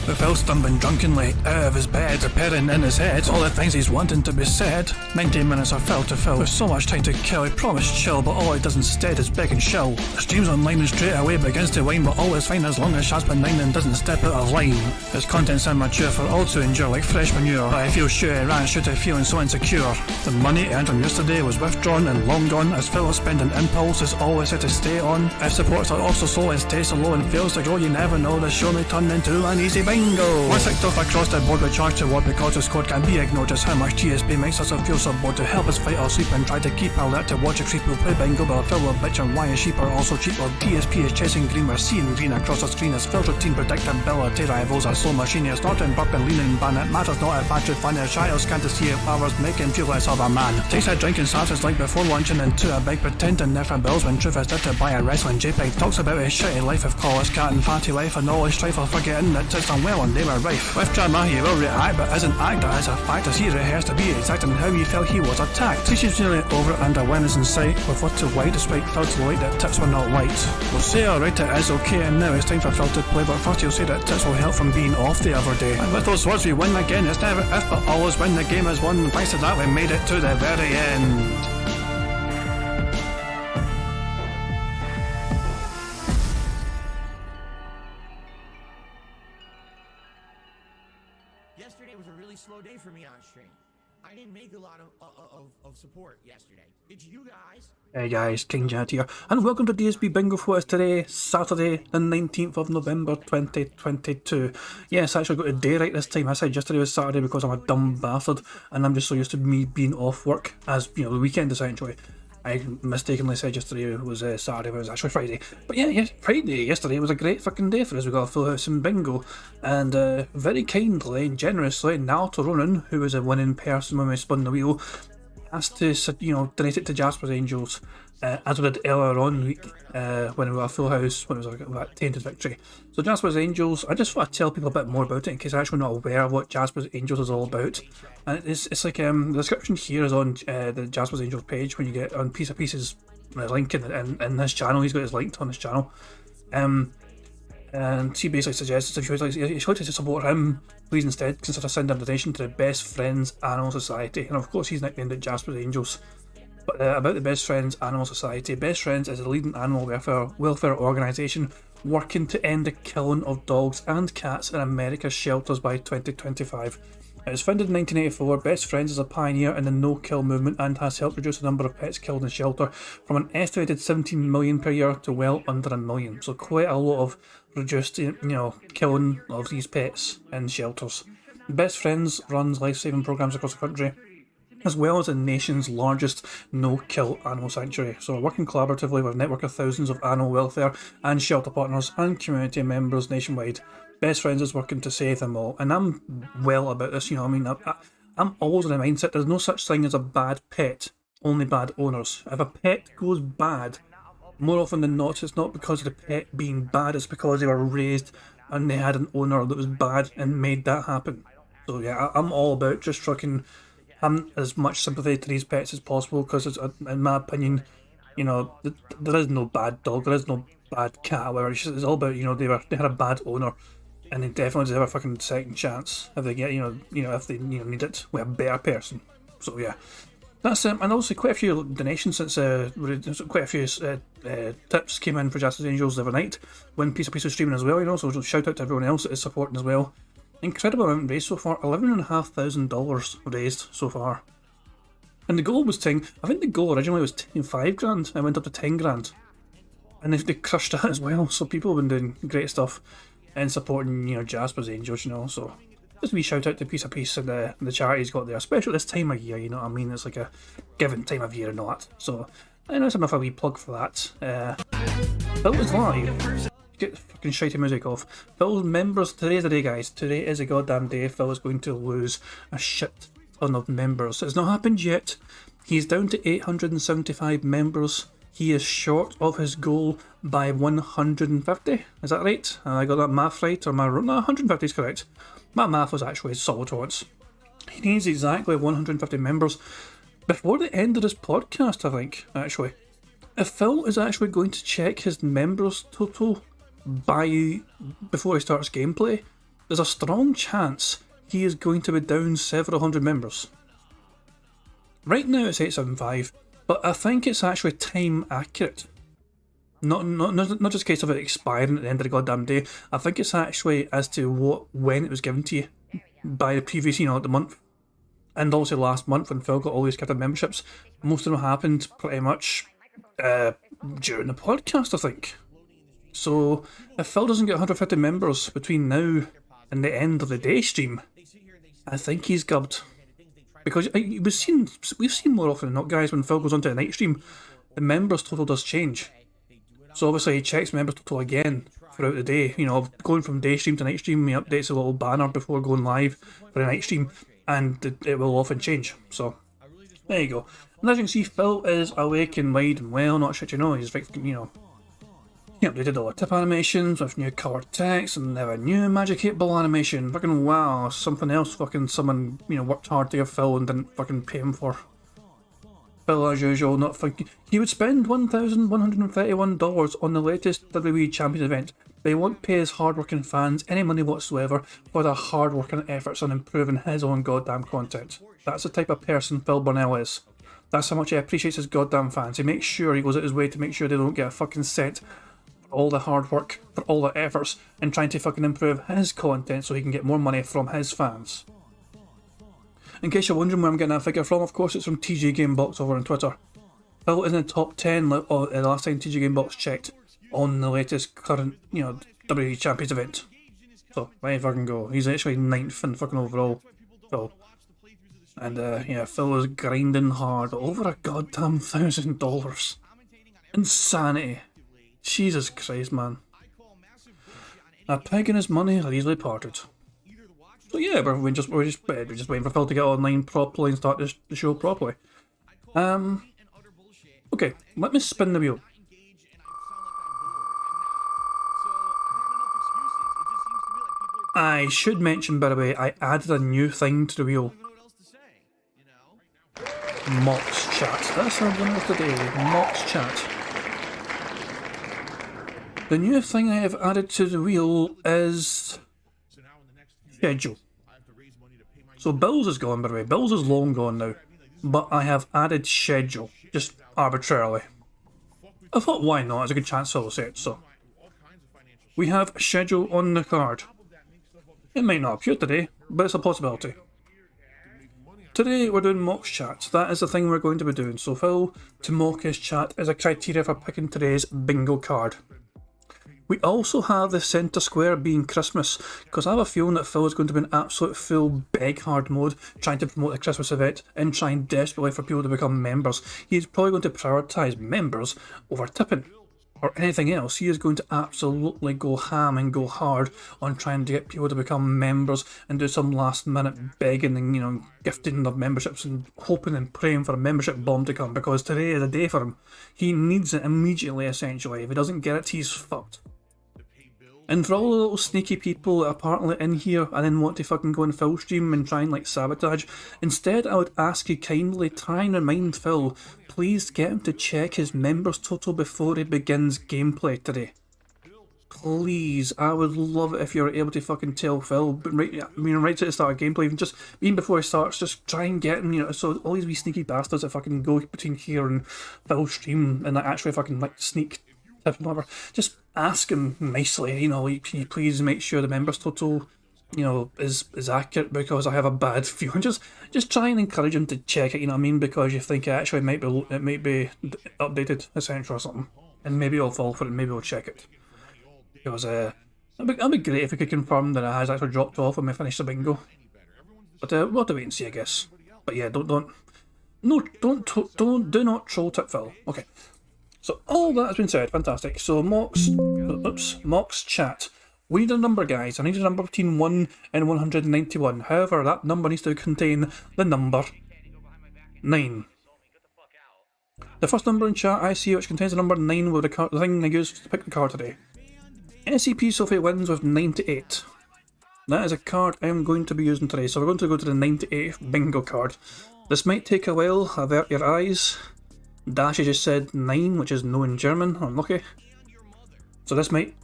With Phil stumbling drunkenly out of his bed, appearing in his head all the things he's wanting to be said. 90 minutes of Phil to Phil, with so much time to kill. He promised chill, but all he does instead is beg and shill. Streams online and straight away begins to whine, but all is fine as long as Shaz benign and doesn't step out of line. His content's immature for all to endure like fresh manure, but I feel sure he ran shooter feeling so insecure. The money earned from yesterday was withdrawn and long gone, as Phil's spending impulse is always set to stay on. If supports are also slow and stays so low and fails to grow, you never know, the show may turn into an easy bingo. Once kicked off across the board with charge to what because his code can be ignored, just how much DSP makes us feel so bored. To help us fight our sleep and try to keep alert to watch a creep who play bingo, but Phil will bitch and why his sheep are also cheap, or DSP is chasing green, we're seeing green across the screen as Phil's routine predictability rivals are slow machine. He's not in burp and leaning ban, it matters not if battery fun, his child can't see if powers make him feel less of a man. Takes a drink and starts his like before launching into a big pretending there for bills when truth is there to buy a wrestling JPEG. Talks about his shitty life of college cat and fatty life and all his strife while forgetting that it's done well and they were rife. With drama he will react but isn't act, that is a fact as he rehearsed to be exact in how he felt he was attacked. Teaches nearly over and awareness in sight with what to white despite Phil to light that tips were not white. We'll say alright it is okay and now it's time for Phil to play, but first he'll say that tips will help from being off the other day. And with those words we win again, it's never if but always when the game is won. Thanks to that we made it to the very end. Yesterday was a really slow day for me on stream. I didn't make a lot of support yesterday. It's you guys. Hey guys, King Jet here, and welcome to DSP Bingo for us today, Saturday the 19th of November 2022. Yes, I actually got a day right this time. I said yesterday was Saturday because I'm a dumb bastard, and I'm just so used to me being off work, as, you know, the weekend essentially. I mistakenly said yesterday was Saturday, but it was actually Friday. But yeah, Friday, yesterday was a great fucking day for us. We got a full house in bingo, and very kindly and generously, Naruto Ronan, who was a winning person when we spun the wheel, asked to, you know, donate it to Jasper's Angels, as we did earlier on week when we were a full house, when it was like Tainted Victory. So Jasper's Angels, I just want to tell people a bit more about it in case they're actually not aware of what Jasper's Angels is all about. And it's like the description here is on the Jasper's Angels page when you get on Piece of Pieces link in his channel. He's got his link on his channel. And he basically suggests if you'd like to support him, please instead consider sending a donation to the Best Friends Animal Society. And of course he's nicknamed it Jasper's Angels. But about the Best Friends Animal Society, Best Friends is a leading animal welfare organisation working to end the killing of dogs and cats in America's shelters by 2025. It was founded in 1984. Best Friends is a pioneer in the no-kill movement and has helped reduce the number of pets killed in shelter from an estimated 17 million per year to well under 1 million. So quite a lot of reduced, you know, killing of these pets in shelters. Best Friends runs life-saving programs across the country, as well as the nation's largest no-kill animal sanctuary. So working collaboratively with a network of thousands of animal welfare and shelter partners and community members nationwide, Best Friends is working to save them all. And I'm well about this, you know, I mean, I'm always in the mindset there's no such thing as a bad pet, only bad owners. If a pet goes bad, more often than not, it's not because of the pet being bad, it's because they were raised and they had an owner that was bad and made that happen. So yeah, I'm all about just fucking having as much sympathy to these pets as possible, because in my opinion, you know, there is no bad dog, there is no bad cat, whatever. It's all about, you know, they had a bad owner, and they definitely deserve a fucking second chance if they get, you know, if they, you know, need it with a better person. So yeah, that's and also quite a few donations since quite a few tips came in for Jasper's Angels the other night when Piece of Pieces streaming as well, you know. So shout out to everyone else that is supporting as well. Incredible amount raised so far, $11,500 raised so far. And the goal was 10, I think the goal originally was 5 grand, I went up to 10 grand. And they crushed that as well, so people have been doing great stuff and supporting, you know, Jasper's Angels, you know. So just a wee shout out to Piece of Piece and the charity he's got there, especially this time of year, you know what I mean, it's like a given time of year and all that. So I know that's enough of a wee plug for that. That was live. Get the fucking shitey music off. Phil's members, today's the day, guys. Today is a goddamn day. Phil is going to lose a shit ton of members. It's not happened yet. He's down to 875 members. He is short of his goal by 150. Is that right? I got that math right, or no, 150 is correct. My math was actually solid once. He needs exactly 150 members before the end of this podcast, I think, actually. If Phil is actually going to check his members total before he starts gameplay, there's a strong chance he is going to be down several hundred members. Right now it's 875, but I think it's actually time accurate. Not just a case of it expiring at the end of the goddamn day. I think it's actually as to when it was given to you by the previous, the month. And also last month when Phil got all these captain memberships, most of them happened pretty much during the podcast, I think. So if Phil doesn't get 150 members between now and the end of the day stream, I think he's gubbed. Because we've seen more often than not, guys, when Phil goes onto a night stream, the members total does change. So obviously he checks members total again throughout the day. Going from day stream to night stream, he updates a little banner before going live for a night stream, and it will often change. So there you go. And as you can see, Phil is awake and wide and well, not shit, he's like, he updated all the tip animations with new colour text and they have a new Magic 8 Ball animation. Fucking wow, something else fucking someone, worked hard to give Phil and didn't fucking pay him for. Phil, as usual, not thinking. He would spend $1,131 on the latest WWE Champions event, but he won't pay his hard-working fans any money whatsoever for their hard-working efforts on improving his own goddamn content. That's the type of person Phil Burnell is. That's how much he appreciates his goddamn fans. He makes sure he goes out his way to make sure they don't get a fucking cent for all the hard work, for all the efforts, and trying to fucking improve his content so he can get more money from his fans. In case you're wondering where I'm getting that figure from, of course it's from TG Gamebox over on Twitter. Phil is in the top 10 the last time TG Gamebox checked on the latest current, WWE Champions event. So, there you fucking go. He's actually 9th in fucking overall, Phil. And Phil is grinding hard, over a goddamn $1,000. Insanity. Jesus Christ, man. A pig and his money are easily parted. So yeah, we're just waiting for Phil to get online properly and start the show properly. Okay, let me spin the wheel. I should mention, by the way, I added a new thing to the wheel. Mox chat. That's our winner today. Mox chat. The new thing I have added to the wheel is schedule. So Bills is gone, by the way. Bills is long gone now. But I have added schedule, just arbitrarily. I thought, why not? It's a good chance I'll say it, so. We have schedule on the card. It might not appear today, but it's a possibility. Today we're doing mock chat. That is the thing we're going to be doing. So Phil to mock his chat is a criteria for picking today's bingo card. We also have the centre square being Christmas, because I have a feeling that Phil is going to be in absolute full beg hard mode, trying to promote the Christmas event and trying desperately for people to become members. He's probably going to prioritise members over tipping or anything else. He is going to absolutely go ham and go hard on trying to get people to become members and do some last minute begging and gifting of memberships and hoping and praying for a membership bomb to come, because today is a day for him. He needs it immediately, essentially. If he doesn't get it, he's fucked. And for all the little sneaky people that are apparently in here and then want to fucking go in Phil stream and try and sabotage, instead I would ask you kindly, try and remind Phil, please get him to check his members total before he begins gameplay today. Please, I would love it if you were able to fucking tell Phil, but right at the start of gameplay, even before he starts, just try and get him, so all these wee sneaky bastards that fucking go between here and Phil stream and actually fucking sneak tip and whatever, just ask him nicely, can you please make sure the members total, is accurate, because I have a bad feeling. Just try and encourage him to check it, because you think it might be updated, essentially, or something, and maybe I'll fall for it, maybe I'll check it, because that'd be great if we could confirm that it has actually dropped off when we finish the bingo. But we'll have to wait and see, I guess. But yeah, do not troll tip Phil. Okay. So all that has been said, fantastic. So Mox chat. We need a number, guys. I need a number between 1 and 191. However, that number needs to contain the number 9. The first number in chat I see, which contains the number 9, with the thing I used to pick the card today. SCP Sophie wins with 98. That is a card I am going to be using today. So we're going to go to the 98th bingo card. This might take a while. Avert your eyes. Dash just said 9, which is no in German. Unlucky. So this might...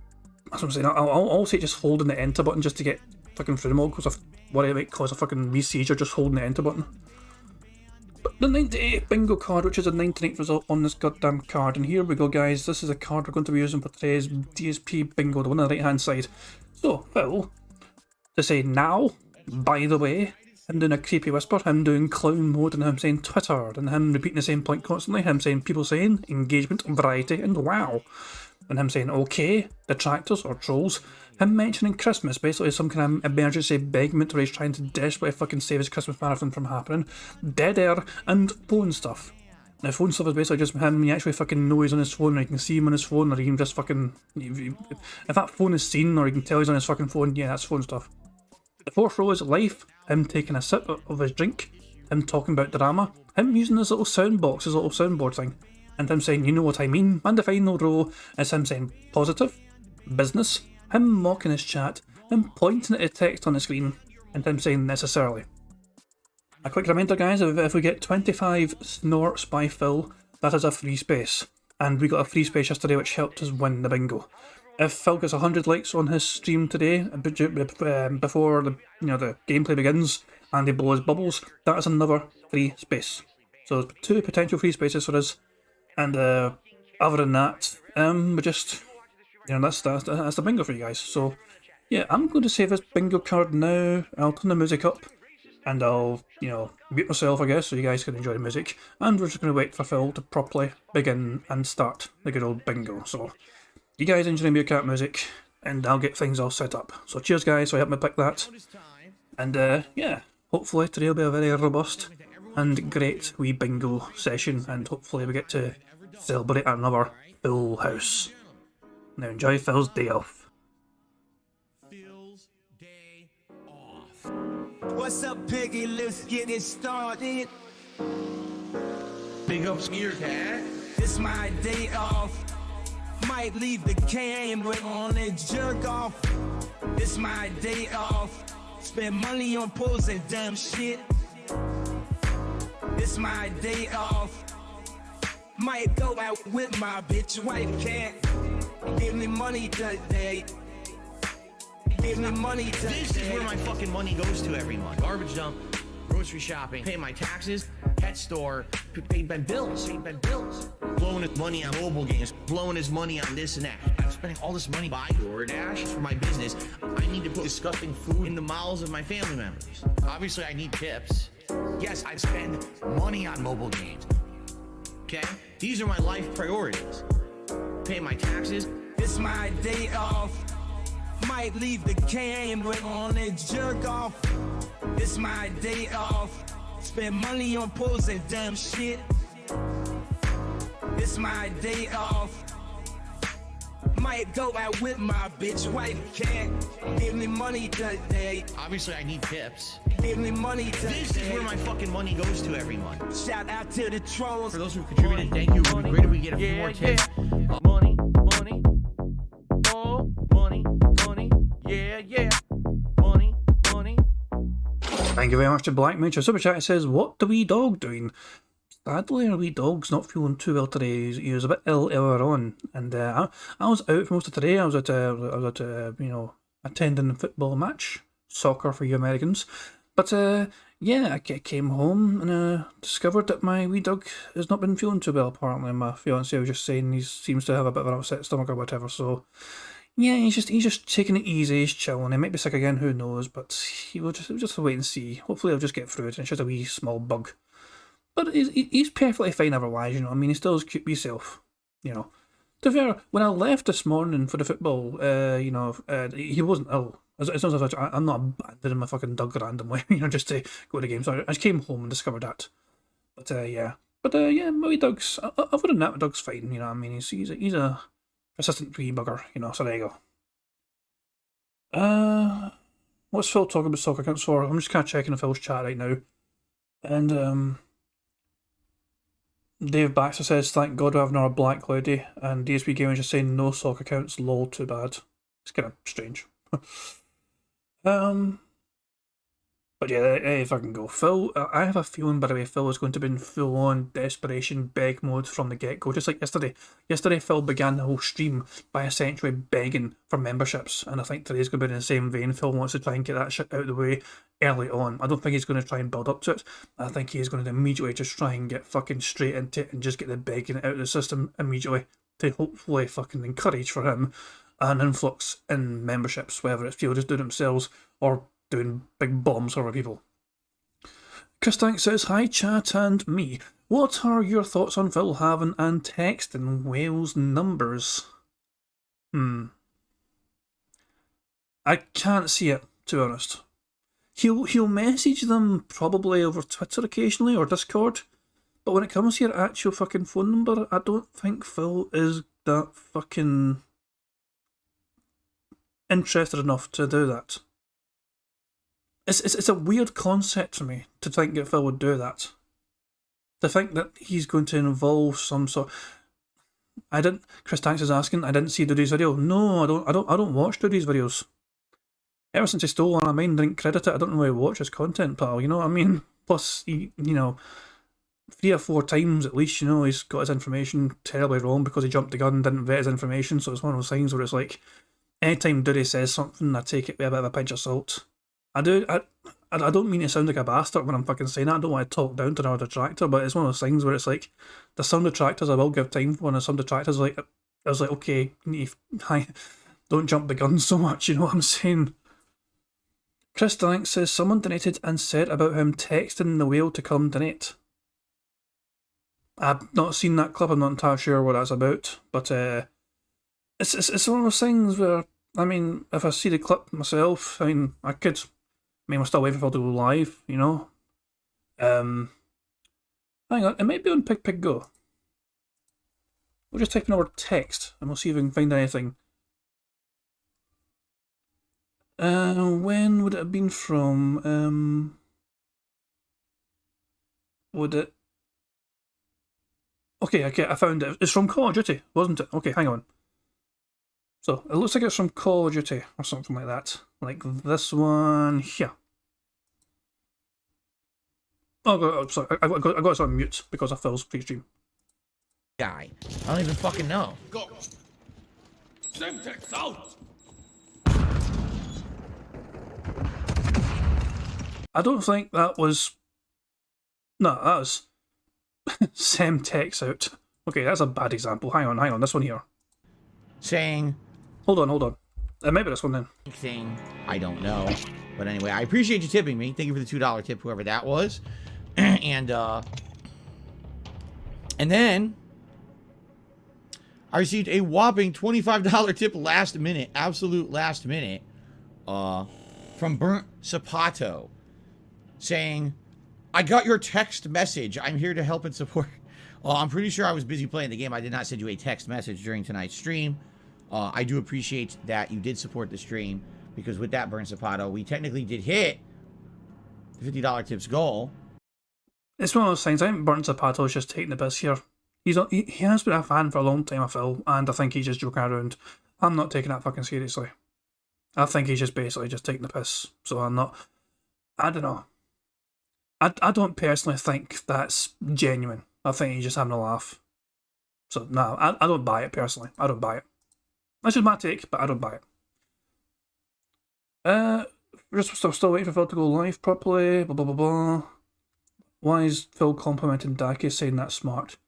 That's what I'm saying. I'll say just holding the enter button just to get fucking through them all because of what it might cause a fucking re-seizure just holding the enter button. But the 98 bingo card, which is a 99th result on this goddamn card, and here we go guys, this is a card we're going to be using for today's DSP bingo, the one on the right hand side. So, Phil, to say now, by the way, him doing a creepy whisper, him doing clown mode, and him saying Twitter, and him repeating the same point constantly, him saying people saying engagement, variety, and wow. And him saying okay, detractors or trolls, him mentioning Christmas, basically some kind of emergency beggment where he's trying to desperately fucking save his Christmas marathon from happening, dead air, and phone stuff. Now phone stuff is basically just him, you actually fucking know he's on his phone, or you can see him on his phone, or you can just fucking, if that phone is seen, or you can tell he's on his fucking phone, yeah, that's phone stuff. The fourth row is life, him taking a sip of his drink, him talking about drama, him using his little sound box, his little soundboard thing, and him saying, you know what I mean. And the final row is him saying positive, business, him mocking his chat, him pointing at a text on the screen, and him saying necessarily. A quick reminder guys, if we get 25 snorts by Phil, that is a free space. And we got a free space yesterday which helped us win the bingo. If Phil gets 100 likes on his stream today, before the the gameplay begins, and he blows bubbles, that is another free space. So 2 potential free spaces for us, and other than that, we just, that's the bingo for you guys. So yeah, I'm going to save this bingo card now. I'll turn the music up, and I'll mute myself, I guess, so you guys can enjoy the music. And we're just going to wait for Phil to properly begin and start the good old bingo. So you guys enjoy the cat music, and I'll get things all set up. So cheers guys, so help me pick that. And yeah, hopefully today will be a very robust and great wee bingo session, and hopefully we get to celebrate another full house. Now enjoy Phil's day off. Phil's day off. What's up, Piggy? Let's get it started. Big ups here, cat. It's my day off. Might leave the camera on and jerk off. It's my day off. Spend money on posing dumb shit. It's my day off. Might go out with my bitch wife, can't give me money today. Give me money today. This is where my fucking money goes to every month. Garbage dump, grocery shopping, pay my taxes, pet store, pay my bills, blowing his money on mobile games, blowing his money on this and that. I'm spending all this money buying DoorDash for my business. I need to put disgusting food in the mouths of my family members. Obviously, I need tips. Yes, I spend money on mobile games. Okay? These are my life priorities. Pay my taxes. It's my day off. Might leave the camera on and jerk off. It's my day off. Spend money on posing dumb shit. It's my day off. Might go out with my bitch wife, can't give me money today. Obviously, I need tips. Give me money today. This is where my fucking money goes to every month. Shout out to the trolls. For those who contributed, thank you. It would be great if we get a few more tips. Money, money, oh, money, money, yeah, money, money. Thank you very much to Black Mage. Super Chat says, what the wee dog doing? Sadly, our wee dog's not feeling too well today. He was a bit ill earlier on, and I was out for most of today. I was at attending a football match, soccer for you Americans. But yeah, I came home and discovered that my wee dog has not been feeling too well. Apparently, my fiance was just saying he seems to have a bit of an upset stomach or whatever. So yeah, he's just taking it easy. He's chilling. He might be sick again. Who knows? But we'll just wait and see. Hopefully, he'll just get through it. It's just a wee small bug. But he's perfectly fine otherwise, I mean, he's still his cute wee self, To be fair, when I left this morning for the football, he wasn't ill. It's not as if I'm not abandoning my fucking dog randomly, just to go to the game. So I just came home and discovered that. But yeah. Yeah, my wee dog's, other than that, my dog's fine, I mean, he's a persistent wee bugger, so there you go. What's Phil talking about soccer accounts for? I'm just kind of checking Phil's chat right now. And, Dave Baxter says, thank God we have another Black Cloudy, and DSP Gaming just saying no sock accounts, lol, too bad. It's kind of strange. But yeah, there you fucking go. Phil, I have a feeling, by the way, Phil is going to be in full-on desperation beg mode from the get-go, just like yesterday. Yesterday, Phil began the whole stream by essentially begging for memberships, and I think today's going to be in the same vein. Phil wants to try and get that shit out of the way early on. I don't think he's going to try and build up to it. I think he's going to immediately just try and get fucking straight into it and just get the begging out of the system immediately to hopefully fucking encourage for him an influx in memberships, whether it's people just doing it themselves or doing big bombs over people. Chris Tank says, hi chat and me. What are your thoughts on Phil having and texting Wales numbers? I can't see it, to be honest. He'll message them probably over Twitter occasionally or Discord, but when it comes to your actual fucking phone number, I don't think Phil is that fucking interested enough to do that. It's a weird concept to me to think that Phil would do that. To think that he's going to involve some sort. Chris Tanks is asking. I didn't see Doody's video. No, I don't watch Doody's videos. Ever since he stole one of mine and didn't credit it, I don't really watch his content, pal. You know what I mean? Plus, he, 3 or 4 times at least, he's got his information terribly wrong because he jumped the gun and didn't vet his information. So it's one of those things where it's like, anytime Doody says something, I take it with a bit of a pinch of salt. I don't mean to sound like a bastard when I'm fucking saying that. I don't want to talk down to another detractor, but it's one of those things where it's like, there's some detractors I will give time for, and there's some detractors I was like, okay, don't jump the gun so much, you know what I'm saying? Chris Dank says, someone donated and said about him texting the whale to come donate. I've not seen that clip, I'm not entirely sure what that's about, but it's one of those things where, I mean, if I see the clip myself, we're still waiting for it to go live, Hang on, it might be on Pig Go. We'll just type in our text and we'll see if we can find anything. When would it have been from? Would it? Okay, I found it. It's from Call of Duty, wasn't it? Okay, hang on. So, it looks like it's from Call of Duty, or something like that. Like this one here. Oh, sorry, I got this on mute because of Phil's pre-stream. Guy. I don't even fucking know. Go. Semtex out. I don't think that was... No, that was... Semtex out. Okay, that's a bad example. Hang on, this one here. Saying... Hold on. Maybe this one then. Thing, I don't know. But anyway, I appreciate you tipping me. Thank you for the $2 tip, whoever that was. And then I received a whopping $25 tip last minute, absolute last minute, from Burnt Sapato, saying, I got your text message. I'm here to help and support. I'm pretty sure I was busy playing the game. I did not send you a text message during tonight's stream. I do appreciate that you did support the stream, because with that, Burnt Sapato, we technically did hit the $50 tips goal. It's one of those things. I think Burnt Zapato is just taking the piss here. He has been a fan for a long time of Phil, and I think he's just joking around. I'm not taking that fucking seriously. I think he's just basically just taking the piss. So I'm not... I don't know. I don't personally think that's genuine. I think he's just having a laugh. So, no, I don't buy it personally. I don't buy it. That's just my take, but I don't buy it. We're still waiting for Phil to go live properly. Blah, blah, blah, blah. Why is Phil complimenting Daki, saying that's smart?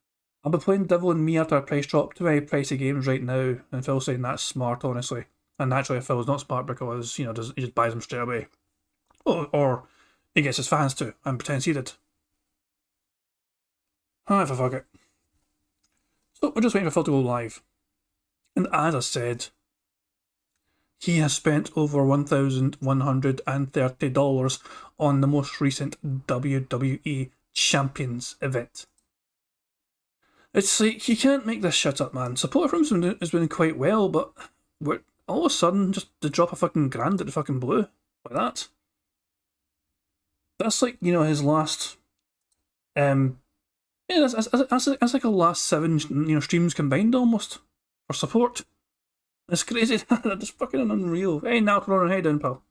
I'll be playing Devil and Me after a price drop to very pricey games right now, and Phil saying that's smart, honestly. And naturally, Phil's not smart because, he just buys them straight away. Or he gets his fans to, and pretends he did. However, fuck it. So, we're just waiting for Phil to go live. And as I said, he has spent over $1,130 on the most recent WWE Champions event. It's like, you can't make this shit up, man. Support from him has been quite well, but we're all of a sudden just to drop a fucking grand at the fucking blue like that. That's like, his last, that's like a last 7, streams combined almost for support. It's crazy. That's fucking unreal. Hey, now Corona, hey down, pal.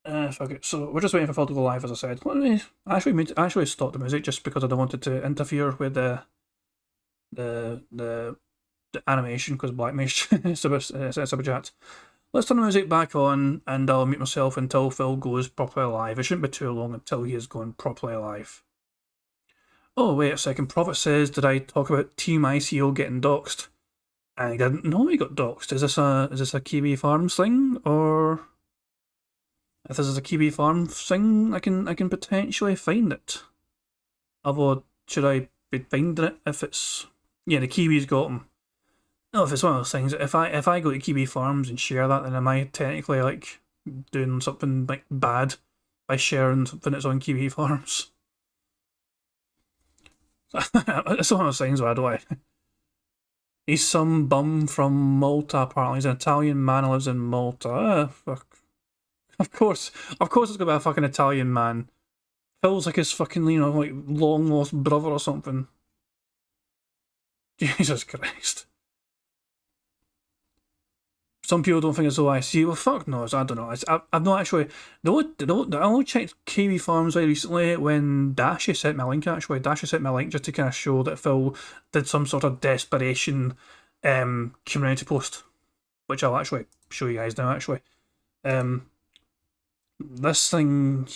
Fuck it. So we're just waiting for Phil to go live, as I said. Let me actually stop the music just because I don't want it to interfere with the animation because Blackmage super chat. Let's turn the music back on and I'll mute myself until Phil goes properly live. It shouldn't be too long until he is going properly live. Oh, wait a second. Prophet says, did I talk about Team ICO getting doxxed? I didn't know he got doxxed. Is this a Kiwi Farms thing? Or if this is a Kiwi Farms thing, I can potentially find it. Although, should I be finding it if it's... Yeah, the Kiwis got him. No, if it's one of those things, if I go to Kiwi Farms and share that, then am I technically like doing something like bad by sharing something that's on Kiwi Farms? It's one of those things, by the way. He's some bum from Malta, apparently. He's an Italian man who lives in Malta. Fuck. Of course it's gonna be a fucking Italian man. Feels like his fucking, like long lost brother or something. Jesus Christ. Some people don't think it's OIC. Well, fuck knows. I don't know. I've not actually... I only checked Kiwi Farms very recently when Dashy sent me a link, actually. Dashy sent me a link just to kind of show that Phil did some sort of desperation community post, which I'll actually show you guys now, actually. This thing...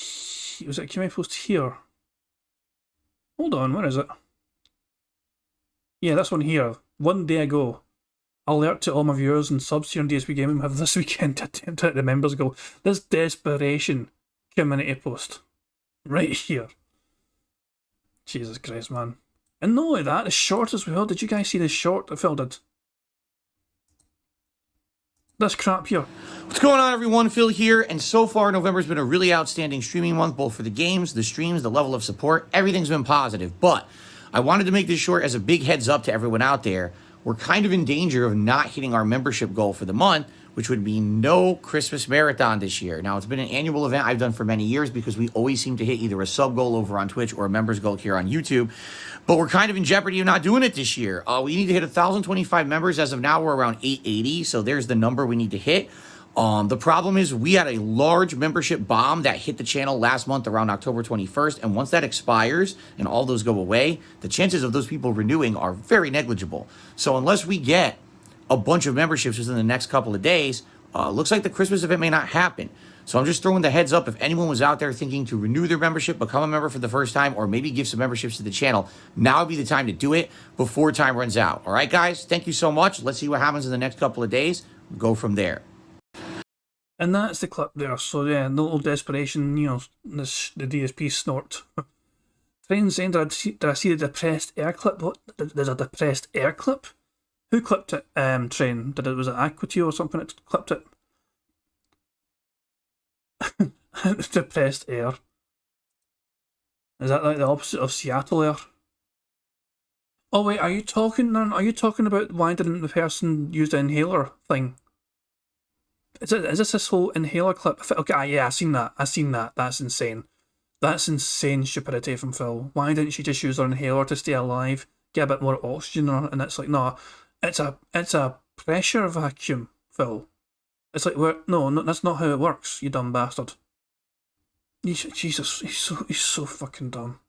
Was it a community post here? Hold on, where is it? Yeah, this one here. 1 day ago. Alert to all my viewers and subs here on DSP Gaming have this weekend to attempt out the members goal. This desperation community post. Right here. Jesus Christ, man. And not only that, the short as well. Did you guys see the short that Phil did? This crap here. What's going on, everyone? Phil here, and so far November's been a really outstanding streaming month, both for the games, the streams, the level of support. Everything's been positive, but I wanted to make this short as a big heads up to everyone out there. We're kind of in danger of not hitting our membership goal for the month, which would mean no Christmas marathon this year. Now, it's been an annual event I've done for many years because we always seem to hit either a sub goal over on Twitch or a members goal here on YouTube. But we're kind of in jeopardy of not doing it this year. We need to hit 1,025 members. As of now, we're around 880, so there's the number we need to hit. The problem is we had a large membership bomb that hit the channel last month around October 21st, and once that expires and all those go away, the chances of those people renewing are very negligible. So unless we get a bunch of memberships within the next couple of days, looks like the Christmas event may not happen. So I'm just throwing the heads up if anyone was out there thinking to renew their membership, become a member for the first time, or maybe give some memberships to the channel, now would be the time to do it before time runs out. All right, guys, thank you so much. Let's see what happens in the next couple of days. Go from there. And that's the clip there. So yeah, no little desperation, the DSP snort. Train saying, did I see the depressed air clip? What? There's a depressed air clip? Who clipped it, Train? Was it Equity or something that clipped it? Depressed air. Is that like the opposite of Seattle air? Oh wait, are you talking about why didn't the person use the inhaler thing? Is this whole inhaler clip? Okay, yeah, I seen that. That's insane. That's insane stupidity from Phil. Why didn't she just use her inhaler to stay alive, get a bit more oxygen? And it's like, no, it's a pressure vacuum, Phil. It's like, no, that's not how it works, you dumb bastard. Jesus, he's so fucking dumb.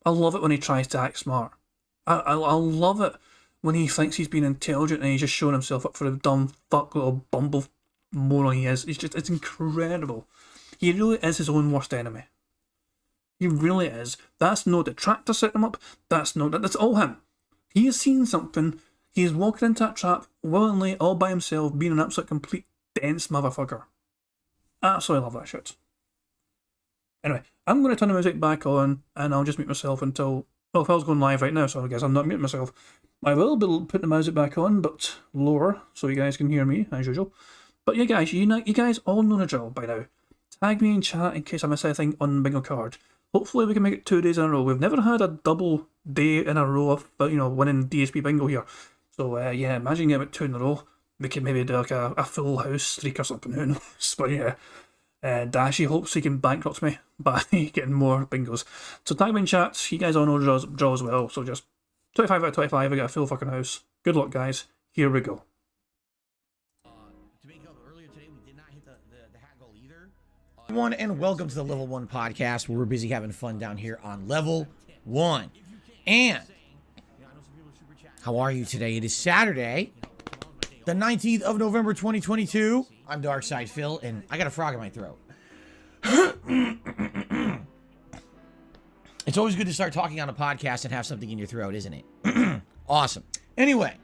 I love it when he tries to act smart. I love it when he thinks he's being intelligent and he's just showing himself up for a dumb fuck little bumble moron he is. It's incredible. He really is his own worst enemy. He really is. That's no detractor setting him up. That's all him. He has seen something. He is walking into that trap willingly, all by himself, being an absolute complete dense motherfucker. Absolutely love that shit. Anyway, I'm going to turn the music back on and I'll just mute myself until... Well, Phil's going live right now, so I guess I'm not muting myself. I will be putting the music back on, but lower, so you guys can hear me, as usual. But yeah, guys, you guys all know the drill by now. Tag me in chat in case I miss anything on the bingo card. Hopefully we can make it 2 days in a row. We've never had a double day in a row of, winning DSP Bingo here. So yeah, imagine getting about 2 in a row. We could maybe do like a full house streak or something, who knows. But yeah, Dashy hopes he can bankrupt me by getting more bingos. So tag me in chat, you guys all know the draw as well. So just 25 out of 25, I got a full fucking house. Good luck, guys. Here we go. To make up, earlier today we did not hit the hat goal either. Everyone, and welcome to the Level 1 podcast, where we're busy having fun down here on Level 1. And how are you today? It is Saturday, the 19th of November, 2022. I'm Darkside Phil, and I got a frog in my throat. It's always good to start talking on a podcast and have something in your throat, isn't it? Awesome. Anyway,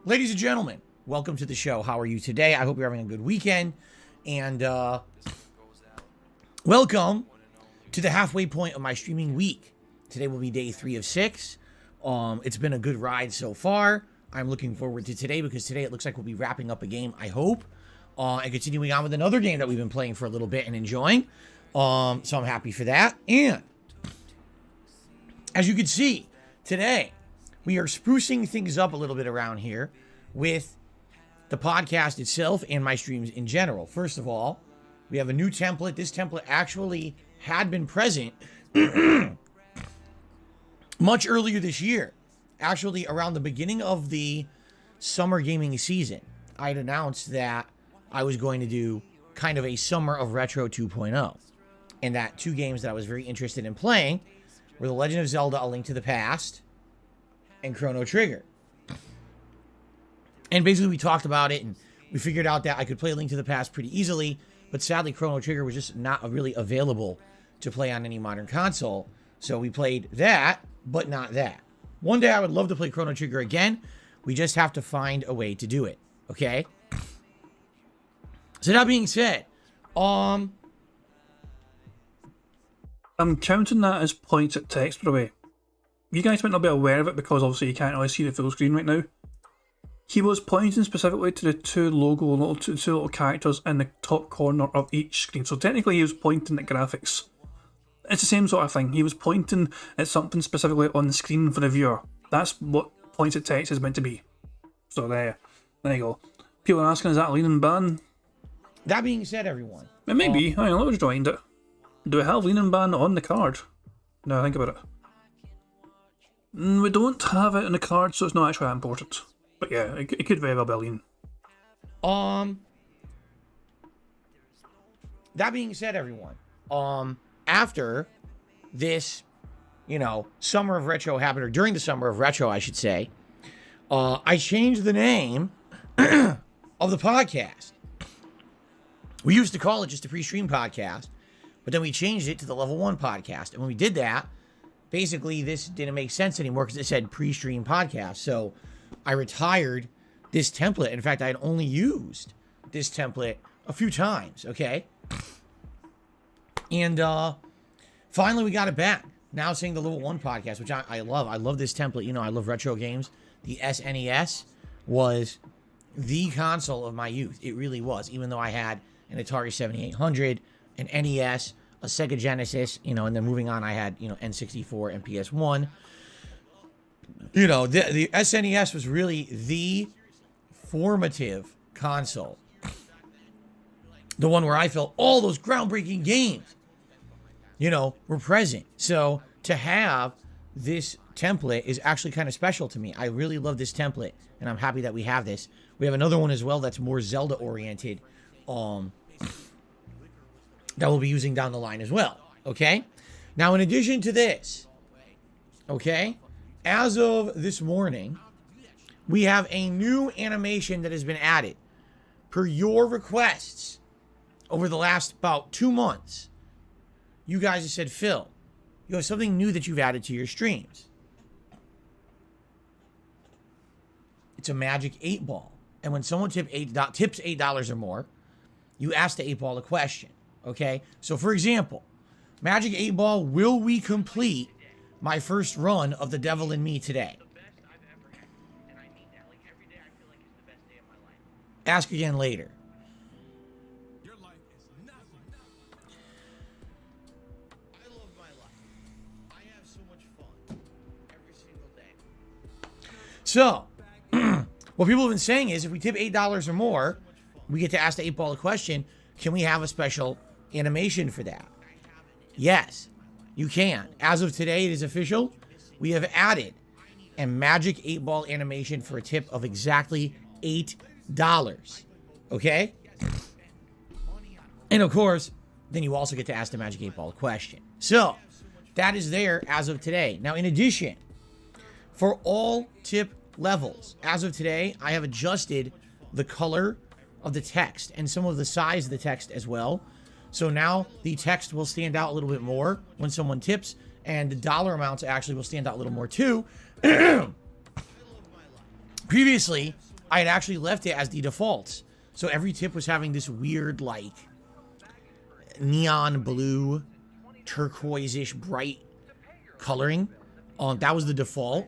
ladies and gentlemen, welcome to the show. How are you today? I hope you're having a good weekend. And welcome to the halfway point of my streaming week. Today will be day 3 of 6. It's been a good ride so far. I'm looking forward to today because today it looks like we'll be wrapping up a game, I hope, and continuing on with another game that we've been playing for a little bit and enjoying. So I'm happy for that. And as you can see, today we are sprucing things up a little bit around here with the podcast itself and my streams in general. First of all, we have a new template. This template actually had been present much earlier this year. Actually, around the beginning of the summer gaming season, I had announced that I was going to do kind of a Summer of Retro 2.0. And that 2 games that I was very interested in playing were The Legend of Zelda: A Link to the Past and Chrono Trigger. And basically we talked about it and we figured out that I could play A Link to the Past pretty easily, but sadly Chrono Trigger was just not really available to play on any modern console. So we played that, but not that. One day I would love to play Chrono Trigger again. We just have to find a way to do it, okay? So that being said, I'm counting that as points at text, by the way. You guys might not be aware of it because obviously you can't always see the full screen right now. He was pointing specifically to the 2 little characters in the top corner of each screen. So technically he was pointing at graphics. It's the same sort of thing. He was pointing at something specifically on the screen for the viewer. That's what points at text is meant to be. So there you go. People are asking, is that a lean and ban? That being said, everyone. It may be. I don't know, let's rewind it. Do we have lean and ban on the card? Now I think about it. We don't have it on the card, so it's not actually that important. But yeah, it could very well be a lean. That being said, everyone. After this, Summer of Retro happened, or during the Summer of Retro, I should say, I changed the name of the podcast. We used to call it just a pre-stream podcast, but then we changed it to the Level 1 podcast. And when we did that, basically this didn't make sense anymore because it said pre-stream podcast. So I retired this template. In fact, I had only used this template a few times, okay? And finally we got it back. Now saying the Level 1 podcast, which I love. I love this template. I love retro games. The SNES was the console of my youth. It really was. Even though I had an Atari 7800, an NES, a Sega Genesis, and then moving on, I had, N64 and PS1. The SNES was really the formative console. The one where I felt all those groundbreaking games, were present. So to have this template is actually kind of special to me. I really love this template, and I'm happy that we have this. We have another one as well that's more Zelda oriented, that we'll be using down the line as well, okay? Now, in addition to this, okay, as of this morning, we have a new animation that has been added per your requests over the last about 2 months. You guys have said, Phil, you have something new that you've added to your streams. It's a magic 8-ball. And when someone tips $8 or more, you ask the 8-ball a question. Okay, so for example, Magic 8-Ball, will we complete my first run of The Devil in Me today? Ask again later. I love my life. I have so much fun every single day. So, what people have been saying is if we tip $8 or more, we get to ask the 8-ball a question. Can we have a special animation for that? Yes, you can. As of today, it is official. We have added a magic 8-ball animation for a tip of exactly $8. Okay? And of course, then you also get to ask the Magic 8 Ball question. So that is there as of today. Now, in addition, for all tip levels, as of today, I have adjusted the color of the text and some of the size of the text as well. So now the text will stand out a little bit more when someone tips, and the dollar amounts actually will stand out a little more too. Previously, I had actually left it as the defaults. So every tip was having this weird, like, neon blue, turquoise-ish bright coloring. That was the default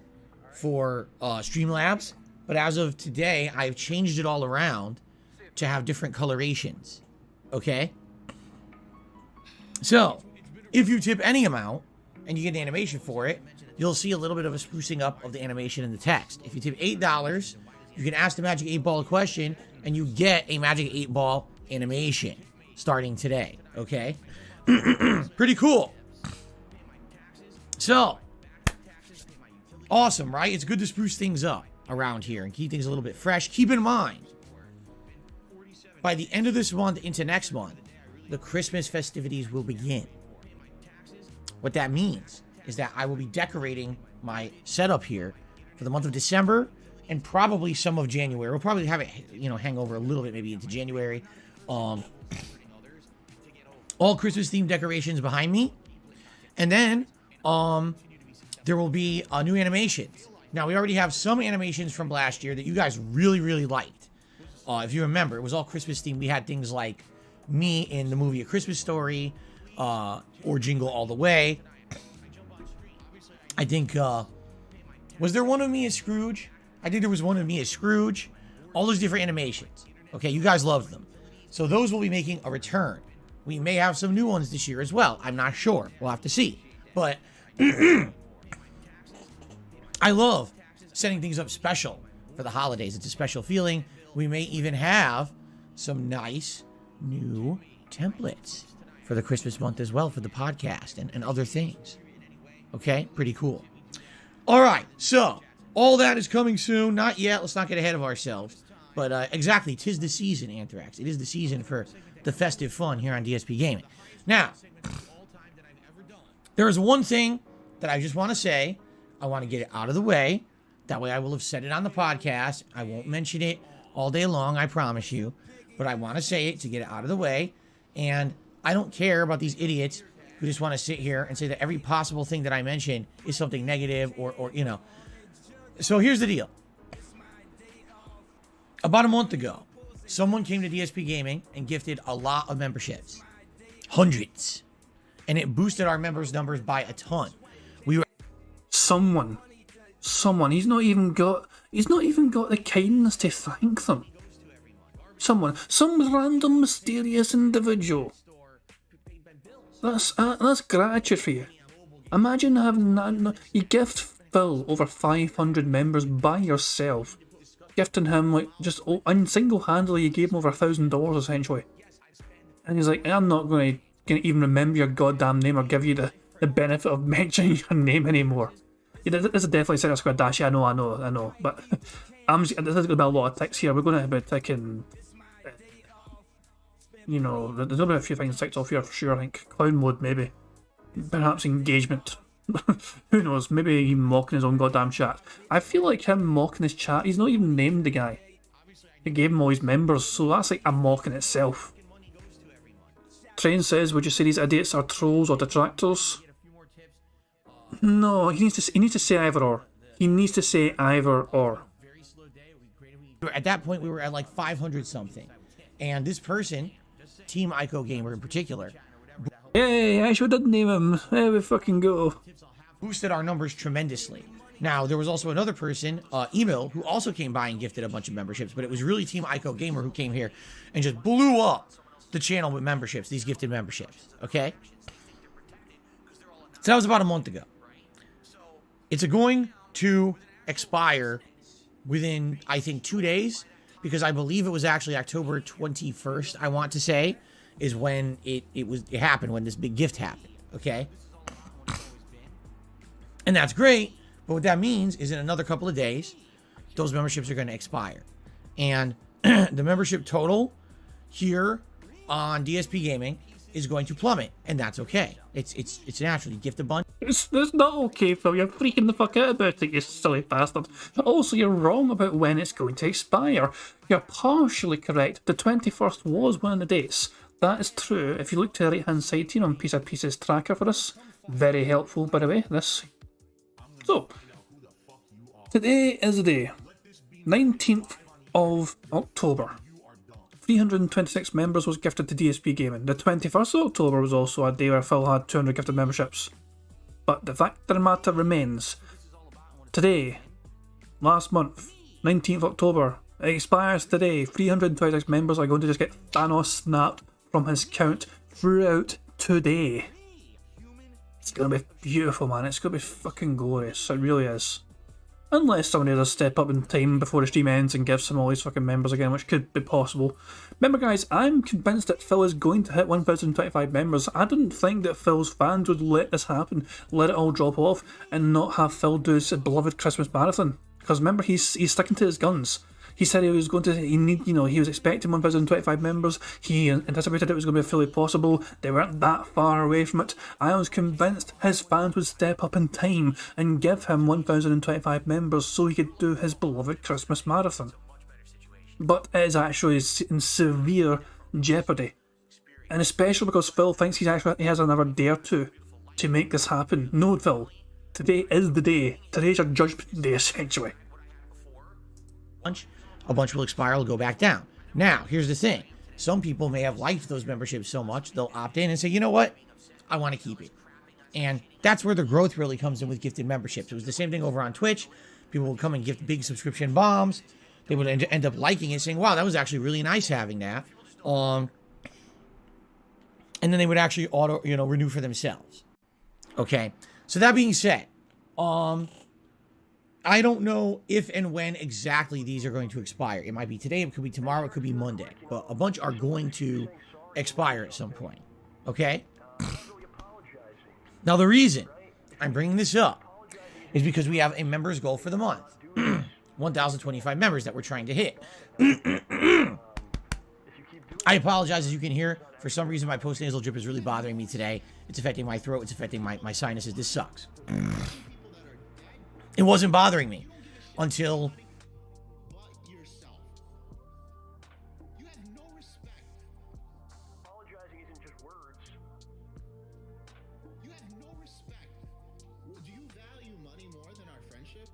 for Streamlabs. But as of today, I've changed it all around to have different colorations. Okay? So, if you tip any amount, and you get an animation for it, you'll see a little bit of a sprucing up of the animation in the text. If you tip $8, you can ask the Magic 8 Ball a question, and you get a Magic 8 Ball animation starting today. Okay? Pretty cool. So, awesome, right? It's good to spruce things up around here and keep things a little bit fresh. Keep in mind, by the end of this month into next month, the Christmas festivities will begin. What that means is that I will be decorating my setup here for the month of December and probably some of January. We'll probably have it, hang over a little bit, maybe into January. All Christmas themed decorations behind me. And then there will be new animations. Now, we already have some animations from last year that you guys really, really liked. If you remember, it was all Christmas themed. We had things like me in the movie A Christmas Story, or Jingle All the Way. I think, was there one of me as Scrooge? I think there was one of me as Scrooge. All those different animations. Okay, you guys loved them. So those will be making a return. We may have some new ones this year as well. I'm not sure. We'll have to see. But I love setting things up special for the holidays. It's a special feeling. We may even have some nice new templates for the Christmas month as well for the podcast and other things. Okay, pretty cool. All right, so all that is coming soon. Not yet. Let's not get ahead of ourselves. But exactly, 'tis the season, Anthrax. It is the season for the festive fun here on DSP Gaming. Now, there is one thing that I just want to say. I want to get it out of the way. That way I will have said it on the podcast. I won't mention it all day long, I promise you. But I want to say it to get it out of the way. And I don't care about these idiots who just want to sit here and say that every possible thing that I mention is something negative or. So here's the deal. About a month ago, someone came to DSP Gaming and gifted a lot of memberships. Hundreds. And it boosted our members' numbers by a ton. We were... Someone. He's not even got the kindness to thank them. Some random mysterious individual. That's gratitude for you. Imagine having that. You gift Phil over 500 members by yourself, gifting him and single-handedly you gave him over $1,000 essentially. And he's like, I'm not going to even remember your goddamn name or give you the benefit of mentioning your name anymore. Yeah, this is definitely Sarah Square Dash. I know. But there's going to be a lot of ticks here. We're going to be ticking. There's going to be a few things ticked off here for sure. I think clown mode, maybe. Perhaps engagement. Who knows? Maybe even mocking his own goddamn chat. I feel like him mocking his chat. He's not even named the guy. He gave him all his members, so that's like a mock in itself. Train says, would you say these idiots are trolls or detractors? No, he needs to say either or. He needs to say either or. At that point, we were at like 500 something. And this person, Team Ico Gamer in particular, hey, I should have named him. There we fucking go. Boosted our numbers tremendously. Now, there was also another person, Emil, who also came by and gifted a bunch of memberships, but it was really Team Ico Gamer who came here and just blew up the channel with memberships, these gifted memberships, okay? So that was about a month ago. It's going to expire within, I think, 2 days, because I believe it was actually October 21st, I want to say, is when it happened, when this big gift happened, okay? And that's great, but what that means is in another couple of days, those memberships are going to expire. And the membership total here on DSP Gaming is going to plummet, and that's okay. It's natural. You gift a bunch. It's not okay, Phil. You're freaking the fuck out about it, you silly bastard. Also, you're wrong about when it's going to expire. You're partially correct. The 21st was one of the dates. That is true. If you look to the right-hand side here on Piece of Pieces tracker for us, very helpful, by the way, this. So, today is the day. 19th of October. 326 members was gifted to DSP Gaming. The 21st of October was also a day where Phil had 200 gifted memberships. But the fact of the matter remains, today, last month, 19th October, it expires today. 326 members are going to just get Thanos snapped from his count throughout today. It's going to be beautiful, man. It's going to be fucking glorious. It really is. Unless somebody does step up in time before the stream ends and gives him all these fucking members again, which could be possible. Remember guys, I'm convinced that Phil is going to hit 1,025 members. I didn't think that Phil's fans would let this happen, let it all drop off, and not have Phil do his beloved Christmas marathon. Because remember, he's sticking to his guns. He said he was going to, he was expecting 1,025 members. He anticipated it was going to be fully possible. They weren't that far away from it. I was convinced his fans would step up in time and give him 1,025 members so he could do his beloved Christmas marathon. But it is actually in severe jeopardy. And especially because Phil thinks he has another day or two to make this happen. No, Phil. Today is the day. Today's your judgment day, essentially. A bunch will expire, will go back down. Now, here's the thing. Some people may have liked those memberships so much, they'll opt in and say, you know what? I want to keep it. And that's where the growth really comes in with gifted memberships. It was the same thing over on Twitch. People would come and gift big subscription bombs. They would end up liking it, saying, wow, that was actually really nice having that. And then they would actually renew for themselves. Okay. So that being said, I don't know if and when exactly these are going to expire. It might be today, it could be tomorrow, it could be Monday. But a bunch are going to expire at some point. Okay? Now, the reason I'm bringing this up is because we have a members goal for the month. 1,025 members that we're trying to hit. I apologize, as you can hear. For some reason, my post-nasal drip is really bothering me today. It's affecting my throat. It's affecting my sinuses. This sucks. It wasn't bothering me until you had no respect. Apologizing isn't just words. You had no respect. Do you value money more than our friendship?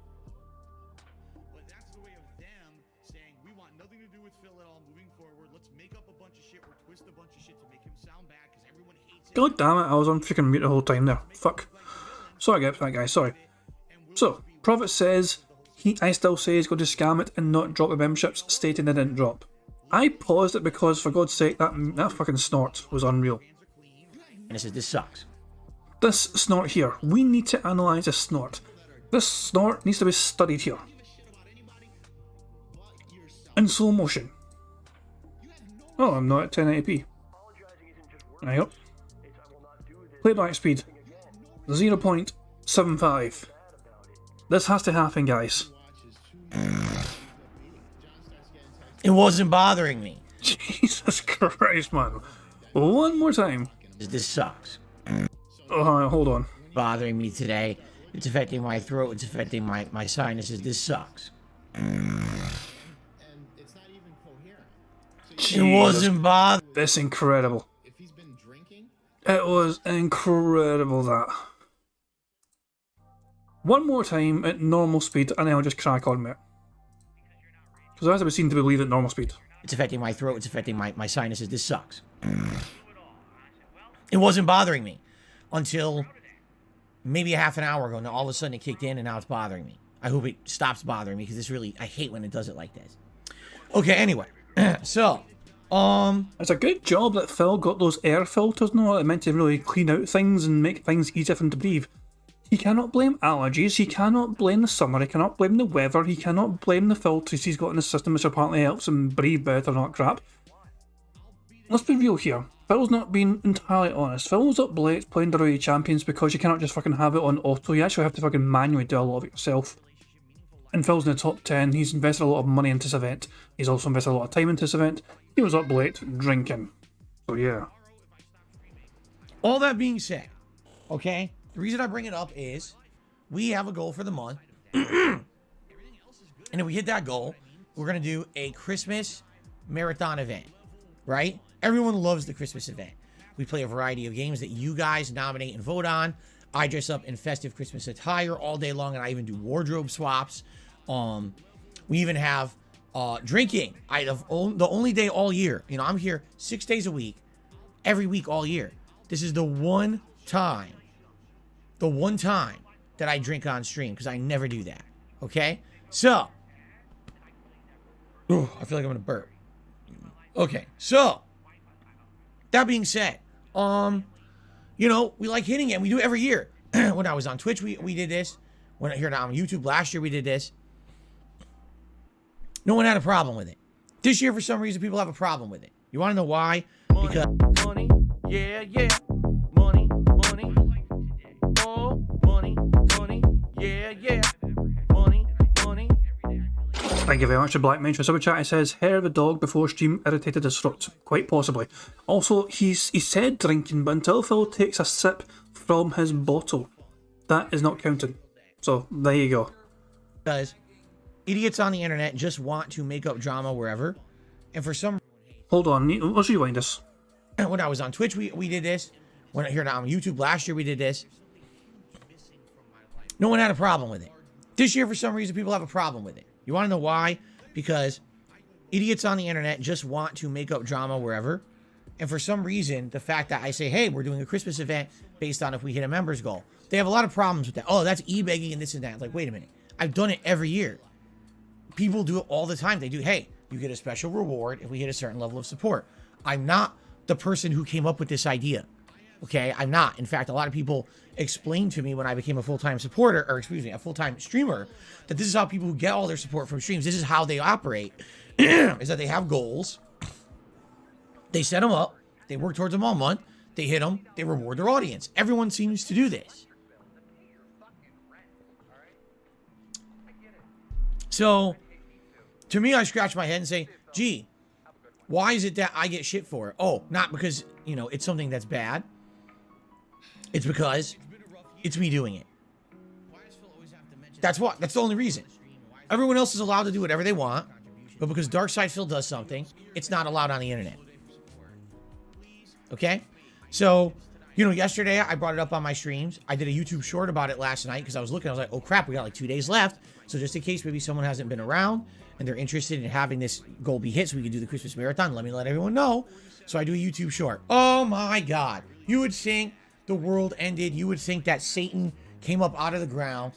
But that's the way of them saying, we want nothing to do with Phil at all moving forward. Let's make up a bunch of shit or twist a bunch of shit to make him sound bad because everyone hates it. God damn it, I was on freaking mute the whole time there. Fuck. Sorry about that, guys, sorry. So, Prophet says, I still say he's going to scam it and not drop the memberships, stating they didn't drop. I paused it because, for God's sake, that fucking snort was unreal. and it says this sucks. This snort here, we need to analyse this snort. This snort needs to be studied here. In slow motion. Oh, I'm not at 1080p. Right up. Playback speed 0.75. This has to happen, guys. It wasn't bothering me. Jesus Christ, man. One more time. This sucks. Oh, hold on. Bothering me today. It's affecting my throat. It's affecting my sinuses. This sucks. Jesus. It wasn't bothering. That's incredible. It was incredible, that. One more time at normal speed, and then I'll just crack on with it. Because as I was seen to believe at normal speed. It's affecting my throat. It's affecting my sinuses. This sucks. It wasn't bothering me until maybe a half an hour ago. Now all of a sudden it kicked in, and now it's bothering me. I hope it stops bothering me, because this really, I hate when it does it like this. Okay, anyway. So, it's a good job that Phil got those air filters now that meant to really clean out things and make things easier for him to breathe. He cannot blame allergies, he cannot blame the summer, he cannot blame the weather, he cannot blame the filters he's got in the system which apparently helps him breathe better, not crap. Let's be real here. Phil's not being entirely honest. Phil was up late playing the Royal Champions because you cannot just fucking have it on auto, you actually have to fucking manually do a lot of it yourself. And Phil's in the top 10, he's invested a lot of money into this event, he's also invested a lot of time into this event. He was up late drinking. So yeah. All that being said, okay, the reason I bring it up is we have a goal for the month. And if we hit that goal, we're going to do a Christmas marathon event, right? Everyone loves the Christmas event. We play a variety of games that you guys nominate and vote on. I dress up in festive Christmas attire all day long, and I even do wardrobe swaps. We even have drinking. The only day all year. You know, I'm here 6 days a week, every week all year. This is the one time that I drink on stream, because I never do that. Okay? So, I feel like I'm gonna burp. Okay, so that being said, you know, we like hitting it, and we do it every year. When I was on Twitch, we did this. When here now on YouTube last year, we did this. No one had a problem with it. This year, for some reason, people have a problem with it. You want to know why? Money, Because money, yeah, yeah. Money, money. Oh, money, money, yeah, yeah. Money, money. Thank you very much to Black Mensch for Super Chat. He says, hair of the dog before stream irritated his throat. Quite possibly. Also, he said drinking, but until Phil takes a sip from his bottle, that is not counting. So, there you go. idiots on the internet just want to make up drama wherever. And for some... Hold on, let's rewind this. When I was on Twitch, we did this. When here now on YouTube last year, we did this. No one had a problem with it. This year, for some reason, people have a problem with it. You want to know why? Because idiots on the internet just want to make up drama wherever. And for some reason, the fact that I say, hey, we're doing a Christmas event based on if we hit a members goal, they have a lot of problems with that. Oh, that's e-begging and this and that. Like, wait a minute. I've done it every year. People do it all the time. They do, hey, you get a special reward if we hit a certain level of support. I'm not the person who came up with this idea. Okay, I'm not. In fact, a lot of people explained to me when I became a full-time supporter, or excuse me, a full-time streamer, that this is how people who get all their support from streams, this is how they operate, is that they have goals, they set them up, they work towards them all month, they hit them, they reward their audience. Everyone seems to do this. So, to me, I scratch my head and say, gee, why is it that I get shit for it? Oh, not because, you know, it's something that's bad. It's because it's me doing it. That's what. That's the only reason. Everyone else is allowed to do whatever they want, but because Darkside Phil does something, it's not allowed on the internet. Okay? So, you know, yesterday I brought it up on my streams. I did a YouTube short about it last night because I was looking. I was like, oh crap, we got like 2 days left. So just in case maybe someone hasn't been around and they're interested in having this goal be hit so we can do the Christmas marathon, let me let everyone know. So I do a YouTube short. Oh my God. You would think the world ended. You would think that Satan came up out of the ground,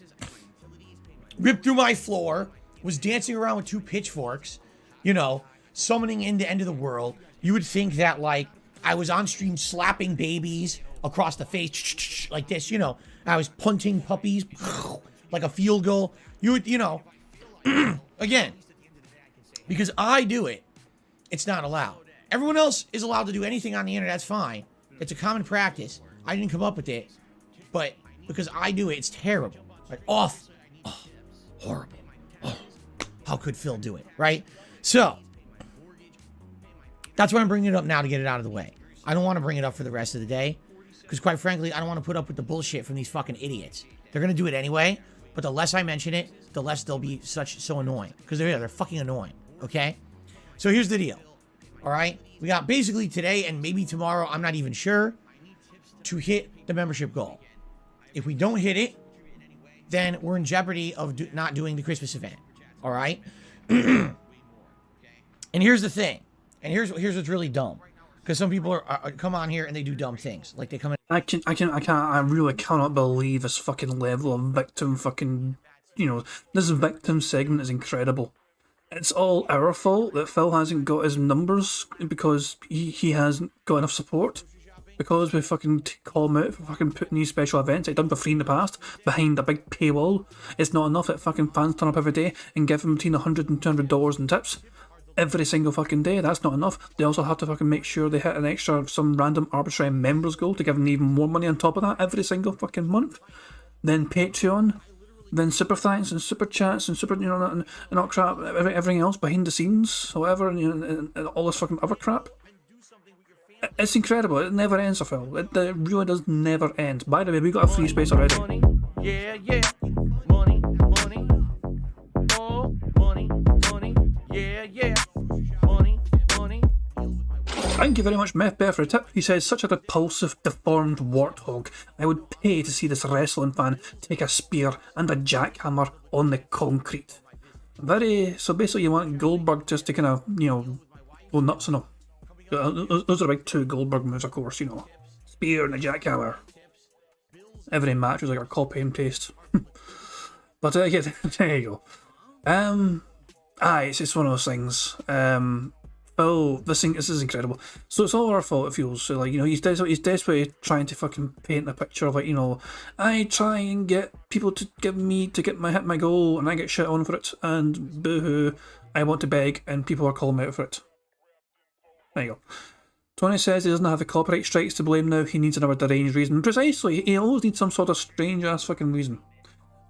ripped through my floor, was dancing around with 2 pitchforks, you know, summoning in the end of the world. You would think that, like, I was on stream slapping babies across the face like this, you know. I was punting puppies like a field goal. You would, you know, again, because I do it, it's not allowed. Everyone else is allowed to do anything on the internet. That's fine. It's a common practice. I didn't come up with it, but because I do it, it's terrible. Like, horrible. Oh, how could Phil do it, right? So, that's why I'm bringing it up now to get it out of the way. I don't want to bring it up for the rest of the day, because quite frankly, I don't want to put up with the bullshit from these fucking idiots. They're going to do it anyway, but the less I mention it, the less they'll be so annoying, because they're fucking annoying, okay? So here's the deal, all right? We got basically today and maybe tomorrow, I'm not even sure, to hit the membership goal. If we don't hit it, then we're in jeopardy of not doing the Christmas event, all right? And here's the thing, and here's what's really dumb, because some people are come on here and they do dumb things, like they come in. I really cannot believe this fucking level of victim fucking, you know, this victim segment is incredible. It's all our fault that Phil hasn't got his numbers because he hasn't got enough support. Because we fucking call him out for fucking putting these special events he's done for free in the past behind a big paywall. It's not enough that fucking fans turn up every day and give him between $100 and $200 in tips every single fucking day. That's not enough. They also have to fucking make sure they hit an extra, some random arbitrary members goal to give them even more money on top of that every single fucking month. Then Patreon, then super thanks and super chats and super, you know, and all crap, everything else behind the scenes, whatever, and, you know, and all this fucking other crap. It's incredible. It never ends, Phil. It really does never end. By the way, we got a free space already. Money, yeah, yeah. Money, money. Oh, money, money. Yeah, yeah. Money, money. Thank you very much, Meth Bear, for a tip. He says, such a repulsive, deformed warthog. I would pay to see this wrestling fan take a spear and a jackhammer on the concrete. So basically you want Goldberg just to kind of, go nuts on him. Those are the big two Goldberg moves, of course, Spear and a jackhammer. Every match was like a copy and paste. But yeah, there you go. It's just one of those things. Phil, this is incredible. So it's all our fault, it feels. So, like, he's desperately trying to fucking paint a picture of, like, I try and get people to hit my goal, and I get shit on for it, and boo-hoo, I want to beg, and people are calling me out for it. There you go. Tony says he doesn't have the copyright strikes to blame now, he needs another deranged reason. Precisely, he always needs some sort of strange-ass fucking reason.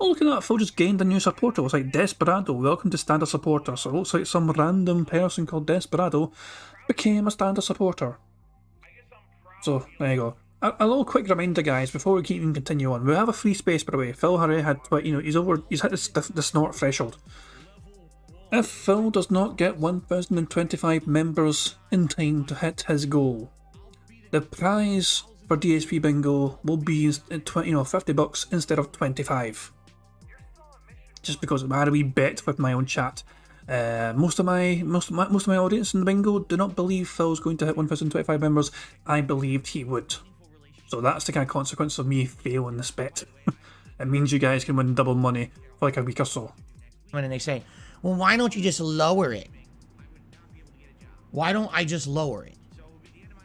Oh, look at that, Phil just gained a new supporter. It's like Desperado, welcome to Standard Supporter. So it looks like some random person called Desperado became a Standard Supporter. So, there you go. A little quick reminder, guys, before we even continue on. We have a free space, by the way. Phil Hurry had, he's hit the snort threshold. If Phil does not get 1,025 members in time to hit his goal, the prize for DSP Bingo will be $50 instead of 25. Just because I had a wee bet with my own chat. Most of my audience in the bingo do not believe Phil's going to hit 1,025 members. I believed he would. So that's the kind of consequence of me failing this bet. It means you guys can win double money for like a week or so. And they say, well, why don't you just lower it? Why don't I just lower it?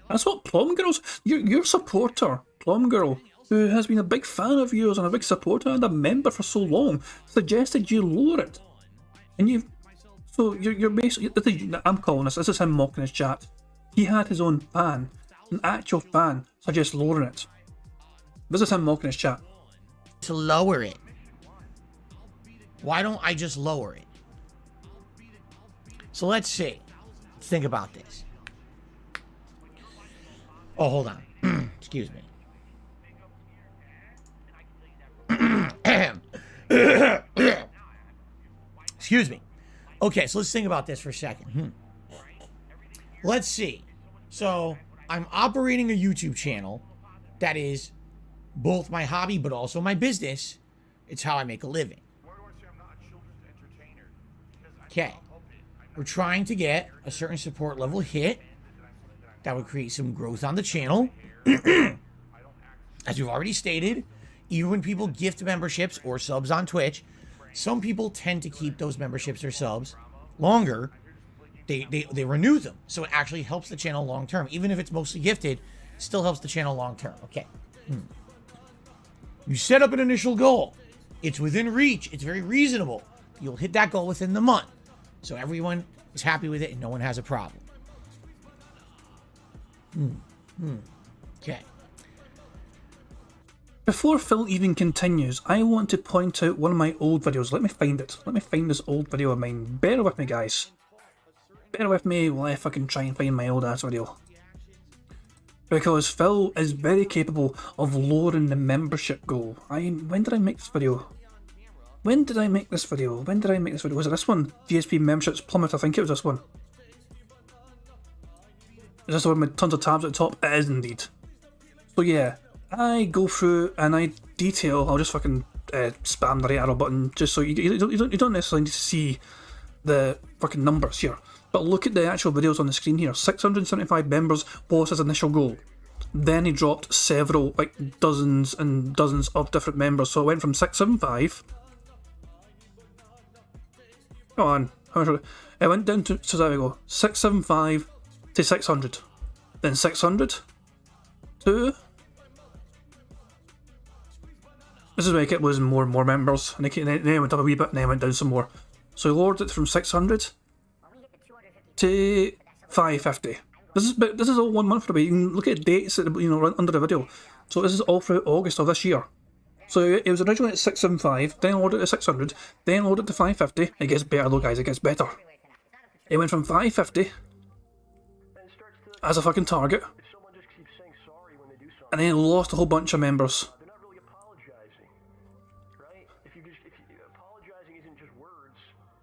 That's what Plum Girl's... Your supporter, Plum Girl, who has been a big fan of yours and a big supporter and a member for so long, suggested you lower it. And you're basically... I'm calling this is him mocking his chat. He had his own fan, an actual fan, suggest lowering it. This is him mocking his chat. To lower it. Why don't I just lower it? So let's see. Let's think about this. Oh, hold on. Excuse me. Excuse me. Okay, so let's think about this for a second. Let's see. So I'm operating a YouTube channel that is both my hobby but also my business. It's how I make a living. Okay. We're trying to get a certain support level hit that would create some growth on the channel. As we've already stated, even when people gift memberships or subs on Twitch, some people tend to keep those memberships or subs longer. They renew them. So it actually helps the channel long term. Even if it's mostly gifted, still helps the channel long term. Okay. You set up an initial goal. It's within reach. It's very reasonable. You'll hit that goal within the month. So everyone is happy with it and no one has a problem. Okay. Before Phil even continues, I want to point out one of my old videos. Let me find it. Let me find this old video of mine. Bear with me, guys. Bear with me while I fucking try and find my old ass video. Because Phil is very capable of lowering the membership goal. When did I make this video? When did I make this video? Was it this one? DSP memberships plummet, I think it was this one. Is this the one with tons of tabs at the top? It is indeed. So yeah, I go through and I detail, I'll just fucking spam the right arrow button just so you don't necessarily need to see the fucking numbers here. But look at the actual videos on the screen here. 675 members was his initial goal. Then he dropped several, like dozens and dozens of different members. So it went from 675... Come on, it went down to, so there we go, 675 to 600, then 600 to, this is where I kept losing more and more members, and then it went up a wee bit, and then it went down some more, so he lowered it from 600 to 550. This is all 1 month away. You can look at dates that under the video. So this is all through August of this year. So it was originally at 675, then lowered it to 600, then lowered it to 550. It gets better though, guys, it gets better. It went from 550 as a fucking target and then lost a whole bunch of members. They're not really apologizing, right? If you apologizing isn't just words.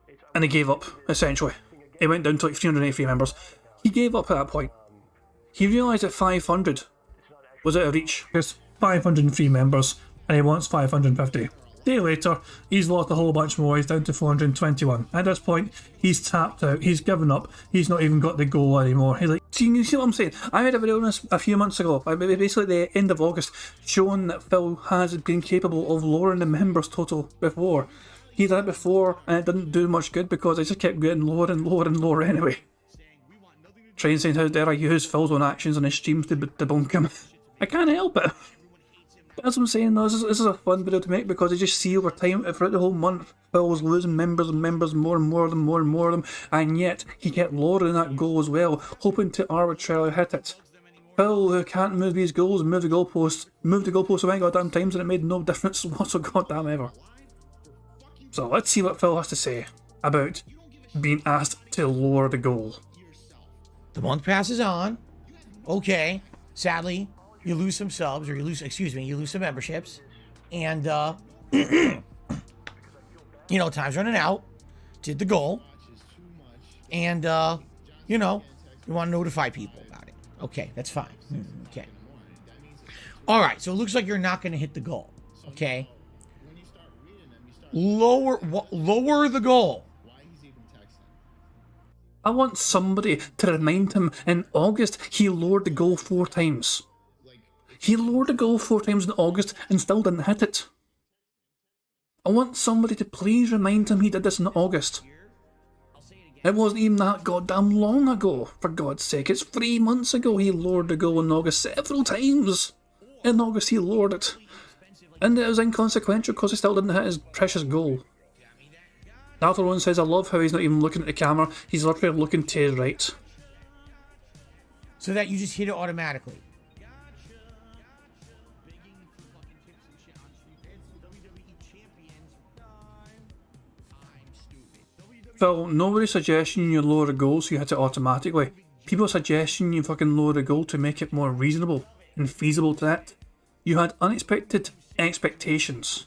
It's And he gave up, essentially. He went down to like 383 members. He gave up at that point. He realised that 500 was out of reach. There's 503 members, and he wants 550. A day later, he's lost a whole bunch more. He's down to 421. At this point, he's tapped out. He's given up. He's not even got the goal anymore. He's like, see, you see what I'm saying? I made a video on this a few months ago, basically the end of August, showing that Phil has been capable of lowering the members total before. He did it before, and it didn't do much good because it just kept getting lower and lower and lower anyway. Train saying, how dare I use Phil's own actions on his streams to debunk him? I can't help it. But as I'm saying though, this is a fun video to make because you just see over time, throughout the whole month, Phil was losing members and members, more and more of them, more and more of them, and yet he kept lowering that goal as well, hoping to arbitrarily hit it. Phil, who can't move his goals and move the goalposts so many goddamn times and it made no difference whatsoever goddamn ever. So let's see what Phil has to say about being asked to lower the goal. The month passes on. Okay. Sadly, you lose some subs, or you lose some memberships. And, you know, time's running out. Did the goal. And, you know, you want to notify people about it. Okay, that's fine. Okay. All right, so it looks like you're not going to hit the goal. Okay. Lower the goal. I want somebody to remind him in August he lowered the goal 4 times. He lowered the goal 4 times in August and still didn't hit it. I want somebody to please remind him he did this in August. It wasn't even that goddamn long ago, for God's sake. It's 3 months ago he lowered the goal in August several times. In August he lowered it. And it was inconsequential because he still didn't hit his precious goal. Arthur Rowan says, I love how he's not even looking at the camera, he's literally looking to his right. So that you just hit it automatically. Phil, nobody's suggesting you lower the goal so you hit it automatically. People are suggesting you fucking lower the goal to make it more reasonable and feasible to hit. You had unexpected expectations.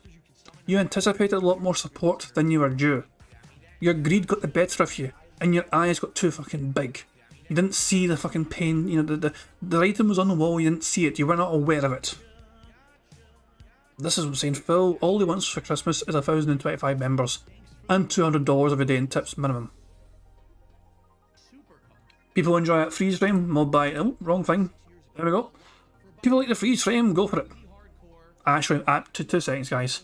You anticipated a lot more support than you were due. Your greed got the better of you, and your eyes got too fucking big. You didn't see the fucking pain, you know, the item was on the wall, you didn't see it, you were not aware of it. This is what I'm saying, Phil, all he wants for Christmas is 1,025 members, and $200 every day in tips minimum. People enjoy that freeze frame, mob by, oh, wrong thing, there we go. People like the freeze frame, go for it. Actually, 2 seconds guys,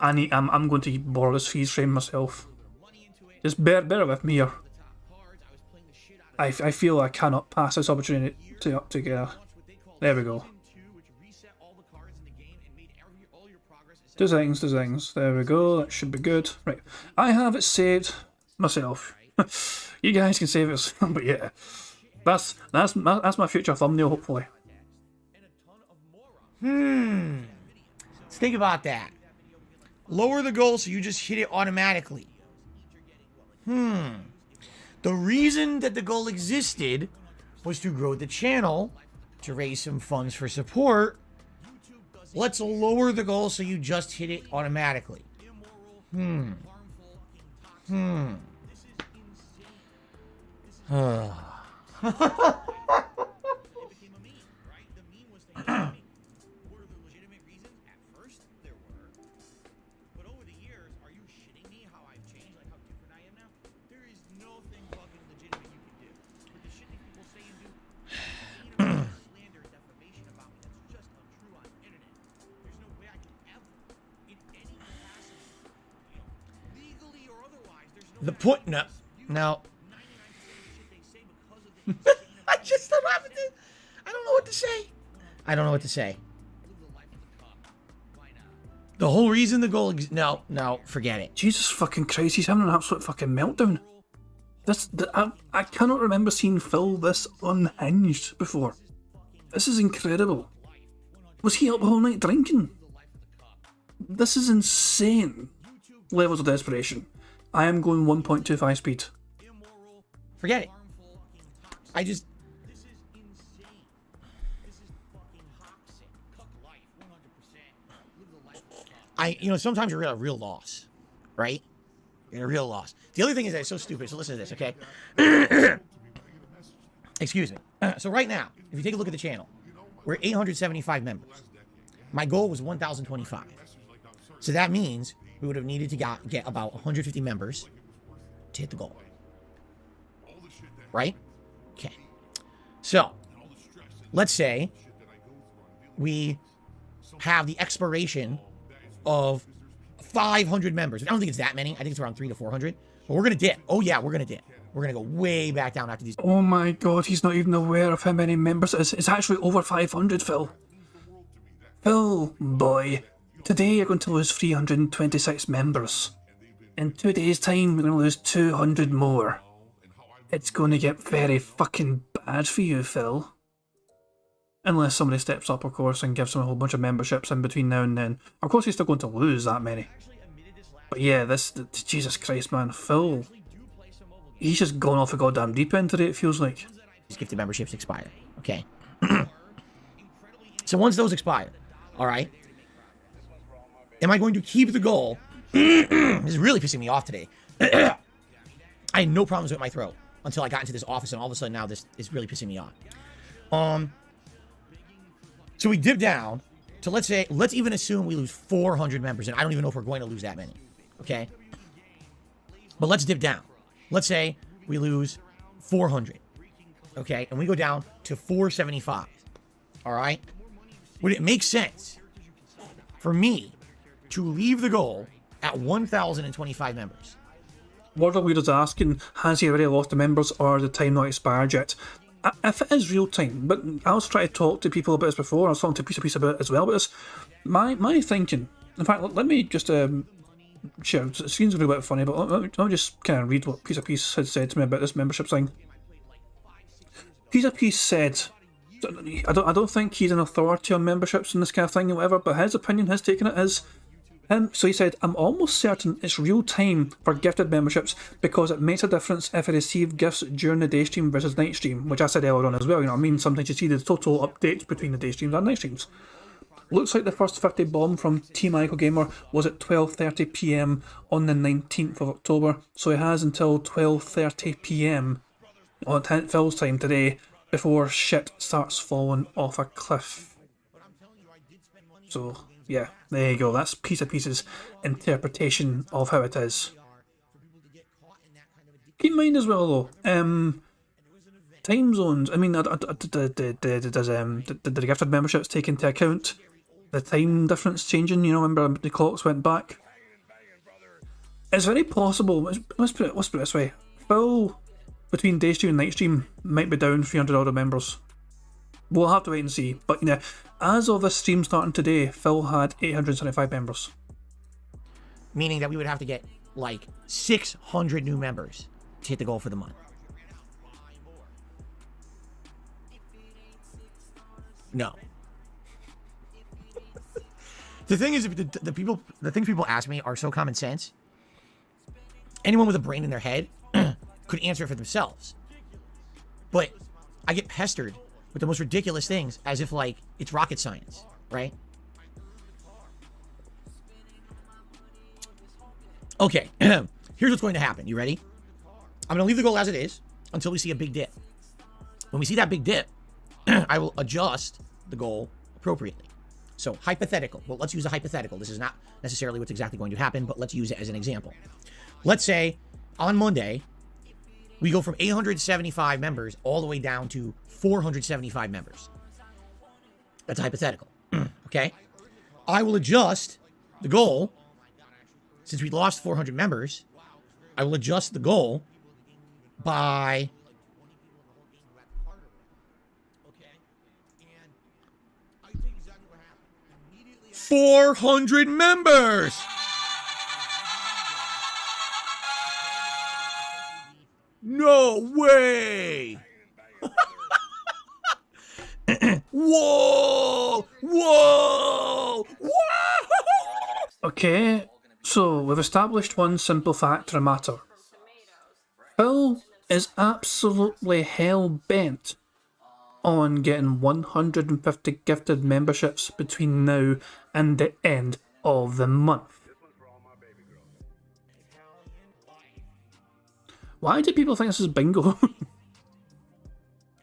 I'm going to borrow this freeze frame myself. Just bear with me here. I feel I cannot pass this opportunity to get. There we go. 2 seconds. There we go. That should be good. Right. I have it saved myself. You guys can save it, but yeah, that's my future thumbnail. Hopefully. Let's think about that. Lower the goal so you just hit it automatically. The reason that the goal existed was to grow the channel, to raise some funds for support. Let's lower the goal so you just hit it automatically. The point, no. I just don't have it. I don't know what to say. I don't know what to say. The whole reason the goal, no, forget it. Jesus fucking Christ, he's having an absolute fucking meltdown. I cannot remember seeing Phil this unhinged before. This is incredible. Was he up all night drinking? This is insane. Levels of desperation. I am going 1.25 speed. Forget it. sometimes you're at a real loss, right? You're at a real loss. The other thing is that it's so stupid. So listen to this, okay? Excuse me. So right now, if you take a look at the channel, we're at 875 members. My goal was 1,025. So that means we would have needed to get about 150 members to hit the goal. Right? Okay. So, let's say we have the expiration of 500 members. I don't think it's that many. I think it's around 300 to 400. But we're going to dip. Oh, yeah, we're going to dip. We're going to go way back down after these. Oh my god, he's not even aware of how many members it is. It's actually over 500, Phil. Phil, boy. Today you're going to lose 326 members. In 2 days' time, you're going to lose 200 more. It's going to get very fucking bad for you, Phil. Unless somebody steps up, of course, and gives him a whole bunch of memberships in between now and then. Of course, he's still going to lose that many. But yeah, Jesus Christ, man. Phil, he's just gone off a goddamn deep end today, it feels like. These gifted memberships expire. Okay. So once those expire, all right, am I going to keep the goal? This is really pissing me off today. I had no problems with my throat until I got into this office, and all of a sudden now this is really pissing me off. So we dip down to, let's even assume we lose 400 members, and I don't even know if we're going to lose that many, okay? But let's dip down. Let's say we lose 400, okay? And we go down to 475, all right? Would it make sense for me to leave the goal at 1,025 members? Wardle Weird asking, has he already lost the members or the time not expired yet? If it is real time, but I was trying to talk to people about this before, I was talking to Piece about it as well, but it's my thinking, in fact, let me just share, the screen's going to be a bit funny, but let me just kind of read what Piece had said to me about this membership thing. Piece said, I don't think he's an authority on memberships and this kind of thing or whatever, but his opinion, his take on it is, so he said, I'm almost certain it's real time for gifted memberships because it makes a difference if I receive gifts during the day stream versus night stream, which I said earlier on as well, you know what I mean? Sometimes you see the total updates between the day streams and night streams. Looks like the first 50 bomb from Team Ico Gamer was at 12:30 PM on the 19th of October, so he has until 12:30 PM on Phil's time today before shit starts falling off a cliff. So, yeah, there you go. That's Piece's interpretation of how it is. Keep in mind as well, though, time zones. I mean, did the gifted memberships take into account the time difference changing? You know, remember the clocks went back? It's very possible. Let's put it this way. Phil, between day stream and night stream, might be down 300 odd members. We'll have to wait and see. But, you know, as of this stream starting today, Phil had 875 members. Meaning that we would have to get, like, 600 new members to hit the goal for the month. No. The thing is, the things people ask me are so common sense. Anyone with a brain in their head could answer it for themselves. But I get pestered with the most ridiculous things as if, like, it's rocket science, right? Okay, here's what's going to happen. You ready? I'm going to leave the goal as it is until we see a big dip. When we see that big dip, I will adjust the goal appropriately. So, hypothetical. Well, let's use a hypothetical. This is not necessarily what's exactly going to happen, but let's use it as an example. Let's say on Monday, we go from 875 members all the way down to 475 members. That's hypothetical. Okay? I will adjust the goal. Since we lost 400 members, I will adjust the goal by 400 members. No way. Whoa! Whoa! Whoa! Okay, so we've established one simple fact or matter. Phil is absolutely hell-bent on getting 150 gifted memberships between now and the end of the month. Why do people think this is bingo?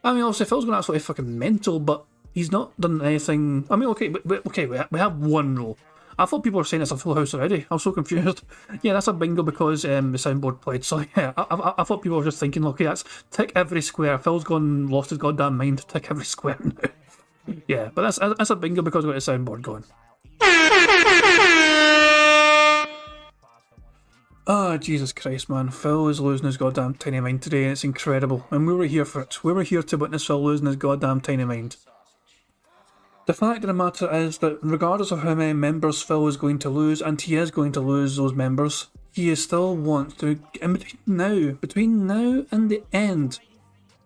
I mean, obviously Phil's going absolutely fucking mental, but he's not done anything. I mean, okay, we have one rule. I thought people were saying it's a full house already. I was so confused. Yeah, that's a bingo because the soundboard played. So yeah, I thought people were just thinking, okay, that's tick every square. Phil's lost his goddamn mind to tick every square now. Yeah, but that's a bingo because we've got the soundboard going. Oh, Jesus Christ, man. Phil is losing his goddamn tiny mind today, and it's incredible. And we were here for it. We were here to witness Phil losing his goddamn tiny mind. The fact of the matter is that regardless of how many members Phil is going to lose, and he is going to lose those members, he still wants to, between now and the end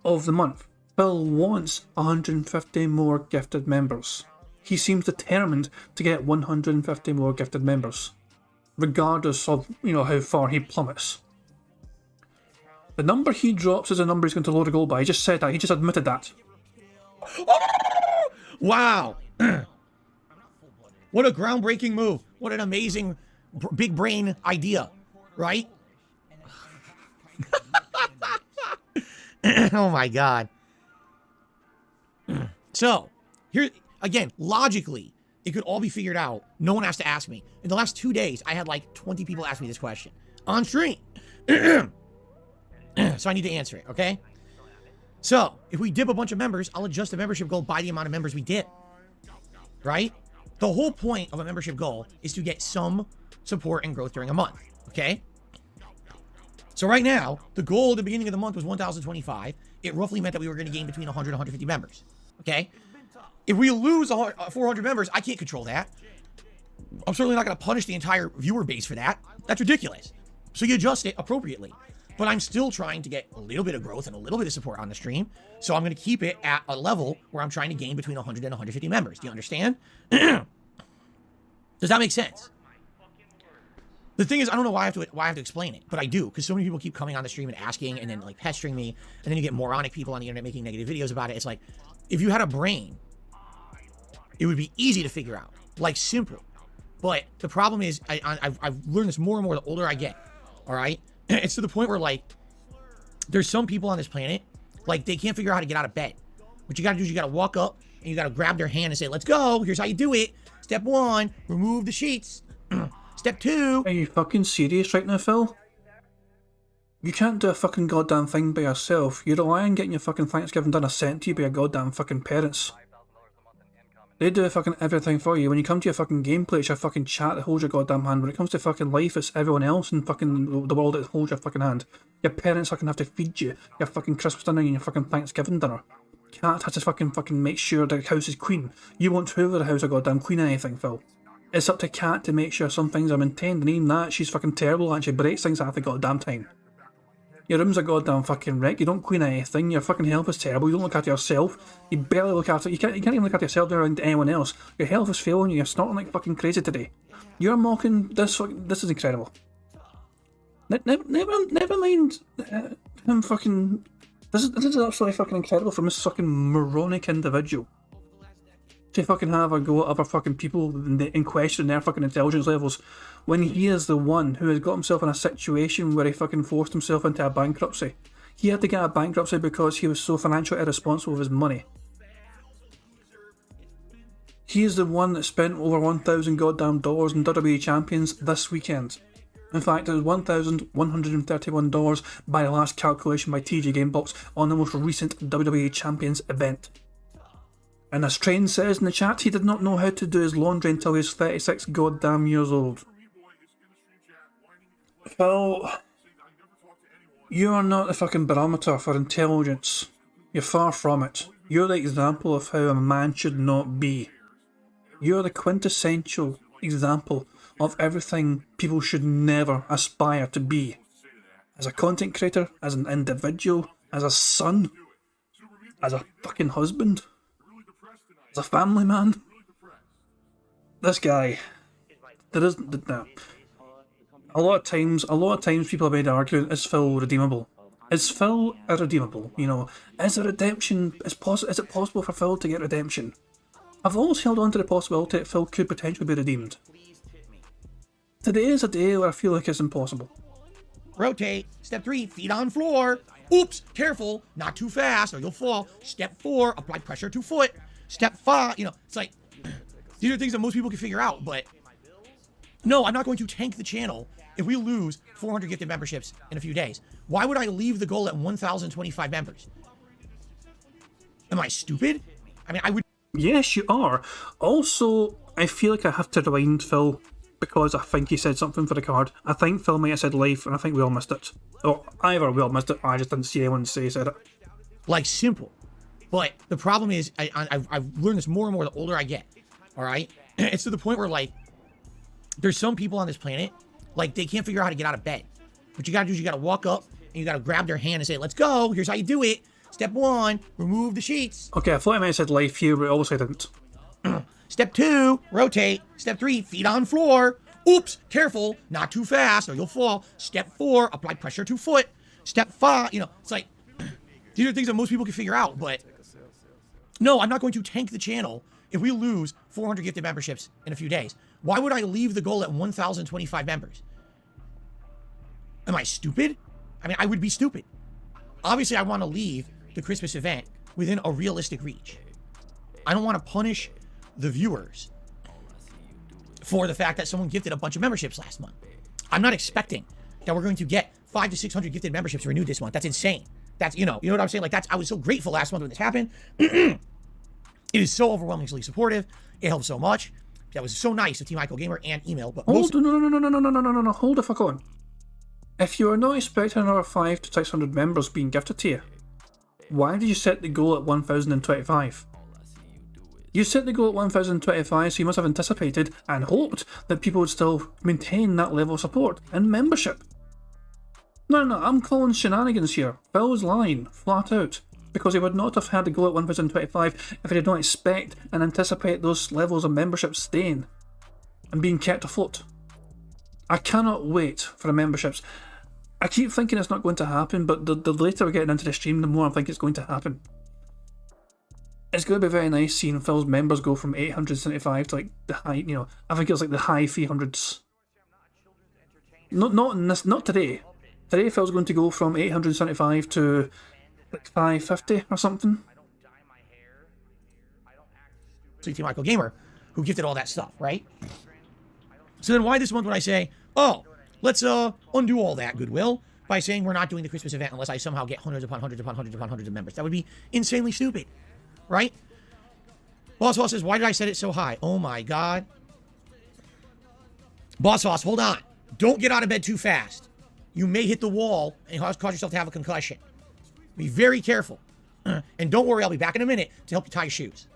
of the month, Phil wants 150 more gifted members. He seems determined to get 150 more gifted members, regardless of, how far he plummets. The number he drops is the number he's going to load a goal by. He just said that. He just admitted that. Wow. What a groundbreaking move. What an amazing big brain idea, right? Oh my God. So, here, again, logically, it could all be figured out. No one has to ask me. In the last 2 days, I had like 20 people ask me this question on stream. So I need to answer it, okay? So, if we dip a bunch of members, I'll adjust the membership goal by the amount of members we dip. Right? The whole point of a membership goal is to get some support and growth during a month, okay? So right now, the goal at the beginning of the month was 1,025. It roughly meant that we were going to gain between 100 and 150 members, okay? If we lose 400 members, I can't control that. I'm certainly not going to punish the entire viewer base for that. That's ridiculous. So you adjust it appropriately. But I'm still trying to get a little bit of growth and a little bit of support on the stream. So I'm going to keep it at a level where I'm trying to gain between 100 and 150 members. Do you understand? Does that make sense? The thing is, I don't know why I have to explain it, but I do, because so many people keep coming on the stream and asking and then like pestering me, and then you get moronic people on the internet making negative videos about it. It's like, if you had a brain, it would be easy to figure out, like simple. But the problem is, I've learned this more and more the older I get, all right? It's to the point where, like, there's some people on this planet, like, they can't figure out how to get out of bed. What you gotta do is you gotta walk up and you gotta grab their hand and say, let's go, here's how you do it. Step 1, remove the sheets. Step 2. Are you fucking serious right now, Phil? You can't do a fucking goddamn thing by yourself. You rely on getting your fucking Thanksgiving dinner sent to you by your goddamn fucking parents. They do fucking everything for you. When you come to your fucking gameplay, it's your fucking chat that holds your goddamn hand. When it comes to fucking life, it's everyone else in fucking the world that holds your fucking hand. Your parents fucking have to feed you your fucking Christmas dinner and your fucking Thanksgiving dinner. Cat has to fucking make sure the house is clean. You won't hoover the house or goddamn clean anything, Phil. It's up to Cat to make sure some things are maintained, and even that, she's fucking terrible and she breaks things half the goddamn time. Your room's a goddamn fucking wreck. You don't clean anything. Your fucking health is terrible. You don't look after yourself. You barely look after. You can't even look after yourself around anyone else. Your health is failing you. You're snorting like fucking crazy today. You're mocking this. This is incredible. Never mind him fucking. This is absolutely fucking incredible from this fucking moronic individual to fucking have a go at other fucking people in question their fucking intelligence levels, when he is the one who has got himself in a situation where he fucking forced himself into a bankruptcy. He had to get a bankruptcy because he was so financially irresponsible with his money. He is the one that spent over $1,000 goddamn dollars in WWE Champions this weekend. In fact, it was $1,131 by the last calculation by TG Gamebox on the most recent WWE Champions event. And as Train says in the chat, he did not know how to do his laundry until he was 36 goddamn years old. Phil, you are not the fucking barometer for intelligence. You're far from it. You're the example of how a man should not be. You're the quintessential example of everything people should never aspire to be. As a content creator, as an individual, as a son, as a fucking husband, as a family man. This guy, there is no. A lot of times people have made the argument: is Phil redeemable? Is Phil irredeemable? You know, is there redemption? Is it possible for Phil to get redemption? I've always held on to the possibility that Phil could potentially be redeemed. Today is a day where I feel like it's impossible. Rotate. Step 3, feet on floor. Oops, careful, not too fast or you'll fall. Step 4, apply pressure to foot. Step 5, it's like, these are things that most people can figure out, but no, I'm not going to tank the channel if we lose 400 gifted memberships in a few days. Why would I leave the goal at 1,025 members? Am I stupid? I mean, I would... Yes, you are. Also, I feel like I have to rewind Phil because I think he said something for the card. I think Phil might have said life, and I think we all missed it. Or either we all missed it, or I just didn't see anyone say he said it. Like, simple. But the problem is, I've learned this more and more the older I get, all right? It's to the point where, like, there's some people on this planet, like, they can't figure out how to get out of bed. What you gotta do is you gotta walk up, and you gotta grab their hand and say, let's go, here's how you do it. Step 1, remove the sheets. Okay, I thought I might have said life here, but obviously I didn't. Step 2, rotate. Step 3, feet on floor. Oops, careful, not too fast or you'll fall. Step 4, apply pressure to foot. Step 5, it's like, these are things that most people can figure out, but no, I'm not going to tank the channel if we lose 400 gifted memberships in a few days. Why would I leave the goal at 1,025 members? Am I stupid? I mean, I would be stupid. Obviously, I want to leave the Christmas event within a realistic reach. I don't want to punish the viewers for the fact that someone gifted a bunch of memberships last month. I'm not expecting that we're going to get 500 to 600 gifted memberships renewed this month. That's insane. That's, you know what I'm saying? Like, I was so grateful last month when this happened. It is so overwhelmingly supportive. It helps so much. That was so nice of Team Michael Gamer and email. But no, hold the fuck on. If you are not expecting another 500 to 600 members being gifted to you, why did you set the goal at 1,025? You set the goal at 1,025, so you must have anticipated and hoped that people would still maintain that level of support and membership. No, I'm calling shenanigans here. Phil was lying, flat out, because he would not have had the goal at 1,025 if he did not expect and anticipate those levels of membership staying and being kept afloat. I cannot wait for the memberships. I keep thinking it's not going to happen, but the later we're getting into the stream, the more I think it's going to happen. It's going to be very nice seeing Phil's members go from 875 to like the high, I think it was like the high 300s. Not today. Today Phil's going to go from 875 to like 550 or something. Team Michael Gamer, who gifted all that stuff, right? So then why this month would I say, oh, let's undo all that goodwill by saying we're not doing the Christmas event unless I somehow get hundreds upon hundreds upon hundreds upon hundreds of members? That would be insanely stupid, right? Boss Boss says, why did I set it so high? Oh my God. Boss Boss, hold on. Don't get out of bed too fast. You may hit the wall and cause yourself to have a concussion. Be very careful. And don't worry, I'll be back in a minute to help you tie your shoes.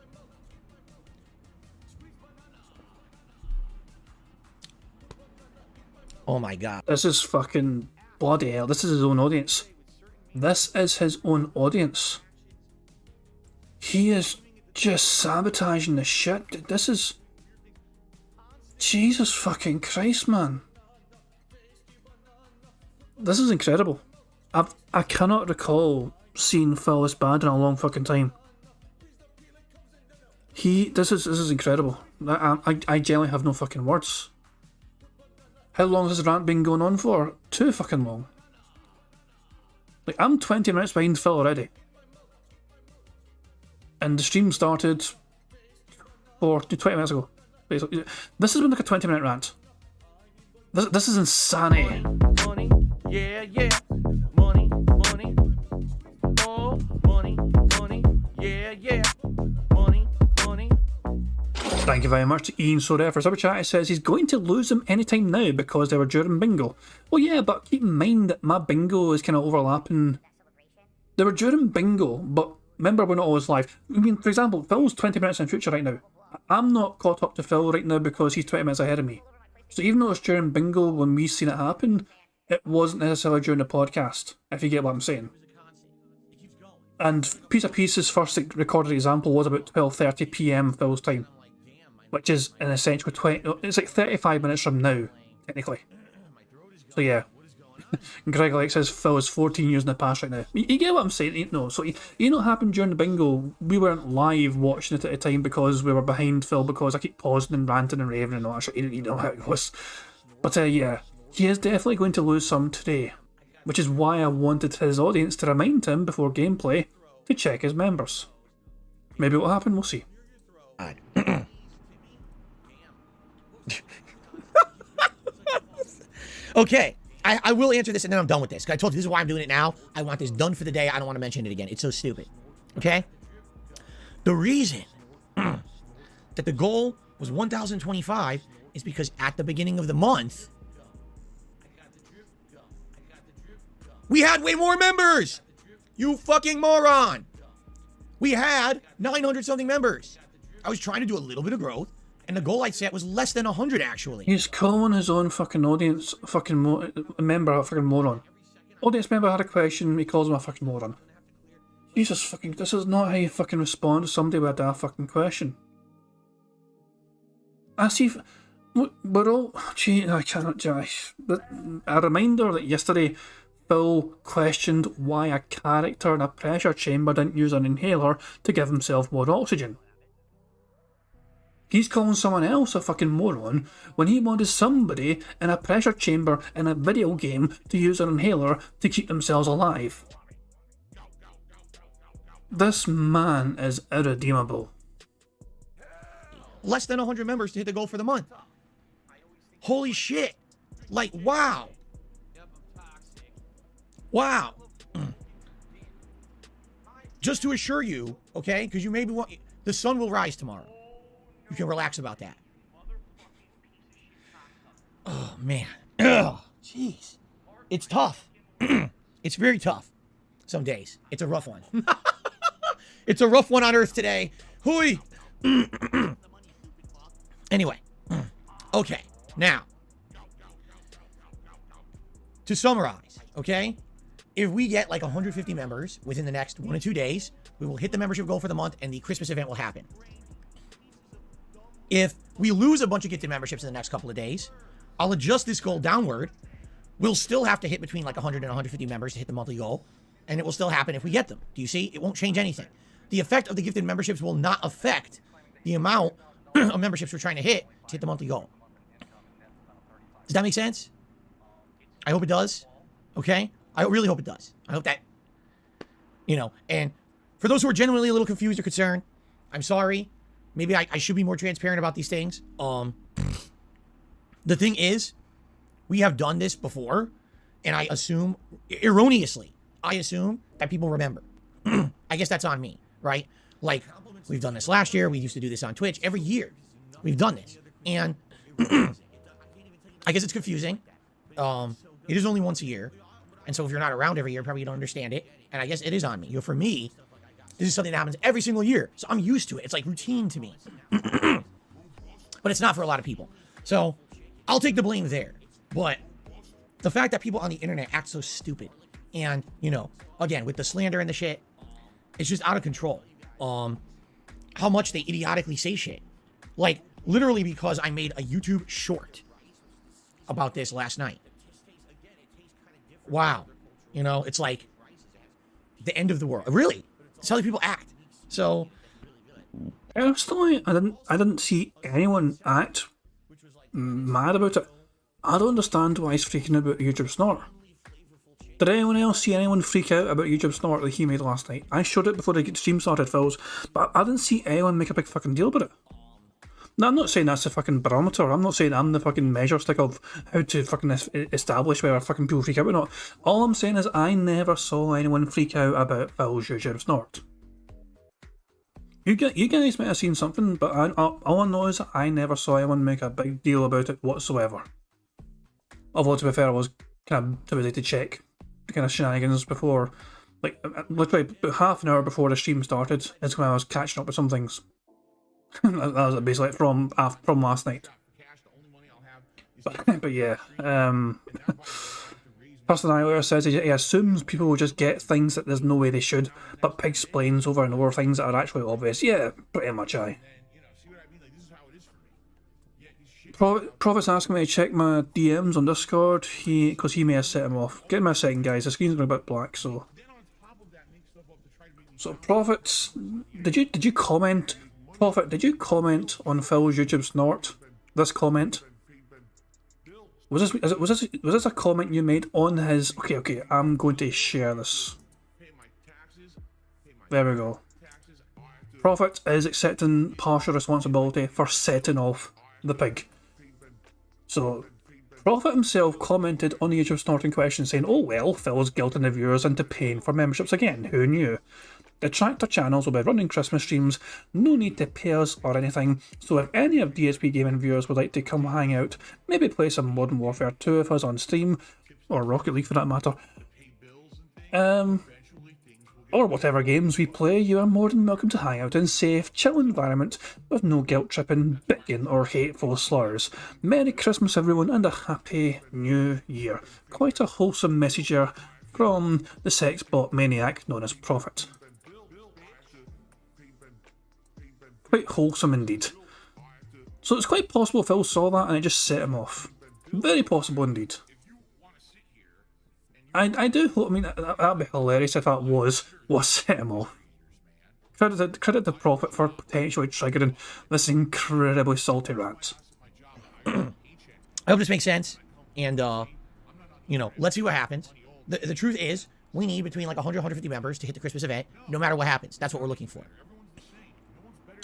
Oh my God. This is fucking bloody hell. This is his own audience. This is his own audience. He is just sabotaging the shit. This is... Jesus fucking Christ, man. This is incredible. I cannot recall seeing Phil this bad in a long fucking time. This is incredible. I genuinely have no fucking words. How long has this rant been going on for? Too fucking long. Like, I'm 20 minutes behind Phil already. And the stream started 20 minutes ago. Basically. This has been like a 20-minute rant. This is insanity. Money, yeah, money, oh, money, yeah, money. Thank you very much to Ian Soda for super chat. It says he's going to lose them anytime now because they were during bingo. Well, yeah, but keep in mind that my bingo is kind of overlapping. They were during bingo, but remember, we're not always live. I mean, for example, Phil's 20 minutes in the future right now. I'm not caught up to Phil right now because he's 20 minutes ahead of me. So even though it's during bingo when we've seen it happen, it wasn't necessarily during the podcast, if you get what I'm saying. And Piece of Piece's first recorded example was about 12:30 PM Phil's time, which is in essentially it's like 35 minutes from now, technically. So yeah. Greg Alex says Phil is 14 years in the past right now. You get what I'm saying? No. So you know what happened during the bingo? We weren't live watching it at the time because we were behind Phil because I keep pausing and ranting and raving and all that shit. You know how it was. But yeah, he is definitely going to lose some today, which is why I wanted his audience to remind him before gameplay to check his members. Maybe what will happen, we'll see. Okay, I will answer this and then I'm done with this. I told you this is why I'm doing it now. I want this done for the day. I don't want to mention it again. It's so stupid. Okay? The reason that the goal was 1,025 is because at the beginning of the month, we had way more members. You fucking moron. We had 900 something members. I was trying to do a little bit of growth, and the goal I set was less than 100 actually. He's calling his own fucking audience member a fucking moron. Audience member had a question, he calls him a fucking moron. Jesus fucking, this is not how you fucking respond to somebody with a daft fucking question. I see, we're all, gee, I cannot judge. A reminder that yesterday Phil questioned why a character in a pressure chamber didn't use an inhaler to give himself more oxygen. He's calling someone else a fucking moron when he wanted somebody in a pressure chamber in a video game to use an inhaler to keep themselves alive. This man is irredeemable. Less than 100 members to hit the goal for the month. Holy shit. Like, wow. Wow. Just to assure you, okay, because you maybe want, the sun will rise tomorrow. You can relax about that. Oh, man. Oh, jeez. It's tough. It's very tough. Some days. It's a rough one. It's a rough one on Earth today. Hooey. Anyway. Okay. Now. To summarize, okay? If we get like 150 members within the next 1 to 2 days, we will hit the membership goal for the month and the Christmas event will happen. If we lose a bunch of gifted memberships in the next couple of days, I'll adjust this goal downward. We'll still have to hit between like 100 and 150 members to hit the monthly goal, and it will still happen if we get them. Do you see? It won't change anything. The effect of the gifted memberships will not affect the amount of memberships we're trying to hit the monthly goal. Does that make sense? I hope it does. Okay? I really hope it does. I hope that, you know, and for those who are genuinely a little confused or concerned, I'm sorry. Maybe I should be more transparent about these things. The thing is, we have done this before, and I assume, erroneously, I assume that people remember. I guess that's on me, right? Like, we've done this last year. We used to do this on Twitch. Every year, we've done this. And I guess it's confusing. It is only once a year. And so if you're not around every year, probably you don't understand it. And I guess it is on me. You know, for me, this is something that happens every single year. So I'm used to it. It's like routine to me. But it's not for a lot of people. So I'll take the blame there. But the fact that people on the internet act so stupid and, you know, again, with the slander and the shit, it's just out of control. How much they idiotically say shit. Like, literally because I made a YouTube short about this last night. Wow. You know, it's like the end of the world. Really. It's how the people act. So, personally, I didn't see anyone act mad about it. I don't understand why he's freaking out about YouTube Snort. Did anyone else see anyone freak out about YouTube Snort that he made last night? I showed it before the stream started, Phils, but I didn't see anyone make a big fucking deal about it. Now, I'm not saying that's the fucking barometer. I'm not saying I'm the fucking measure stick of how to fucking establish whether fucking people freak out or not. All I'm saying is I never saw anyone freak out about Phil's YouTube Snort. You guys might have seen something, but all I know is I never saw anyone make a big deal about it whatsoever. Although, to be fair, I was kind of too busy to check the kind of shenanigans before, like, literally about half an hour before the stream started is when I was catching up with some things. That was basically from last night. But yeah, Person Annihilator says he assumes people will just get things that there's no way they should, but Pig explains over and over things that are actually obvious. Yeah, pretty much aye. Prophet's asking me to check my DMs on Discord, because he may have set him off. Give me a second, guys, the screen's going a bit black, so... So, Prophet, did you comment... Prophet, did you comment on Phil's YouTube Snort? This comment? Was this a comment you made on his? Okay. I'm going to share this. There we go. Prophet is accepting partial responsibility for setting off the pig. So, Prophet himself commented on the Age of Snorting question saying, "Oh well, Phil's guilting the viewers into paying for memberships again. Who knew? The Tractor channels will be running Christmas streams, no need to pay us or anything, so if any of DSP Gaming viewers would like to come hang out, maybe play some Modern Warfare 2 with us on stream, or Rocket League for that matter, or whatever games we play, you are more than welcome to hang out in a safe, chill environment with no guilt-tripping, bigging or hateful slurs. Merry Christmas everyone and a Happy New Year." Quite a wholesome message here from the sex bot maniac known as Prophet. Quite wholesome indeed. So it's quite possible Phil saw that and it just set him off. Very possible indeed. I do hope, I mean, that'd be hilarious if that was what set him off. Credit the Prophet for potentially triggering this incredibly salty rant. I hope this makes sense. And, let's see what happens. The truth is, we need between like 100, 150 members to hit the Christmas event, no matter what happens. That's what we're looking for.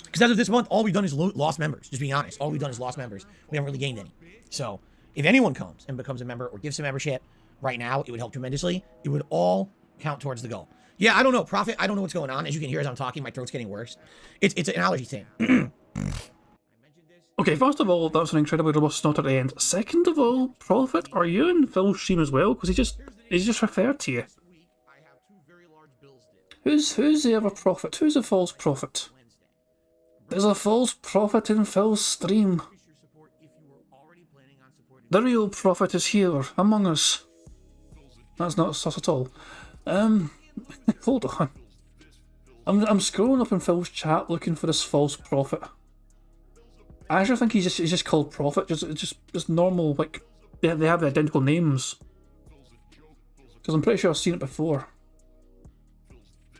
Because as of this month, all we've done is lost members. Just being honest. All we've done is lost members. We haven't really gained any. So, if anyone comes and becomes a member or gives some membership right now, it would help tremendously. It would all count towards the goal. Yeah, I don't know. Prophet, I don't know what's going on. As you can hear as I'm talking, my throat's getting worse. It's an allergy thing. Okay, first of all, that's an incredibly robust snort at the end. Second of all, Prophet, are you in Phil's stream as well? Because he's just referred to you. Who's the other prophet? Who's the false prophet? There's a false prophet in Phil's stream. The real prophet is here, among us. That's not sus at all. Hold on. I'm scrolling up in Phil's chat looking for this false prophet. I actually think he's just called Prophet, just normal, like, they have identical names. Because I'm pretty sure I've seen it before.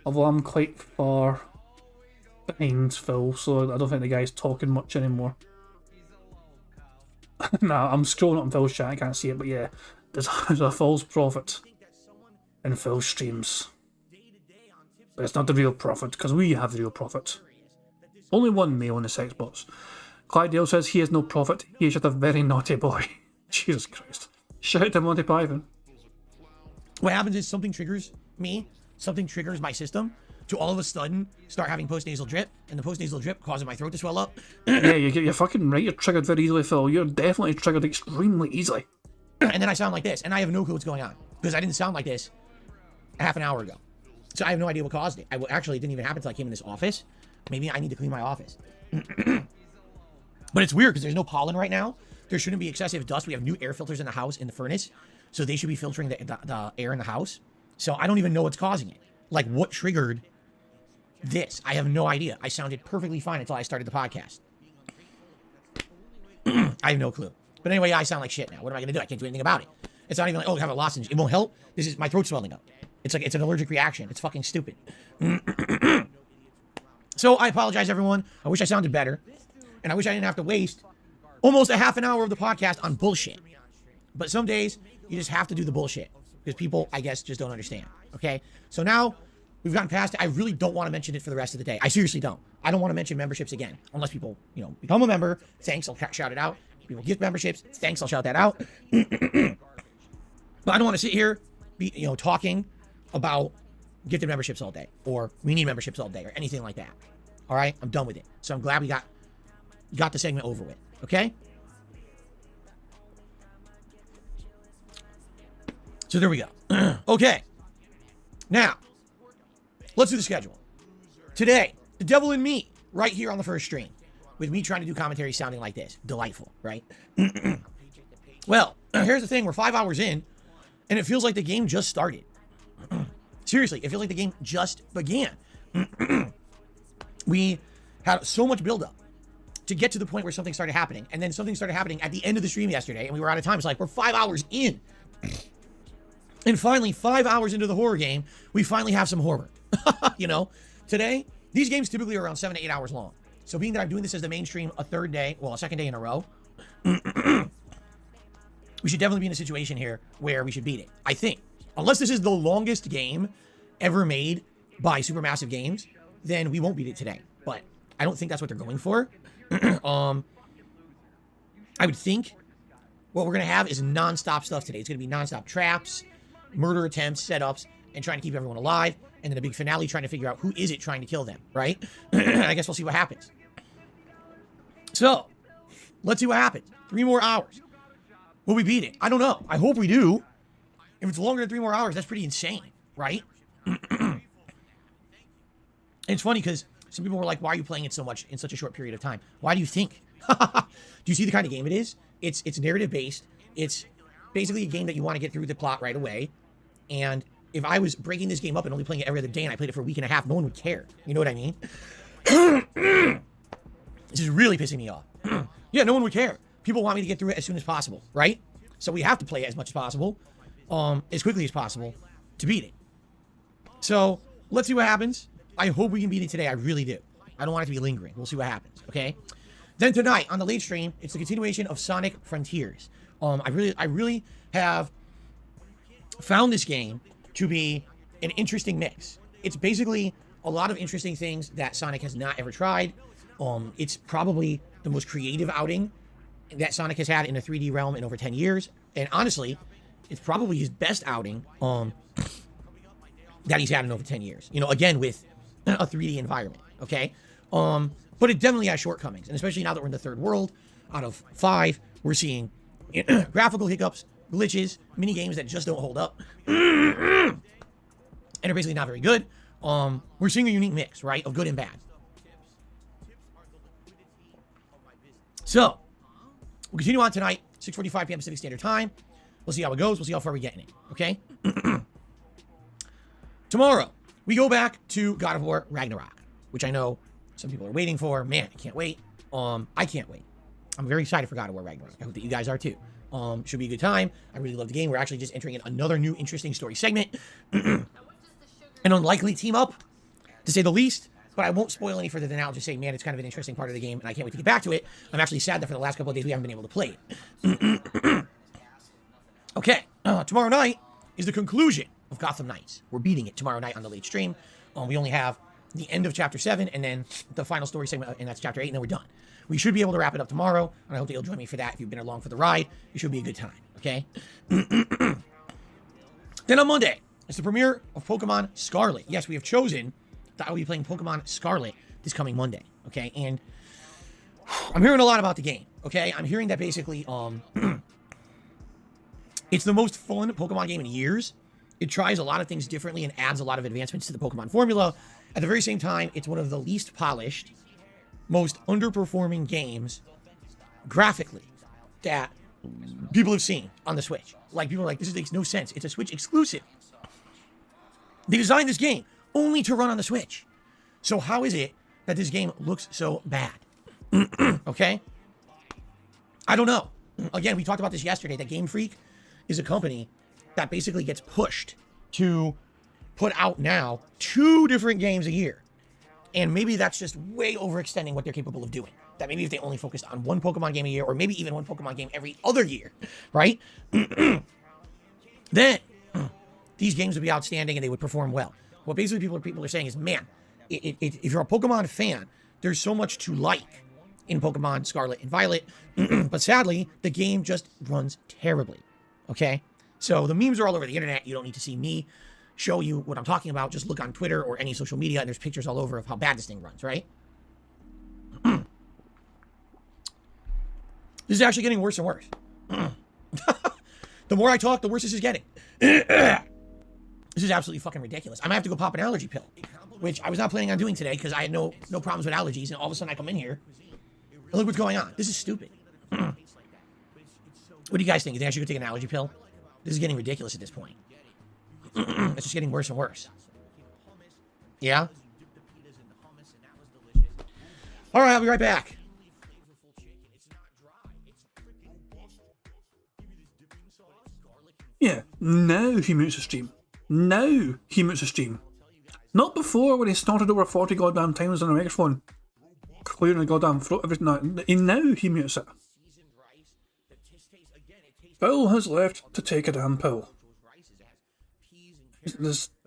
Although I'm quite far behind Phil, so I don't think the guy's talking much anymore. Nah, I'm scrolling up in Phil's chat, I can't see it, but yeah, there's a false prophet in Phil's streams. But it's not the real prophet, because we have the real prophet. Only one male in the sex bots. Clydale says he is no prophet, he is just a very naughty boy. Jesus Christ. Shout out to Monty Python. What happens is something triggers me, something triggers my system to all of a sudden start having post-nasal drip, and the post-nasal drip causes my throat to swell up. Yeah, you're fucking right, you're triggered very easily, Phil. You're definitely triggered extremely easily. And then I sound like this, and I have no clue what's going on, because I didn't sound like this half an hour ago. So I have no idea what caused it. Actually, it didn't even happen until I came in this office. Maybe I need to clean my office. But it's weird, because there's no pollen right now. There shouldn't be excessive dust. We have new air filters in the house, in the furnace, so they should be filtering the air in the house. So I don't even know what's causing it. Like, what triggered this? I have no idea. I sounded perfectly fine until I started the podcast. I have no clue. But anyway, I sound like shit now. What am I going to do? I can't do anything about it. It's not even like, oh, I have a lozenge. It won't help. This is my throat swelling up. It's like, it's an allergic reaction. It's fucking stupid. So I apologize, everyone. I wish I sounded better. And I wish I didn't have to waste almost a half an hour of the podcast on bullshit. But some days, you just have to do the bullshit. Because people, I guess, just don't understand. Okay? So now, we've gotten past it. I really don't want to mention it for the rest of the day. I seriously don't. I don't want to mention memberships again. Unless people, become a member. Thanks, I'll shout it out. People gift memberships. Thanks, I'll shout that out. But I don't want to sit here, talking about gifted memberships all day. Or we need memberships all day. Or anything like that. All right? I'm done with it. So I'm glad we got the segment over with. Okay? So there we go. Okay. Now, let's do the schedule. Today, the devil in me, right here on the first stream, with me trying to do commentary sounding like this. Delightful, right? Well, here's the thing. We're 5 hours in, and it feels like the game just started. Seriously, it feels like the game just began. We had so much buildup to get to the point where something started happening, and then something started happening at the end of the stream yesterday, and we were out of time. It's like, we're 5 hours in. And finally, 5 hours into the horror game, we finally have some horror. Today, these games typically are around 7 to 8 hours long. So being that I'm doing this as the mainstream a second day in a row, we should definitely be in a situation here where we should beat it. I think. Unless this is the longest game ever made by Supermassive Games, then we won't beat it today. But I don't think that's what they're going for. I would think what we're going to have is non-stop stuff today. It's going to be non-stop traps, murder attempts, setups, and trying to keep everyone alive. And then a big finale trying to figure out who is it trying to kill them, right? I guess we'll see what happens. So, let's see what happens. 3 more hours. Will we beat it? I don't know. I hope we do. If it's longer than 3 more hours, that's pretty insane, right? And it's funny because some people were like, why are you playing it so much in such a short period of time? Why do you think? Do you see the kind of game it is? It's narrative based. It's basically a game that you want to get through the plot right away. And if I was breaking this game up and only playing it every other day and I played it for a week and a half, no one would care. You know what I mean? This is really pissing me off. Yeah, no one would care. People want me to get through it as soon as possible, right? So we have to play it as much as possible, as quickly as possible to beat it. So let's see what happens. I hope we can beat it today. I really do. I don't want it to be lingering. We'll see what happens, okay? Then tonight on the late stream, it's the continuation of Sonic Frontiers. I really have found this game to be an interesting mix. It's basically a lot of interesting things that Sonic has not ever tried. It's probably the most creative outing that Sonic has had in the 3D realm in over 10 years. And honestly, it's probably his best outing that he's had in over 10 years. You know, again, with a 3D environment, okay? But it definitely has shortcomings. And especially now that we're in the third world, out of 5, we're seeing graphical hiccups, glitches, mini games that just don't hold up. And are basically not very good. We're seeing a unique mix, right, of good and bad. So, we'll continue on tonight, 6:45 p.m. Pacific Standard Time. We'll see how it goes. We'll see how far we get in it, okay? Tomorrow, we go back to God of War Ragnarok, which I know some people are waiting for. Man, I can't wait. I can't wait. I'm very excited for God of War Ragnarok. I hope that you guys are too. Should be a good time. I really love the game. We're actually just entering in another new interesting story segment. An unlikely team up, to say the least. But I won't spoil any further than that. I'll just say, man, it's kind of an interesting part of the game, and I can't wait to get back to it. I'm actually sad that for the last couple of days we haven't been able to play it. Okay, tomorrow night is the conclusion of Gotham Knights. We're beating it tomorrow night on the late stream. We only have the end of Chapter 7, and then the final story segment, and that's Chapter 8, and then we're done. We should be able to wrap it up tomorrow, and I hope that you'll join me for that. If you've been along for the ride, it should be a good time, okay? Then on Monday, it's the premiere of Pokemon Scarlet. Yes, we have chosen that I will be playing Pokemon Scarlet this coming Monday, okay? And I'm hearing a lot about the game, okay? I'm hearing that basically, it's the most fun Pokemon game in years. It tries a lot of things differently and adds a lot of advancements to the Pokemon formula. At the very same time, it's one of the least polished, most underperforming games graphically that people have seen on the Switch. Like, people are like, this makes no sense. It's a Switch exclusive. They designed this game only to run on the Switch. So how is it that this game looks so bad? Okay? I don't know. Again, we talked about this yesterday, that Game Freak is a company that basically gets pushed to put out now 2 different games a year. And maybe that's just way overextending what they're capable of doing. That maybe if they only focused on 1 Pokemon game a year, or maybe even 1 Pokemon game every other year, right? Then these games would be outstanding and they would perform well. What basically people are saying is, man, if you're a Pokemon fan, there's so much to like in Pokemon Scarlet and Violet, but sadly, the game just runs terribly, okay? So the memes are all over the internet. You don't need to see me show you what I'm talking about. Just look on Twitter or any social media, and there's pictures all over of how bad this thing runs, right? This is actually getting worse and worse. The more I talk, the worse this is getting. This is absolutely fucking ridiculous. I'm gonna have to go pop an allergy pill, which I was not planning on doing today because I had no problems with allergies, and all of a sudden I come in here and look what's going on. This is stupid. What do you guys think? You think I should go take an allergy pill? This is getting ridiculous at this point. It's just getting worse and worse. Yeah? All right, I'll be right back. Yeah, now he mutes the stream. Now he mutes the stream. Not before, when he snorted over 40 goddamn times on the microphone, clearing the goddamn throat, everything. Now he mutes it. Bill has left to take a damn pill.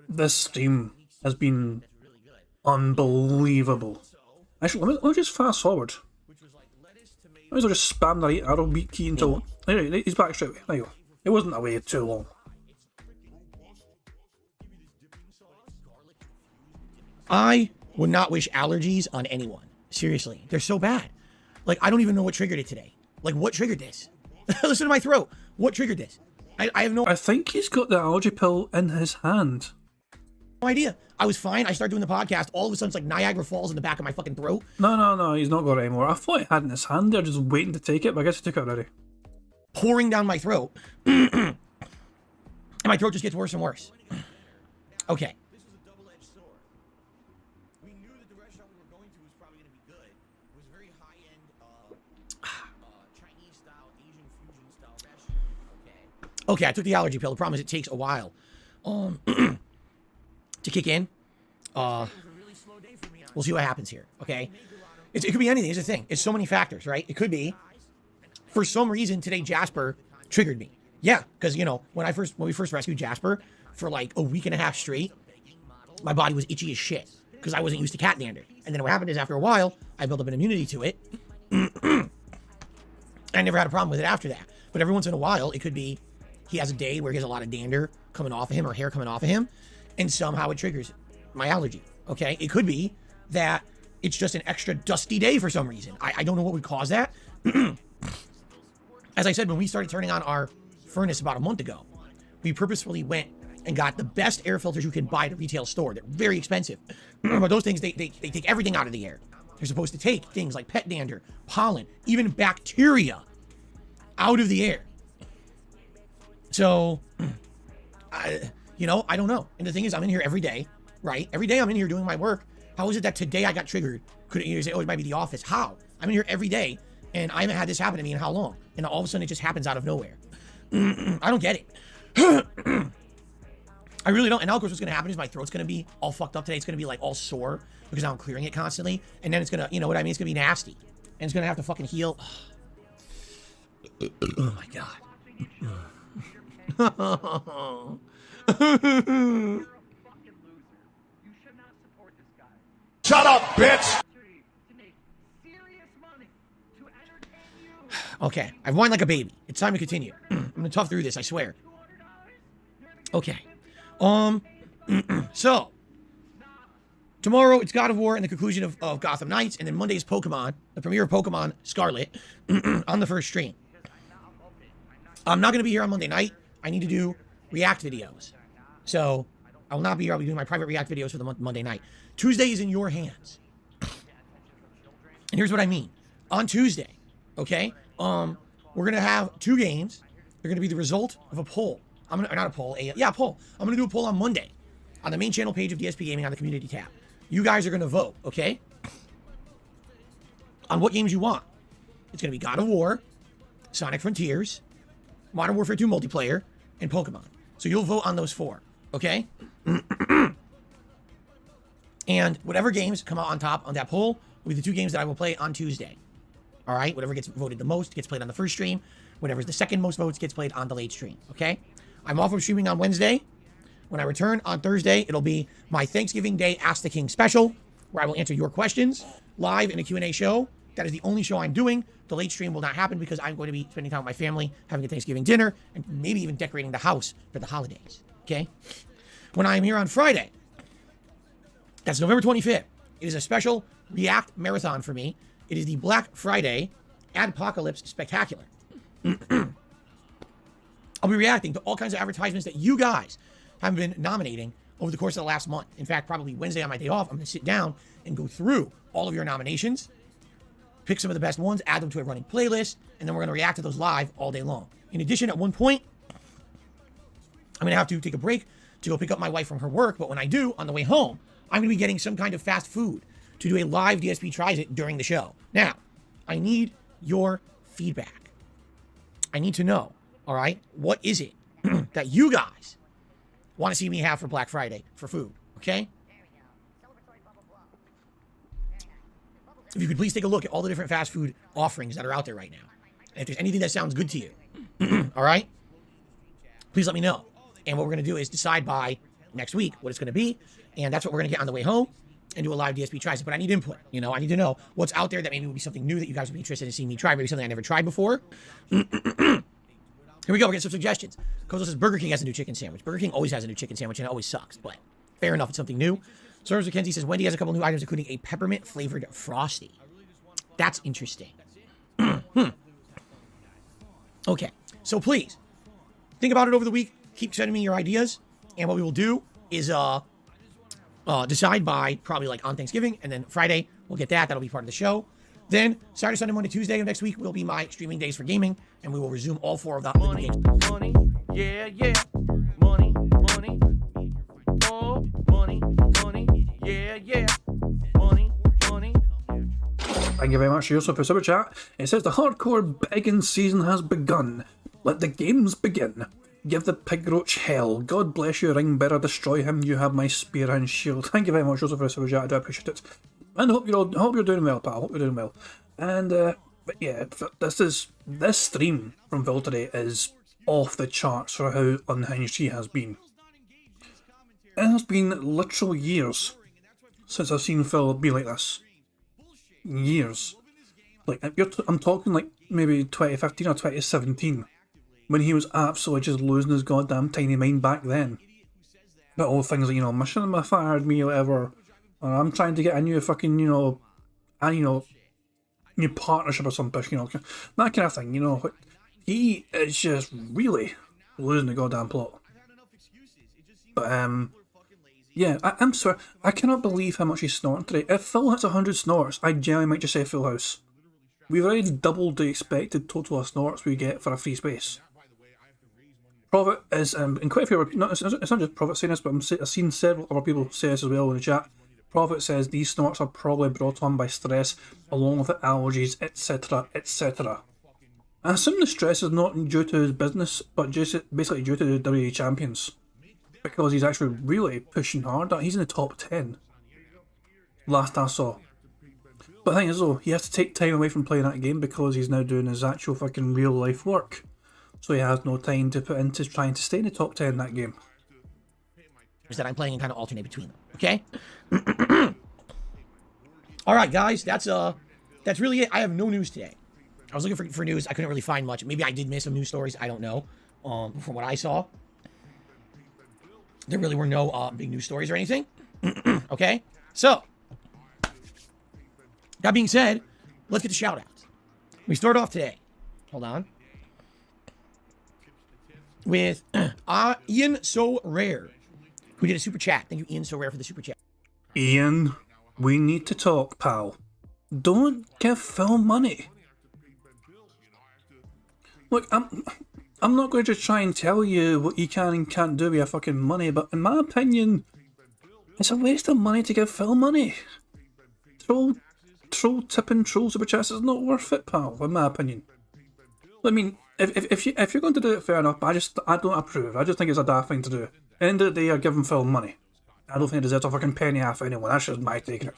This stream has been unbelievable. Actually, let me just fast forward. Might as well just spam the right arrow beat key until... Anyway, he's back straight away. There you go. It wasn't away too long. I would not wish allergies on anyone. Seriously, they're so bad. Like, I don't even know what triggered it today. Like, what triggered this? Listen to my throat. What triggered this? I have no I think he's got the allergy pill in his hand. idea. I was fine. I started doing the podcast. All of a sudden, it's like Niagara Falls in the back of my fucking throat. No, he's not got it anymore. I thought he had it in his hand there, just waiting to take it, but I guess he took it already. Pouring down my throat. And my throat just gets worse and worse. Okay. This was a double-edged sword. We knew that the restaurant we were going to was probably going to be good. It was very high-end, Chinese-style, Asian fusion-style restaurant. Okay, I took the allergy pill. The problem is it takes a while to kick in. We'll see what happens here, okay? It could be anything. It's a thing. It's so many factors, right? It could be, for some reason, today Jasper triggered me. Yeah, because, you know, when we first rescued Jasper, for like a week and a half straight, my body was itchy as shit because I wasn't used to cat dander. And then what happened is after a while, I built up an immunity to it. I never had a problem with it after that. But every once in a while, it could be he has a day where he has a lot of dander coming off of him or hair coming off of him, and somehow it triggers my allergy, okay? It could be that it's just an extra dusty day for some reason. I don't know what would cause that. As I said, when we started turning on our furnace about a month ago, we purposefully went and got the best air filters you can buy at a retail store. They're very expensive. But those things, they take everything out of the air. They're supposed to take things like pet dander, pollen, even bacteria out of the air. So, I don't know. And the thing is, I'm in here every day, right? Every day I'm in here doing my work. How is it that today I got triggered? Could you say, oh, it might be the office? How? I'm in here every day, and I haven't had this happen to me in how long? And all of a sudden, it just happens out of nowhere. I don't get it. I really don't. And now, of course, what's going to happen is my throat's going to be all fucked up today. It's going to be like all sore because now I'm clearing it constantly. And then it's going to, you know what I mean? It's going to be nasty. And it's going to have to fucking heal. Oh my God. Shut up, bitch! Okay, I've whined like a baby. It's time to continue. I'm gonna tough through this, I swear. Okay. So tomorrow it's God of War and the conclusion of Gotham Knights, and then Monday is Pokemon, the premiere of Pokemon Scarlet on the first stream. I'm not gonna be here on Monday night. I need to do React videos. So I will not be here. I'll be doing my private React videos for the Monday night. Tuesday is in your hands. And here's what I mean. On Tuesday, okay, we're going to have two games. They're going to be the result of a poll. Poll. I'm going to do a poll on Monday on the main channel page of DSP Gaming on the community tab. You guys are going to vote, okay, on what games you want. It's going to be God of War, Sonic Frontiers, Modern Warfare 2 multiplayer, and Pokemon. So you'll vote on those four, okay? And whatever games come out on top on that poll will be the two games that I will play on Tuesday. All right? Whatever gets voted the most gets played on the first stream. Whatever's the second most votes gets played on the late stream, okay? I'm off of streaming on Wednesday. When I return on Thursday, it'll be my Thanksgiving Day Ask the King special, where I will answer your questions live in a Q&A show. That is the only show I'm doing. The late stream will not happen because I'm going to be spending time with my family, having a Thanksgiving dinner, and maybe even decorating the house for the holidays, okay? When I'm here on Friday, that's November 25th. It is a special React marathon for me. It is the Black Friday Adpocalypse Spectacular. I'll be reacting to all kinds of advertisements that you guys have been nominating over the course of the last month. In fact, probably Wednesday on my day off, I'm going to sit down and go through all of your nominations, pick some of the best ones, add them to a running playlist, and then we're going to react to those live all day long. In addition, at one point, I'm going to have to take a break to go pick up my wife from her work, but when I do, on the way home, I'm going to be getting some kind of fast food to do a live DSP Tries It during the show. Now, I need your feedback. I need to know, all right, what is it that you guys want to see me have for Black Friday for food, okay? If you could please take a look at all the different fast food offerings that are out there right now. And if there's anything that sounds good to you, All right? Please let me know. And what we're going to do is decide by next week what it's going to be. And that's what we're going to get on the way home and do a live DSP tries. But I need input. You know, I need to know what's out there that maybe would be something new that you guys would be interested in seeing me try. Maybe something I never tried before. Here we go. We're getting some suggestions. Kozo says Burger King has a new chicken sandwich. Burger King always has a new chicken sandwich and it always sucks. But fair enough. It's something new. Serves McKenzie says Wendy has a couple new items, including a peppermint flavored Frosty. That's interesting. Okay. So please think about it over the week. Keep sending me your ideas. And what we will do is decide by probably like on Thanksgiving. And then Friday, we'll get that. That'll be part of the show. Then Saturday, Sunday, Monday, Tuesday of next week will be my streaming days for gaming. And we will resume all 4 of the Money, games. money, yeah, yeah. Money, money. Oh, money, money, yeah, yeah. Money, money. Thank you very much, Yusuf, for super chat. It says the hardcore begging season has begun. Let the games begin. Give the pig roach hell. God bless you, ring bearer. Destroy him. You have my spear and shield. Thank you very much, Yusuf, for super chat. I do appreciate it. And I hope you're doing well, pal. Hope you're doing well. And but yeah, this stream from Phil today is off the charts for how unhinged he has been. It has been literal years since I've seen Phil be like this. Years. Like I'm talking like maybe 2015 or 2017, when he was absolutely just losing his goddamn tiny mind back then. But all things like, you know, mission my fired me or whatever, or I'm trying to get a new fucking, new partnership or something, you know, that kind of thing, you know. He is just really losing the goddamn plot. But yeah, I'm sorry, I cannot believe how much he's snorting today. If Phil hits 100 snorts, I genuinely might just say Full House. We've already doubled the expected total of snorts we get for a free space. Prophet is, and quite a few other, it's not just Prophet saying this, but I've seen several other people say this as well in the chat. Prophet says these snorts are probably brought on by stress, along with the allergies, etc., etc. I assume the stress is not due to his business, but just basically due to the WWE champions. Because he's actually really pushing hard. He's in the top 10. Last I saw. But the thing is though, he has to take time away from playing that game because he's now doing his actual fucking real life work. So he has no time to put into trying to stay in the top 10 in that game. That I'm playing and kind of alternate between them. Okay? Alright guys, that's really it. I have no news today. I was looking for news. I couldn't really find much. Maybe I did miss some news stories. I don't know. From what I saw, there really were no big news stories or anything. Okay? So, that being said, let's get to shout-outs. We start off today. Hold on. With Ian So Rare, who did a super chat. Thank you, Ian So Rare, for the super chat. Ian, we need to talk, pal. Don't give Phil money. Look, I'm not going to try and tell you what you can and can't do with your fucking money, but in my opinion, it's a waste of money to give Phil money. Troll tipping troll super chats is not worth it, pal, in my opinion. I mean, if you're going to do it, fair enough, but I don't approve. I just think it's a daft thing to do. At the end of the day, you're giving Phil money. I don't think it deserves a fucking penny half anyone. That's just my take on it.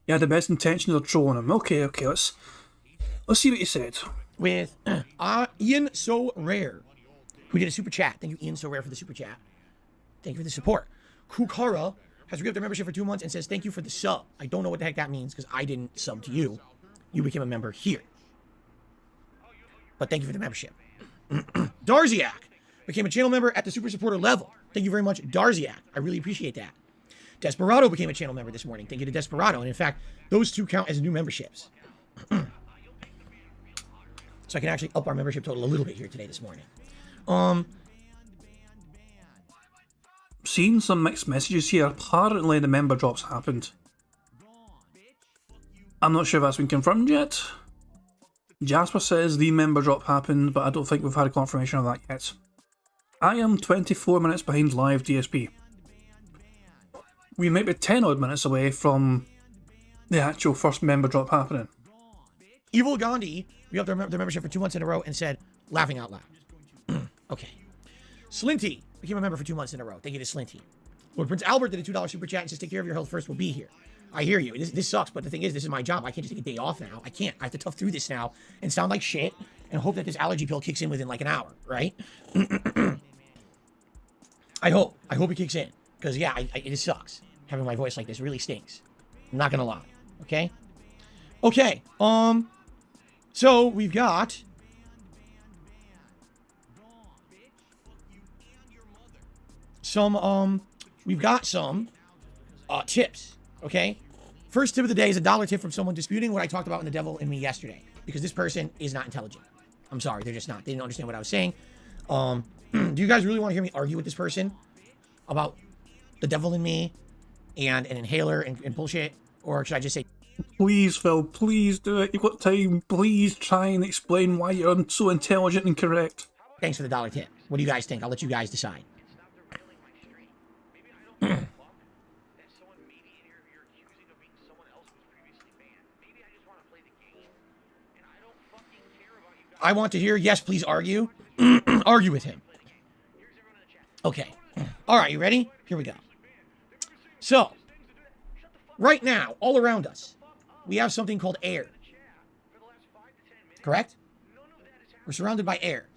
You had the best intentions of trolling him. Okay, let's see what you said. With Ian So Rare, who did a super chat. Thank you, Ian So Rare, for the super chat. Thank you for the support. Kukara has re-upped their membership for 2 months and says thank you for the sub. I don't know what the heck that means because I didn't sub to you. You became a member here. But thank you for the membership. Darziak became a channel member at the super supporter level. Thank you very much, Darziak. I really appreciate that. Desperado became a channel member this morning. Thank you to Desperado. And in fact, those two count as new memberships. So I can actually up our membership total a little bit here today, this morning. Seeing some mixed messages here. Apparently the member drops happened. I'm not sure if that's been confirmed yet. Jasper says the member drop happened, but I don't think we've had a confirmation of that yet. I am 24 minutes behind live DSP. We might be 10 odd minutes away from the actual first member drop happening. Evil Gandhi re-upped their membership for 2 months in a row and said, laughing out loud. Okay. Slinty became a member for 2 months in a row. Thank you to Slinty. Lord Prince Albert did a $2 super chat and says, take care of your health first, we'll be here. I hear you. This sucks, but the thing is, this is my job. I can't just take a day off now. I can't. I have to tough through this now and sound like shit and hope that this allergy pill kicks in within like an hour, right? I hope it kicks in. Because, yeah, it sucks. Having my voice like this really stinks. I'm not going to lie. Okay? Okay. So we've got some tips. Okay? First tip of the day is a $1 tip from someone disputing what I talked about in The Devil in Me yesterday. Because this person is not intelligent. I'm sorry, they're just not. They didn't understand what I was saying. Do you guys really want to hear me argue with this person about The Devil in Me and an inhaler and bullshit? Or should I just say, Please, Phil, please do it. You've got time. Please try and explain why you're so intelligent and correct. thanks for the $1 tip? What do you guys think? I'll let you guys decide. I want to hear, yes, please argue. Argue with him. Okay. All right, you ready? Here we go. So, right now, all around us, we have something called air. Correct? We're surrounded by air.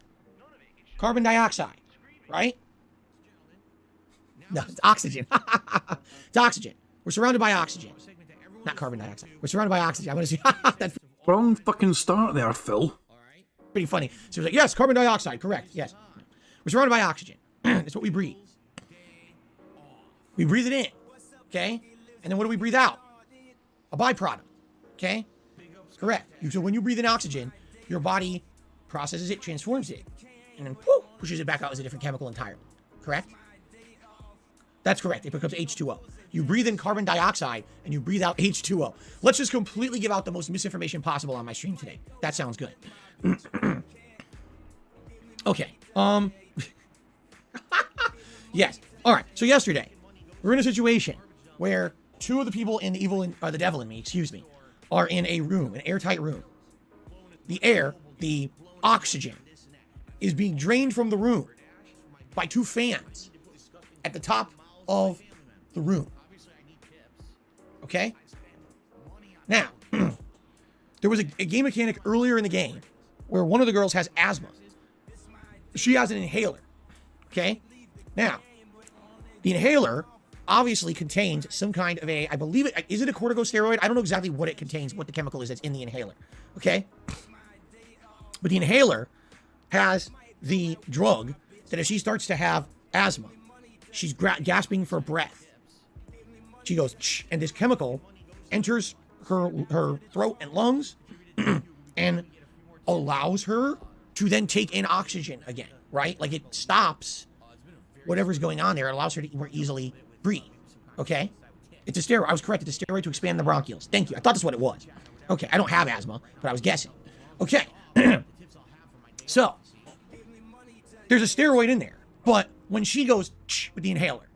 Carbon dioxide, right? No, it's oxygen. It's oxygen. We're surrounded by oxygen. Not carbon dioxide. We're surrounded by oxygen. I'm going to see. That's Wrong fucking start there, Phil. pretty funny. So he was like, yes, carbon dioxide. Correct. Yes. We're surrounded by oxygen. That's what we breathe. We breathe it in. Okay? And then what do we breathe out? A byproduct. Okay? Correct. So when you breathe in oxygen, your body processes it, transforms it, and then poof, pushes it back out as a different chemical entirely. Correct? That's correct. It becomes H2O. You breathe in carbon dioxide and you breathe out H2O. Let's just completely give out the most misinformation possible on my stream today. That sounds good. Okay. Yes. All right. So yesterday, we're in a situation where two of the people in the Devil in Me, are in a room, an airtight room. The air, the oxygen, is being drained from the room by two fans at the top of the room. Okay? Now, there was a game mechanic earlier in the game where one of the girls has asthma. She has an inhaler. Okay? Now, the inhaler obviously contains some kind of I believe it, is it a corticosteroid? I don't know exactly what it contains, what the chemical is that's in the inhaler. Okay? But the inhaler has the drug that if she starts to have asthma, she's gasping for breath. She goes, shh, and this chemical enters her throat and lungs and allows her to then take in oxygen again, right? Like it stops whatever's going on there. It allows her to more easily breathe, okay? It's a steroid. I was correct. It's a steroid to expand the bronchioles. Thank you. I thought that's what it was. Okay, I don't have asthma, but I was guessing. Okay. So, there's a steroid in there, but when she goes with the inhaler,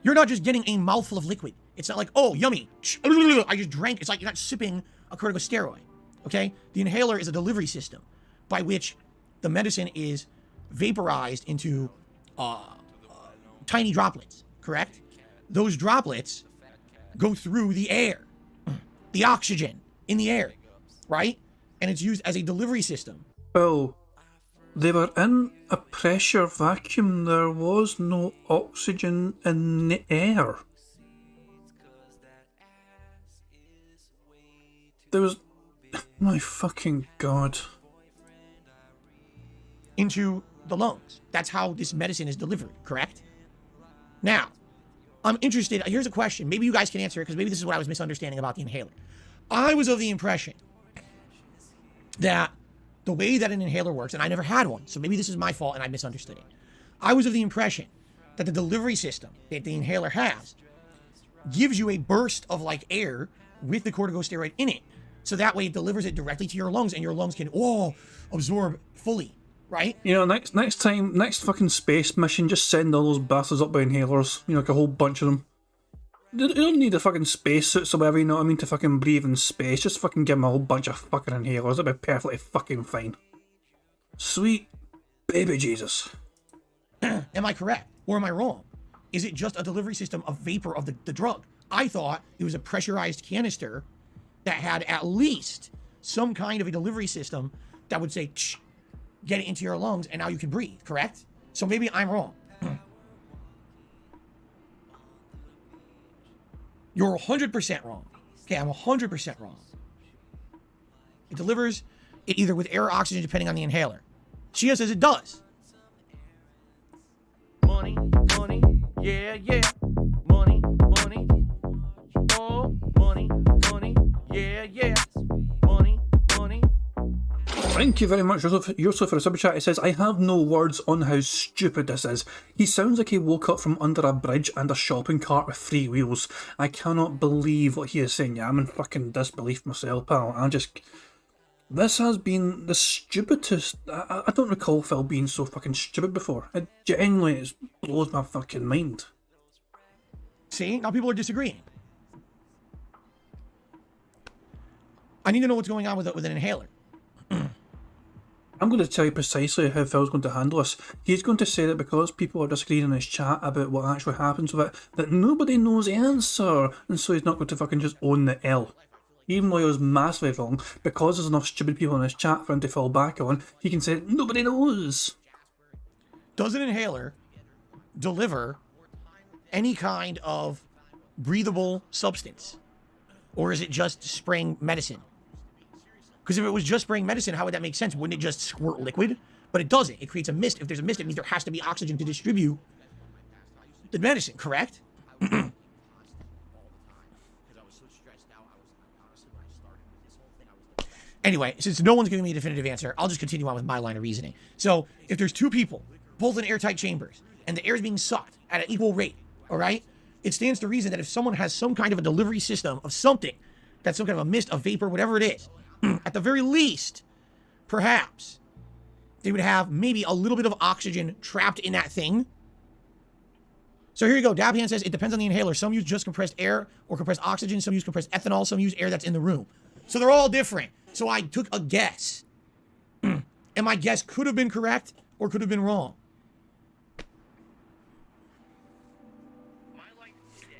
you're not just getting a mouthful of liquid. It's not like, oh, yummy, I just drank. It's like you're not sipping a corticosteroid, okay? The inhaler is a delivery system by which the medicine is vaporized into tiny droplets, correct? Those droplets go through the air, the oxygen in the air, right? And it's used as a delivery system. Phil, they were in a pressure vacuum. There was no oxygen in the air. There was... My fucking God. Into the lungs. That's how this medicine is delivered, correct? Now, I'm interested. Here's a question. Maybe you guys can answer it because maybe this is what I was misunderstanding about the inhaler. I was of the impression that the way that an inhaler works, and I never had one, so maybe this is my fault and I misunderstood it. I was of the impression that the delivery system that the inhaler has gives you a burst of like air with the corticosteroid in it. So that way it delivers it directly to your lungs and your lungs can, absorb fully, right? You know, next fucking space mission, just send all those bastards up by inhalers. You know, like a whole bunch of them. You don't need a fucking spacesuits or whatever, you know what I mean, to fucking breathe in space. Just fucking give them a whole bunch of fucking inhalers. That'd be perfectly fucking fine. Sweet baby Jesus. Am I correct? Or am I wrong? Is it just a delivery system of vapor of the drug? I thought it was a pressurized canister that had at least some kind of a delivery system that would say, Shh, get it into your lungs, and now you can breathe, correct? So maybe I'm wrong. You're 100% wrong. Okay, I'm 100% wrong. It delivers it either with air or oxygen, depending on the inhaler. Shia says it does. Money, money, yeah, yeah. Money, money, oh, money, money, yeah, yeah. Money, money. Thank you very much, Yusuf, for a super chat. He says, I have no words on how stupid this is. He sounds like he woke up from under a bridge and a shopping cart with 3 wheels. I cannot believe what he is saying. Yeah, I'm in fucking disbelief myself, pal. This has been the stupidest. I don't recall Phil being so fucking stupid before. It genuinely blows my fucking mind. See, now people are disagreeing. I need to know what's going on with an inhaler. I'm going to tell you precisely how Phil's going to handle this. He's going to say that because people are disagreeing in his chat about what actually happens with it, that nobody knows the answer, and so he's not going to fucking just own the L. Even though he was massively wrong, because there's enough stupid people in his chat for him to fall back on, he can say, nobody knows. Does an inhaler deliver any kind of breathable substance? Or is it just spraying medicine? Because if it was just spraying medicine, how would that make sense? Wouldn't it just squirt liquid? But it doesn't. It creates a mist. If there's a mist, it means there has to be oxygen to distribute the medicine, correct? Anyway, since no one's giving me a definitive answer, I'll just continue on with my line of reasoning. So, if there's 2 people, both in airtight chambers, and the air is being sucked at an equal rate, all right? It stands to reason that if someone has some kind of a delivery system of something, that's some kind of a mist, a vapor, whatever it is, at the very least, perhaps, they would have maybe a little bit of oxygen trapped in that thing. So here you go. Dabhan says, it depends on the inhaler. Some use just compressed air or compressed oxygen. Some use compressed ethanol. Some use air that's in the room. So they're all different. So I took a guess. And my guess could have been correct or could have been wrong.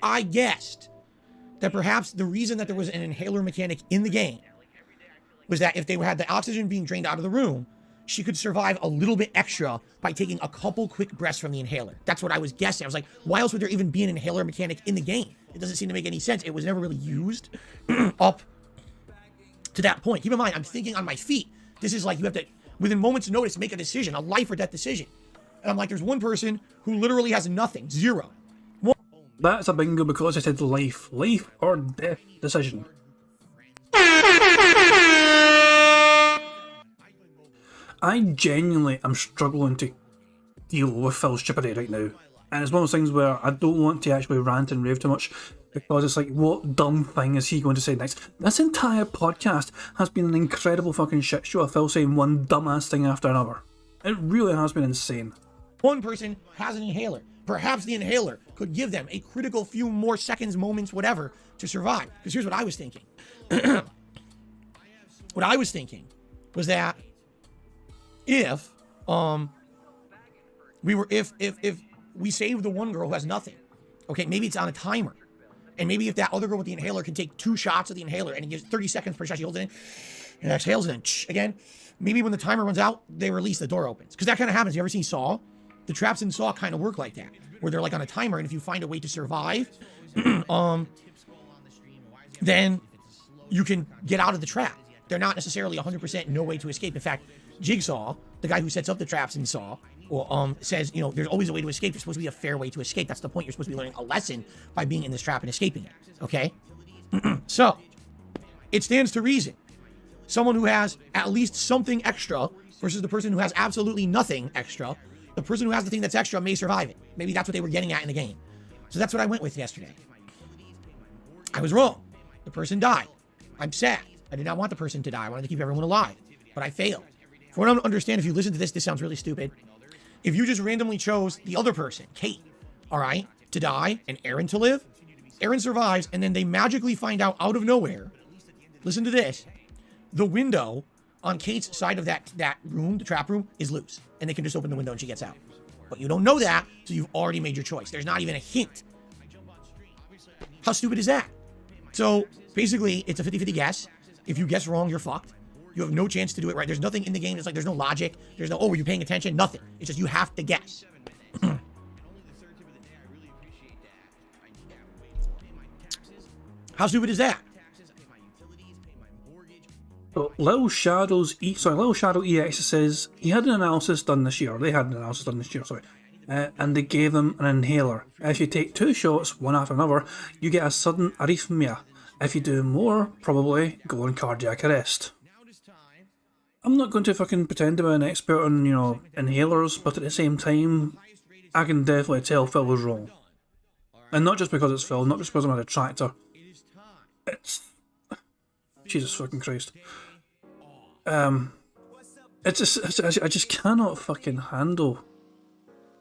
I guessed that perhaps the reason that there was an inhaler mechanic in the game was that if they had the oxygen being drained out of the room, she could survive a little bit extra by taking a couple quick breaths from the inhaler. That's what I was guessing. I was like, why else would there even be an inhaler mechanic in the game? It doesn't seem to make any sense. It was never really used up to that point. Keep in mind, I'm thinking on my feet. This is like you have to, within moments' notice, make a decision, a life or death decision. And I'm like, there's one person who literally has nothing, 0. That's a bingo because I said life or death decision. I genuinely am struggling to deal with Phil's stupidity right now. And it's one of those things where I don't want to actually rant and rave too much because it's like, what dumb thing is he going to say next? This entire podcast has been an incredible fucking shit show of Phil saying one dumbass thing after another. It really has been insane. One person has an inhaler. Perhaps the inhaler could give them a critical few more seconds, moments, whatever, to survive. Because here's what I was thinking. What I was thinking was that if we save the one girl who has nothing, okay, maybe it's on a timer. And maybe if that other girl with the inhaler can take 2 shots of the inhaler and it gives 30 seconds per shot, she holds it in and exhales it in again. Maybe when the timer runs out, they release, the door opens. Because that kind of happens. You ever seen Saw? The traps in Saw kind of work like that, where they're like on a timer, and if you find a way to survive, then you can get out of the trap. They're not necessarily 100% no way to escape. In fact, Jigsaw, the guy who sets up the traps in Saw, says, you know, there's always a way to escape. There's supposed to be a fair way to escape. That's the point. You're supposed to be learning a lesson by being in this trap and escaping it. Okay? So, it stands to reason. Someone who has at least something extra versus the person who has absolutely nothing extra. The person who has the thing that's extra may survive it. Maybe that's what they were getting at in the game. So that's what I went with yesterday. I was wrong. The person died. I'm sad. I did not want the person to die. I wanted to keep everyone alive. But I failed. For what I don't understand, if you listen to this sounds really stupid. If you just randomly chose the other person, Kate, all right, to die and Aaron to live, Aaron survives, and then they magically find out of nowhere, listen to this, the window on Kate's side of that room, the trap room, is loose. And they can just open the window and she gets out. But you don't know that, so you've already made your choice. There's not even a hint. How stupid is that? So, basically, it's a 50-50 guess. If you guess wrong, you're fucked. You have no chance to do it right. There's nothing in the game. It's like there's no logic. There's no, oh, were you paying attention? Nothing. It's just you have to guess. How stupid is that? So Little Shadow EX says he had an analysis done this year. They had an analysis done this year, sorry. And they gave them an inhaler. If you take 2 shots, one after another, you get a sudden arrhythmia. If you do more, probably go on cardiac arrest. I'm not going to fucking pretend to be an expert on, you know, inhalers, but at the same time, I can definitely tell Phil was wrong. And not just because it's Phil, not just because I'm a detractor. It's... Jesus fucking Christ. It's just, I just cannot fucking handle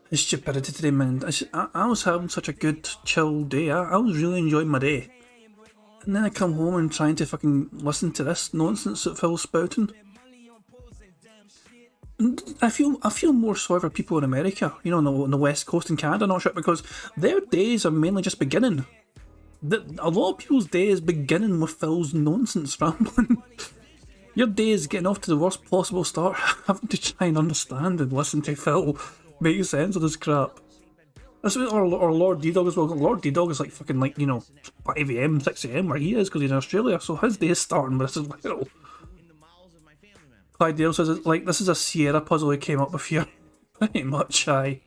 his stupidity today, man. I was having such a good, chill day. I was really enjoying my day. And then I come home and trying to fucking listen to this nonsense that Phil's spouting. And I feel more sorry for people in America, you know, on the West Coast and Canada and all shit, because their days are mainly just beginning. A lot of people's day is beginning with Phil's nonsense rambling. Your day is getting off to the worst possible start, having to try and understand and listen to Phil make sense of this crap. Or Lord D-Dog as well. Lord D-Dog is like fucking like, you know, 5 AM, 6 AM where he is because he's in Australia, so his day is starting with this as well. Clyde Dale says it's like this is a Sierra puzzle he came up with here. Pretty much, aye.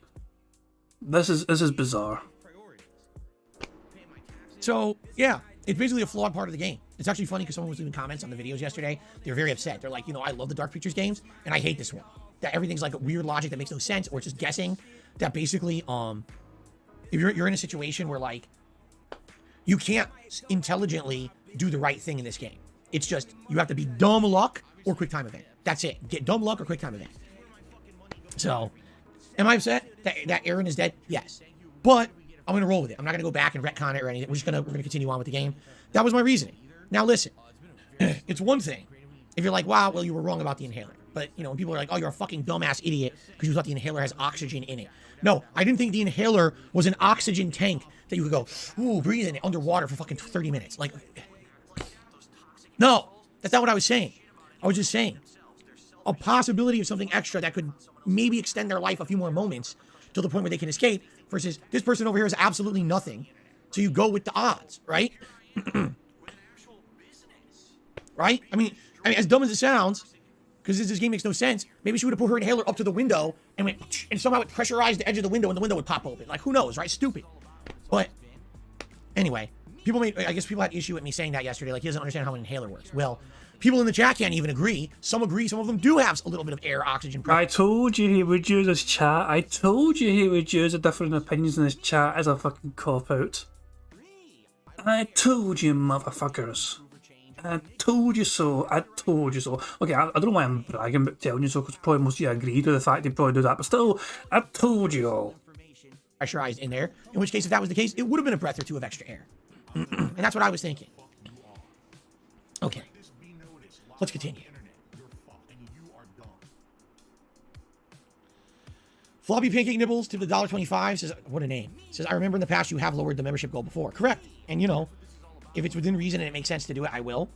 This is bizarre. So, yeah, it's basically a flawed part of the game. It's actually funny because someone was leaving comments on the videos yesterday. They were very upset. They're like, you know, I love the Dark Pictures games, and I hate this one. That everything's like a weird logic that makes no sense, or it's just guessing. That basically, if you're in a situation where, like, you can't intelligently do the right thing in this game. It's just, you have to be dumb luck or quick time event. That's it. Get dumb luck or quick time event. So, am I upset that Aaron is dead? Yes. But I'm going to roll with it. I'm not going to go back and retcon it or anything. We're going to continue on with the game. That was my reasoning. Now listen, it's one thing if you're like, wow, well, you were wrong about the inhaler. But, you know, when people are like, oh, you're a fucking dumbass idiot because you thought the inhaler has oxygen in it. No, I didn't think the inhaler was an oxygen tank that you could go, ooh, breathe in it underwater for fucking 30 minutes. Like, no, that's not what I was saying. I was just saying a possibility of something extra that could maybe extend their life a few more moments to the point where they can escape versus this person over here is absolutely nothing. So you go with the odds, right? Right? I mean, as dumb as it sounds, because this game makes no sense, maybe she would have put her inhaler up to the window and went, and somehow it pressurized the edge of the window and the window would pop open. Like, who knows, right? Stupid. But anyway, I guess people had issue with me saying that yesterday. Like, he doesn't understand how an inhaler works. Well, people in the chat can't even agree. Some agree. Some of them do have a little bit of air, oxygen pressure. I told you he would use his chat. I told you he would use the different opinions in his chat as a fucking cop-out. I told you, motherfuckers. I told you so. I told you so. Okay, I don't know why I'm bragging about telling you so, because probably most of you agreed with the fact they'd probably do that, but still, I told you all. Pressurized in there, in which case, if that was the case, it would have been a breath or two of extra air. And that's what I was thinking. Okay. Let's continue. Floppy Pancake Nibbles to the $1.25 says, what a name. Says, I remember in the past you have lowered the membership goal before. Correct. And you know, if it's within reason and it makes sense to do it, I will.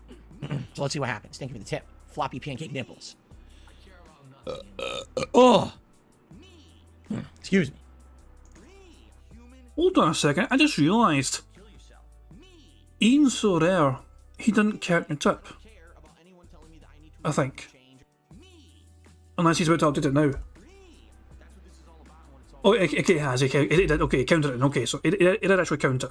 So let's see what happens. Thank you for the tip. Floppy Pancake Nipples. Excuse me. Hold on a second, I just realised. Ian so rare, he didn't count your tip. I think. Unless he's about to update it now. Oh, okay, it has. It did. Okay, he counted it. Okay, so it did actually count it.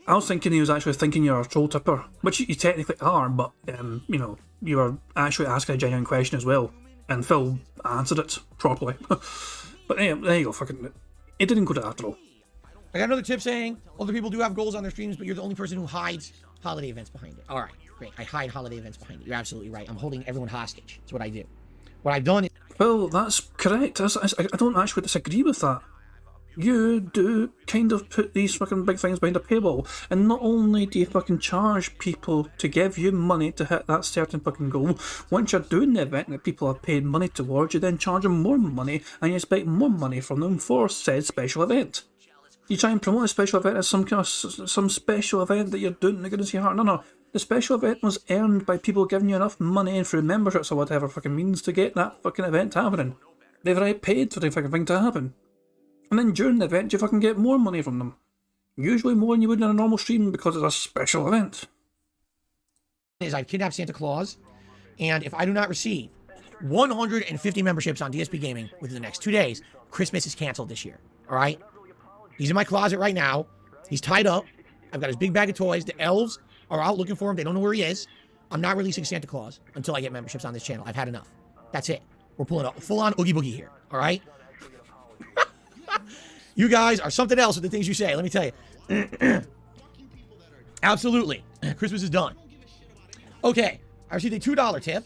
I was thinking he was actually thinking you're a troll tipper, which you technically are, but you know, you were actually asking a genuine question as well, and Phil answered it properly. But anyway, there you go. Fucking, it didn't go to that after all. I got another tip saying other people do have goals on their streams, but you're the only person who hides holiday events behind it. All right, great. I hide holiday events behind it. You're absolutely right. I'm holding everyone hostage. That's what I do. What I've done is... Well, that's correct. I don't actually disagree with that. You do kind of put these fucking big things behind a paywall, and not only do you fucking charge people to give you money to hit that certain fucking goal, once you're doing the event that people have paid money towards, you then charge them more money, and you expect more money from them for said special event. You try and promote a special event as some kind of some special event that you're doing, they're going to say, no, The special event was earned by people giving you enough money through memberships or whatever fucking means to get that fucking event happening. They've already paid for the fucking thing to happen. And then during the event, you fucking get more money from them. Usually more than you would in a normal stream because it's a special event. Is I've kidnapped Santa Claus, and if I do not receive 150 memberships on DSP Gaming within the next 2 days, Christmas is canceled this year. All right? He's in my closet right now. He's tied up. I've got his big bag of toys. The elves are out looking for him. They don't know where he is. I'm not releasing Santa Claus until I get memberships on this channel. I've had enough. That's it. We're pulling a full-on Oogie Boogie here. All right? You guys are something else with the things you say. Let me tell you. Absolutely. Christmas is done. Okay. I received a $2 tip.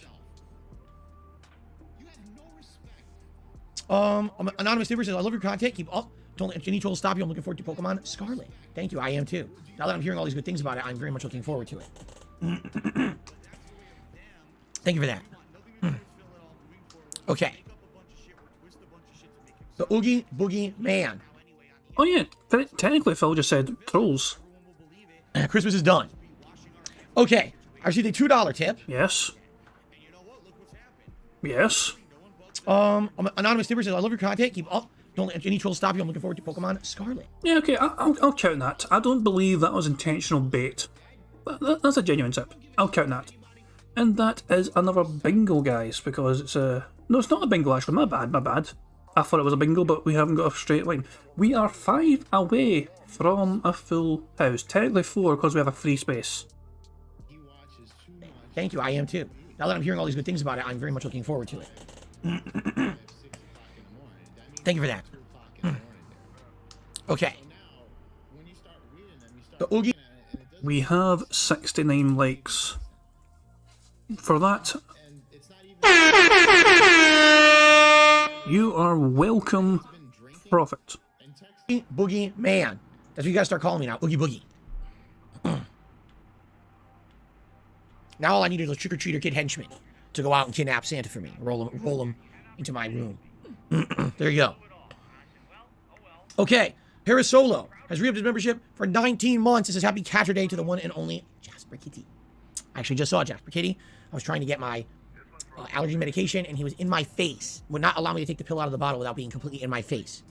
Anonymous Tipper says, I love your content. Keep up. Don't let any troll stop you. I'm looking forward to Pokemon Scarlet. Thank you. I am too. Now that I'm hearing all these good things about it, I'm very much looking forward to it. Thank you for that. Okay. The Oogie Boogie Man. Oh yeah, technically Phil just said trolls. Christmas is done. Okay. I received a $2 tip. Yes. Yes. Anonymous Tipper says, I love your content. Keep up. Don't let any troll stop you. I'm looking forward to Pokemon Scarlet. Yeah, okay, I'll count that. I don't believe that was intentional bait. That's a genuine tip. I'll count that. And that is another bingo, guys, because it's a... No, it's not a bingo, actually. My bad. I thought it was a bingo, but we haven't got a straight line. We are 5 away from a full house. Technically 4, because we have a free space. Thank you, I am too. Now that I'm hearing all these good things about it, I'm very much looking forward to it. Thank you for that. Okay. The Oogie. We have 69 likes. For that, you are welcome, Prophet. Boogie Man. That's what you gotta start calling me now. Oogie Boogie. Now all I need is a trick-or-treater kid henchman to go out and kidnap Santa for me. Roll him into my room. There you go. Okay. Harris Solo has re-upped his membership for 19 months. This is Happy Catcher Day to the one and only Jasper Kitty. I actually just saw Jasper Kitty. I was trying to get my allergy medication, and he was in my face. Would not allow me to take the pill out of the bottle without being completely in my face.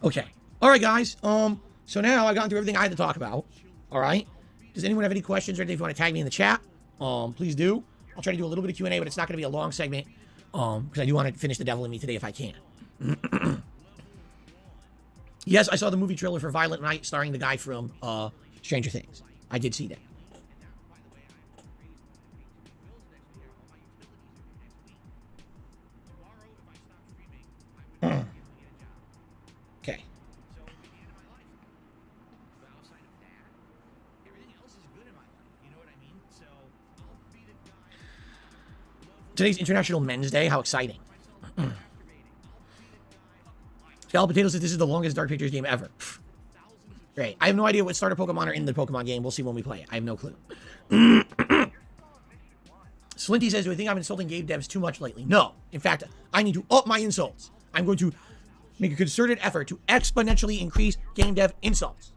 Okay. All right, guys. So now I've gotten through everything I had to talk about. All right. Does anyone have any questions or anything? If you want to tag me in the chat, please do. I'll try to do a little bit of Q&A, but it's not going to be a long segment because I do want to finish The Devil in Me today if I can. Yes, I saw the movie trailer for Violent Night starring the guy from Stranger Things. I did see that. Okay. Today's International Men's Day. How exciting. Scallop Potato says this is the longest Dark Pictures game ever. Great. I have no idea what starter Pokemon are in the Pokemon game. We'll see when we play it. I have no clue. Slinty says, do I think I'm insulting game devs too much lately? No. In fact, I need to up my insults. I'm going to make a concerted effort to exponentially increase game dev insults.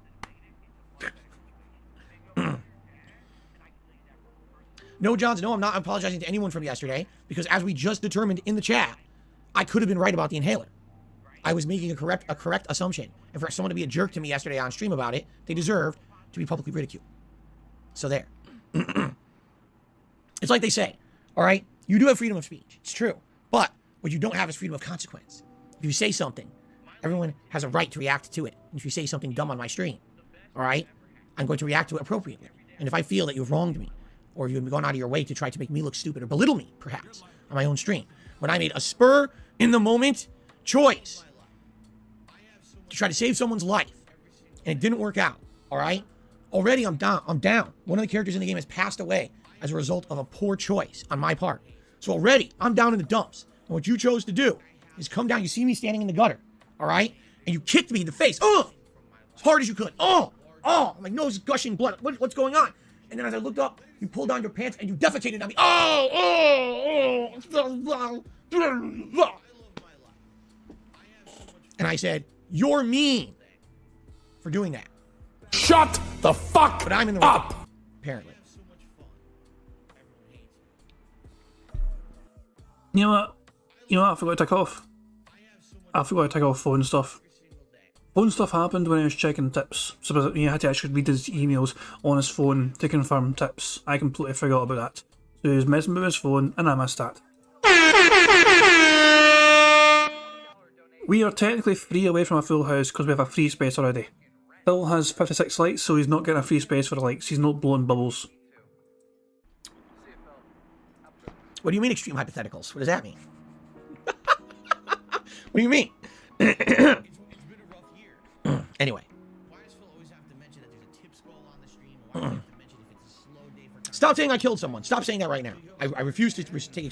No, Johns, no, I'm not apologizing to anyone from yesterday because as we just determined in the chat, I could have been right about the inhaler. I was making a correct assumption. And for someone to be a jerk to me yesterday on stream about it, they deserved to be publicly ridiculed. So there. It's like they say, all right, you do have freedom of speech. It's true. But what you don't have is freedom of consequence. If you say something, everyone has a right to react to it. And if you say something dumb on my stream, all right, I'm going to react to it appropriately. And if I feel that you've wronged me, or you've gone out of your way to try to make me look stupid or belittle me, perhaps, on my own stream, when I made a spur-in-the-moment choice to try to save someone's life, and it didn't work out, all right? Already I'm down. One of the characters in the game has passed away as a result of a poor choice on my part. So already, I'm down in the dumps. And what you chose to do is come down. You see me standing in the gutter, all right? And you kicked me in the face. Oh! As hard as you could. Oh! My nose is gushing blood. What's going on? And then as I looked up, you pulled down your pants and you defecated on me. And I said, you're mean for doing that. Shut the fuck But I'm in the right, apparently. You know what? I forgot to take off. I forgot to take off phone stuff. Phone stuff happened when I was checking tips. So he had to actually read his emails on his phone to confirm tips. I completely forgot about that. So he was messing with his phone and I missed that. We are technically 3 away from a full house because we have a free space already. Phil has 56 likes, so he's not getting a free space for the likes. He's not blowing bubbles. What do you mean extreme hypotheticals? What does that mean? What do you mean? Anyway. Stop saying I killed someone. Stop saying that right now. I refuse to take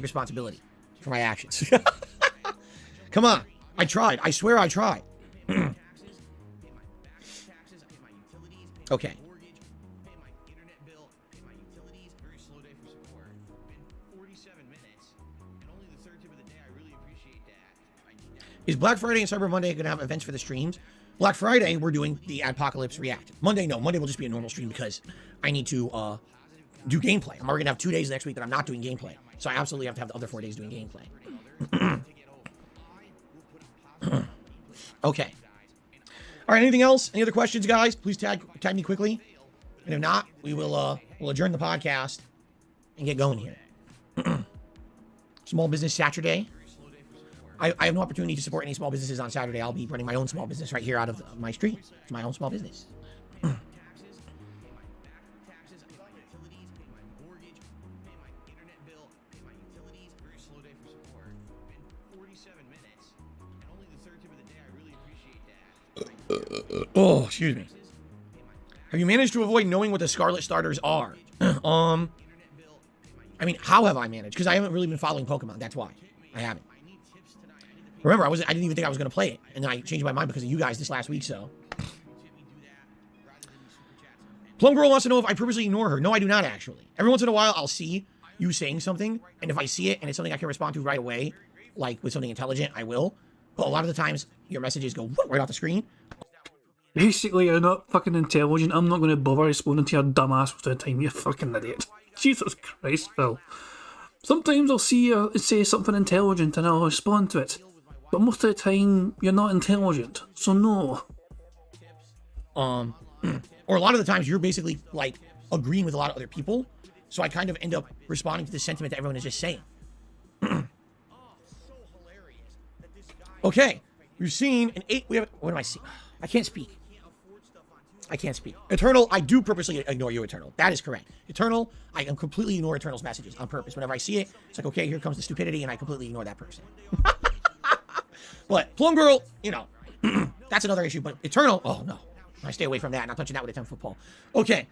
responsibility for my actions. Come on. I tried. I swear I tried. Okay. Is Black Friday and Cyber Monday going to have events for the streams? Black Friday, we're doing the Apocalypse React. Monday, no. Monday will just be a normal stream because I need to do gameplay. I'm already going to have 2 days next week that I'm not doing gameplay. So I absolutely have to have the other 4 days doing gameplay. Okay. All right, anything else? Any other questions, guys? Please tag me quickly. And if not, we'll adjourn the podcast and get going here. Small Business Saturday. I have no opportunity to support any small businesses on Saturday. I'll be running my own small business right here out of my stream. It's my own small business. Oh, excuse me. Have you managed to avoid knowing what the Scarlet starters are? I mean, how have I managed? Because I haven't really been following Pokemon. That's why. I haven't. Remember, I didn't even think I was going to play it. And then I changed my mind because of you guys this last week, so. Plum Girl wants to know if I purposely ignore her. No, I do not, actually. Every once in a while, I'll see you saying something. And if I see it and it's something I can respond to right away, like with something intelligent, I will. But a lot of the times, your messages go right off the screen. Basically, you're not fucking intelligent. I'm not going to bother responding to your dumbass most of the time, you fucking idiot. Jesus Christ, Phil. Sometimes I'll see you say something intelligent and I'll respond to it. But most of the time, you're not intelligent, so no. Or a lot of the times, you're basically, like, agreeing with a lot of other people. So I kind of end up responding to the sentiment that everyone is just saying. Okay. You're seeing an 8... What do I see? I can't speak. Eternal, I do purposely ignore you, Eternal. That is correct. Eternal, I completely ignore Eternal's messages on purpose. Whenever I see it, it's like, okay, here comes the stupidity, and I completely ignore that person. But Plum Girl, that's another issue. But Eternal, oh no, I stay away from that. Not touching that with a 10-foot pole. Okay,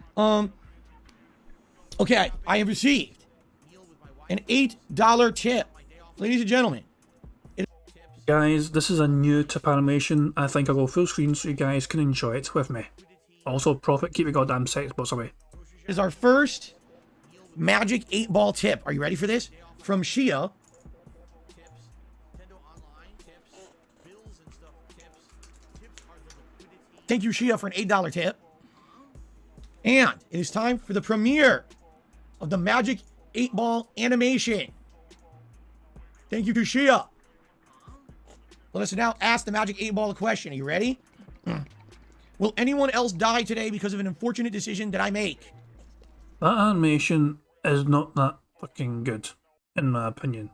okay, I have received an $8 tip, ladies and gentlemen. Guys, this is a new tip animation. I think I'll go full screen so you guys can enjoy it with me. Also, Prophet, keep your goddamn sex bots away. Is our first Magic 8-ball tip. Are you ready for this? From Shia. Thank you, Shia, for an $8 tip. And it is time for the premiere of the Magic 8-ball animation. Thank you to Shia. Let us now ask the Magic 8-ball a question. Are you ready? Will anyone else die today because of an unfortunate decision that I make? That animation is not that fucking good, in my opinion.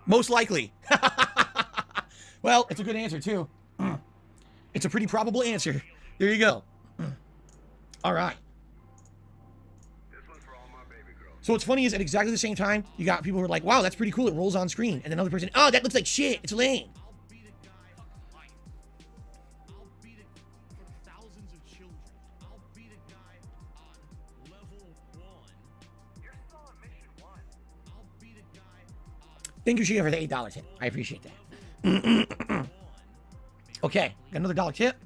Most likely. Well, it's a good answer, too. It's a pretty probable answer. There you go. All right. So what's funny is at exactly the same time, you got people who are like, wow, that's pretty cool. It rolls on screen. And another person, oh, that looks like shit. It's lame. Thank you, Shia, for the $8 tip. I appreciate that. Okay, got another $1 tip.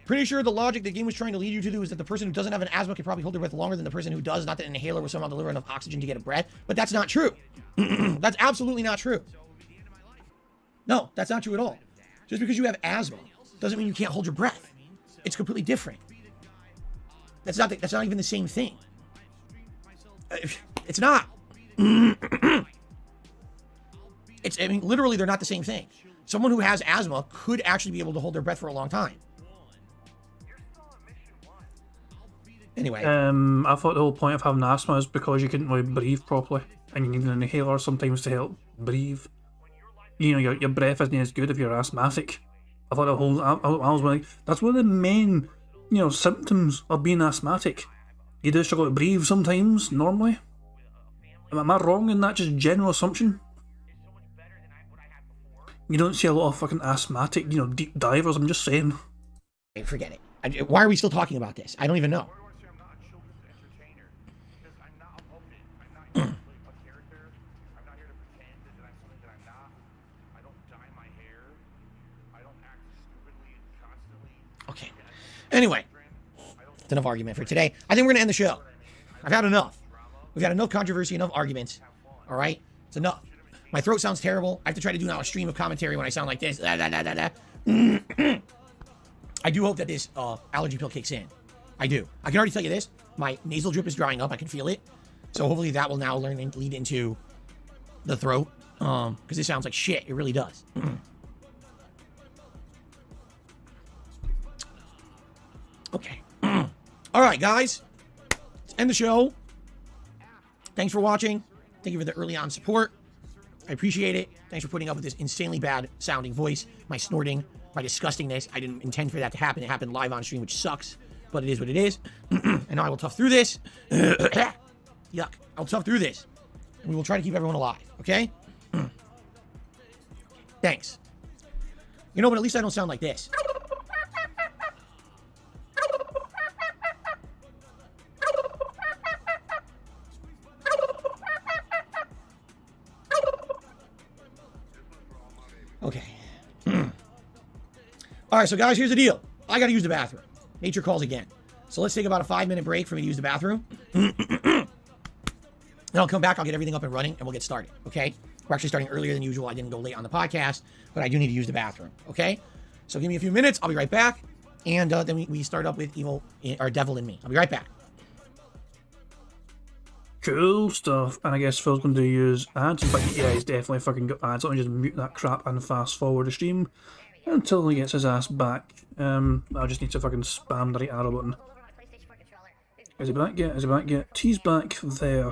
Pretty sure the logic the game was trying to lead you to do is that the person who doesn't have an asthma can probably hold their breath longer than the person who does, not that an inhaler will somehow deliver enough oxygen to get a breath. But that's not true. That's absolutely not true. No, that's not true at all. Just because you have asthma doesn't mean you can't hold your breath. It's completely different. That's not even the same thing. It's not. I mean, literally, they're not the same thing. Someone who has asthma could actually be able to hold their breath for a long time. Anyway. I thought the whole point of having asthma is because you couldn't really breathe properly, and you need an inhaler sometimes to help breathe. You know, your breath isn't as good if you're asthmatic. I thought the whole, I was like, that's one of the main, symptoms of being asthmatic. You do struggle to breathe sometimes, normally. Am I wrong in that just general assumption? You don't see a lot of fucking asthmatic, deep divers, I'm just saying. Forget it. Why are we still talking about this? I don't even know. Okay. Anyway, that's enough argument for today. I think we're going to end the show. I've had enough. We've had enough controversy, enough arguments. All right? It's enough. My throat sounds terrible. I have to try to do now a stream of commentary when I sound like this. I do hope that this allergy pill kicks in. I do. I can already tell you this. My nasal drip is drying up. I can feel it. So hopefully that will now lead into the throat. Because this sounds like shit. It really does. Okay. All right, guys. Let's end the show. Thanks for watching. Thank you for the early on support. I appreciate it. Thanks for putting up with this insanely bad sounding voice, my snorting, my disgustingness. I didn't intend for that to happen. It happened live on stream, which sucks, but it is what it is. And now I will tough through this. Yuck. I'll tough through this. And we will try to keep everyone alive, okay? Thanks. But at least I don't sound like this. Okay. All right, so guys, here's the deal. I got to use the bathroom. Nature calls again. So let's take about a 5-minute break for me to use the bathroom. Then I'll come back. I'll get everything up and running, and we'll get started, okay? We're actually starting earlier than usual. I didn't go late on the podcast, but I do need to use the bathroom, okay? So give me a few minutes. I'll be right back. And then we start up with Devil in Me. I'll be right back. Cool stuff. And I guess Phil's going to use ads. But yeah, he's definitely fucking got ads. Let me just mute that crap and fast forward the stream until he gets his ass back. I just need to fucking spam the right arrow button. Is he back yet? Is he back yet? He's back there.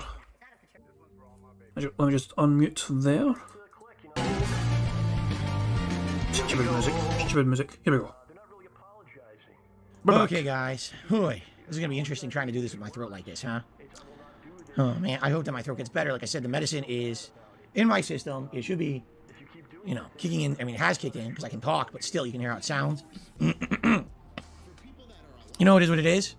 Let me just unmute there. Stupid music. Stupid music. Here we go. Okay, guys. This is going to be interesting trying to do this with my throat like this, huh? Oh, man. I hope that my throat gets better. Like I said, the medicine is in my system. It should be, kicking in. I mean, it has kicked in because I can talk, but still, you can hear how it sounds. It is what it is.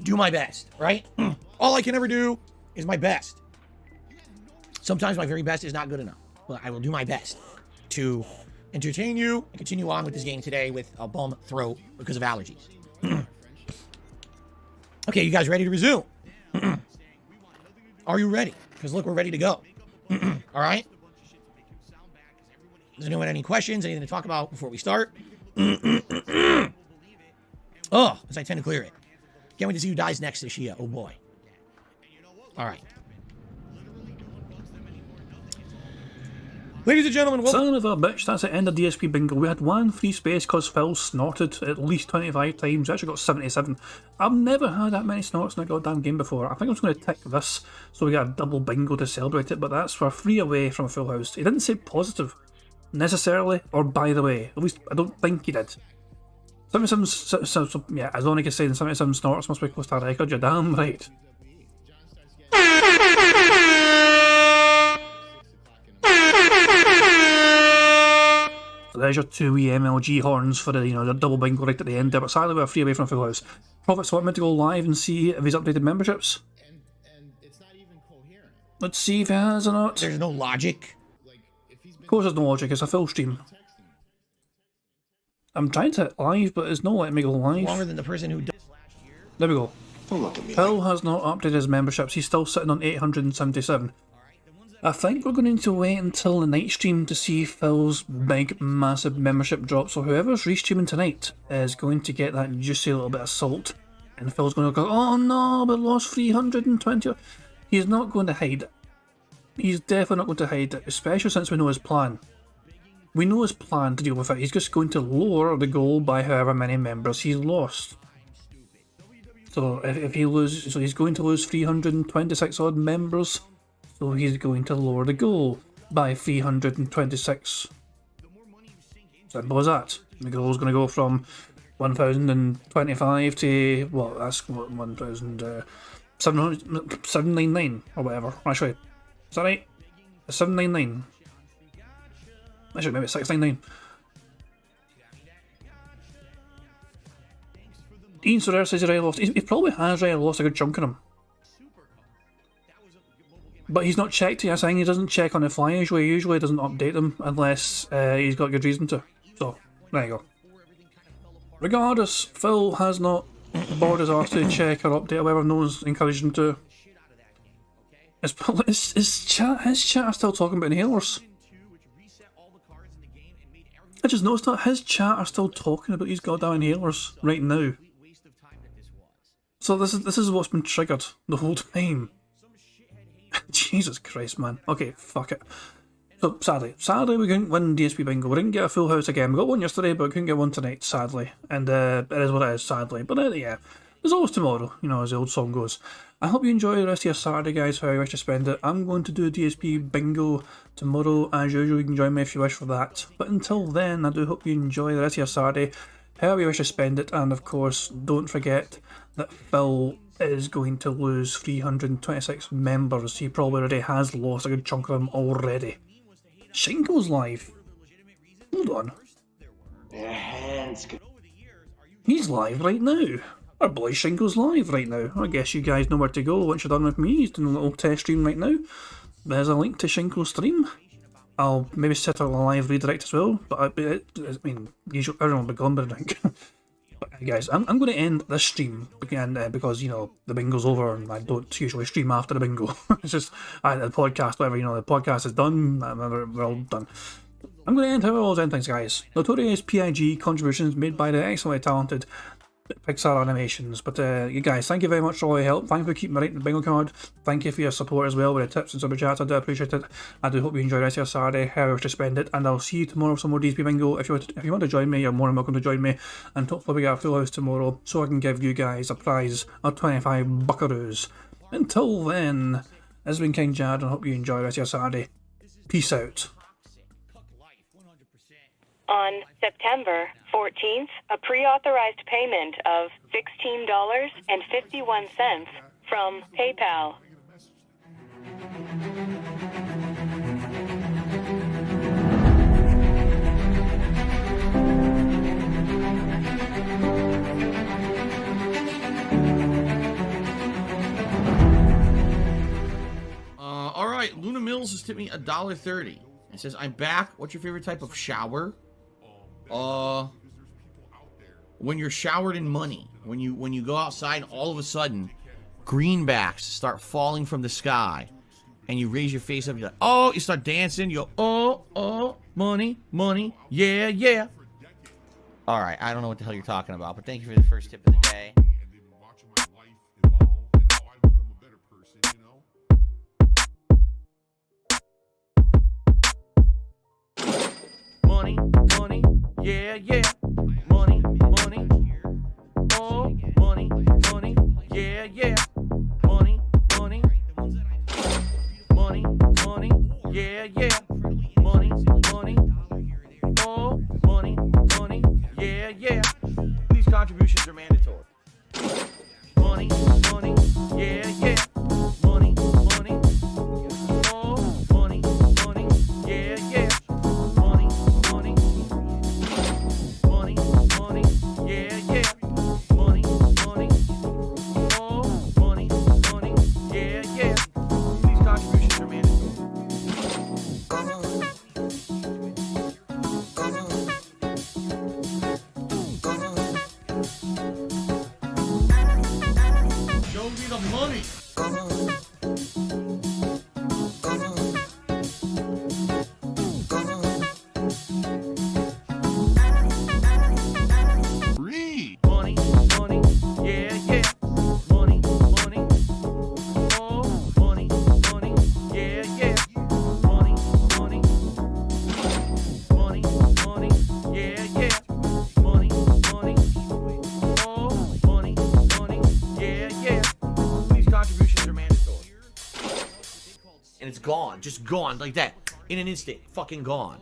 Do my best, right? All I can ever do is my best. Sometimes my very best is not good enough. But I will do my best to entertain you and continue on with this game today with a bum throat because of allergies. Okay, you guys ready to resume? Are you ready? Because look, we're ready to go. All right? Does anyone have any questions? Anything to talk about before we start? As I tend to clear it. Can't wait to see who dies next this year. Oh boy. All right. Ladies and gentlemen, son of a bitch, that's the end of DSP Bingo. We had one free space because Phil snorted at least 25 times. We actually got 77. I've never had that many snorts in a goddamn game before. I think I'm just going to tick this so we got a double bingo to celebrate it, but that's for free away from a full house. He didn't say positive necessarily, or by the way. At least I don't think he did. 77, yeah, as Onik is saying, 77 snorts must be close to a record. You're damn right. So there's your 2 wee MLG horns for the the double bingo right at the end there, but sadly we're free away from full house. Profits want me to go live and see if he's updated memberships. And it's not even coherent. Let's see if he has or not. There's no logic. Of course there's no logic, it's a full stream. I'm trying to hit live, but it's not letting me go live. Longer than the person who does. There we go. Don't look at me. Phil has not updated his memberships. He's still sitting on 877. I think we're going to need to wait until the night stream to see Phil's big, massive membership drop. So whoever's restreaming tonight is going to get that juicy little bit of salt. And Phil's going to go, oh no, we lost 320. He's not going to hide it. He's definitely not going to hide it, especially since we know his plan. We know his plan to deal with it. He's just going to lower the goal by however many members he's lost. So if he loses, so he's going to lose 326 odd members. So he's going to lower the goal by 326. Simple as that. The goal's going to go from 1,025 to, well, that's what, 799 or whatever. Actually, is that right? 799. Actually, maybe 699. Ian Sorrell says he already lost. He probably has already lost a good chunk of them. But he's not checked yet. I think he doesn't check on the fly usually. He usually doesn't update them unless he's got good reason to. So, there you go. Regardless, Phil has not bored his arse to check or update or whatever no one's encouraged him to. His chat are still talking about inhalers. I just noticed that his chat are still talking about these goddamn inhalers right now. So this is what's been triggered the whole time. Jesus Christ, man. Okay, fuck it. So sadly we couldn't win DSP Bingo. We didn't get a full house again. We got one yesterday, but we couldn't get one tonight, sadly. And it is what it is, sadly. But yeah, there's always tomorrow, you know, as the old song goes. I hope you enjoy the rest of your Saturday, guys, how you wish to spend it. I'm going to do DSP Bingo tomorrow, as usual. You can join me if you wish for that. But until then, I do hope you enjoy the rest of your Saturday, however you wish to spend it. And of course, don't forget that Phil is going to lose 326 members. He probably already has lost a good chunk of them already. Shinko's live. Hold on. Their hands. He's live right now. Our boy Shinko's live right now. I guess you guys know where to go once you're done with me. He's doing a little test stream right now. There's a link to Shinko's stream. I'll maybe set up a live redirect as well. But I mean, usually everyone will be gone by the link. But guys, I'm going to end this stream again because, you know, the bingo's over and I don't usually stream after the bingo. It's just the podcast, whatever, you know, the podcast is done. We're all done. I'm going to end how I always end things, guys. Notorious PIG contributions made by the excellently talented Pixar Animations. But you guys, thank you very much for all your help. Thank you for keeping me right in the bingo card. Thank you for your support as well with the tips and super chats. I do appreciate it. I do hope you enjoy the rest of your Saturday, how you wish to spend it, and I'll see you tomorrow for some more DSP Bingo. If you want to join me, you're more than welcome to join me, and hopefully we get a full house tomorrow so I can give you guys a prize of 25 buckaroos. Until then, this has been King Jad, and I hope you enjoy the rest of your Saturday. Peace out. On September 14th, a pre-authorized payment of $16.51 from PayPal. All right, Luna Mills has tipped me $1.30. It says, I'm back. What's your favorite type of shower? When you're showered in money, when you go outside, all of a sudden, greenbacks start falling from the sky, and you raise your face up. You're like, oh, you start dancing. You go, oh, money, money, yeah, yeah. All right, I don't know what the hell you're talking about, but thank you for the first tip of the day. Money, money, yeah, yeah. Money, money. Oh, money, money, yeah, yeah. Money, money. Money, money, yeah, yeah. Money, money. Oh, money, money, yeah, yeah. These contributions are mandatory. Money, money, yeah, yeah. Money, money. Oh, money, money, yeah, yeah. Money, money. Money, money, yeah, yeah. Money, money. Oh, money, money, yeah, yeah. These contributions are mandatory. it's gone. Just gone like that. In an instant. Fucking gone.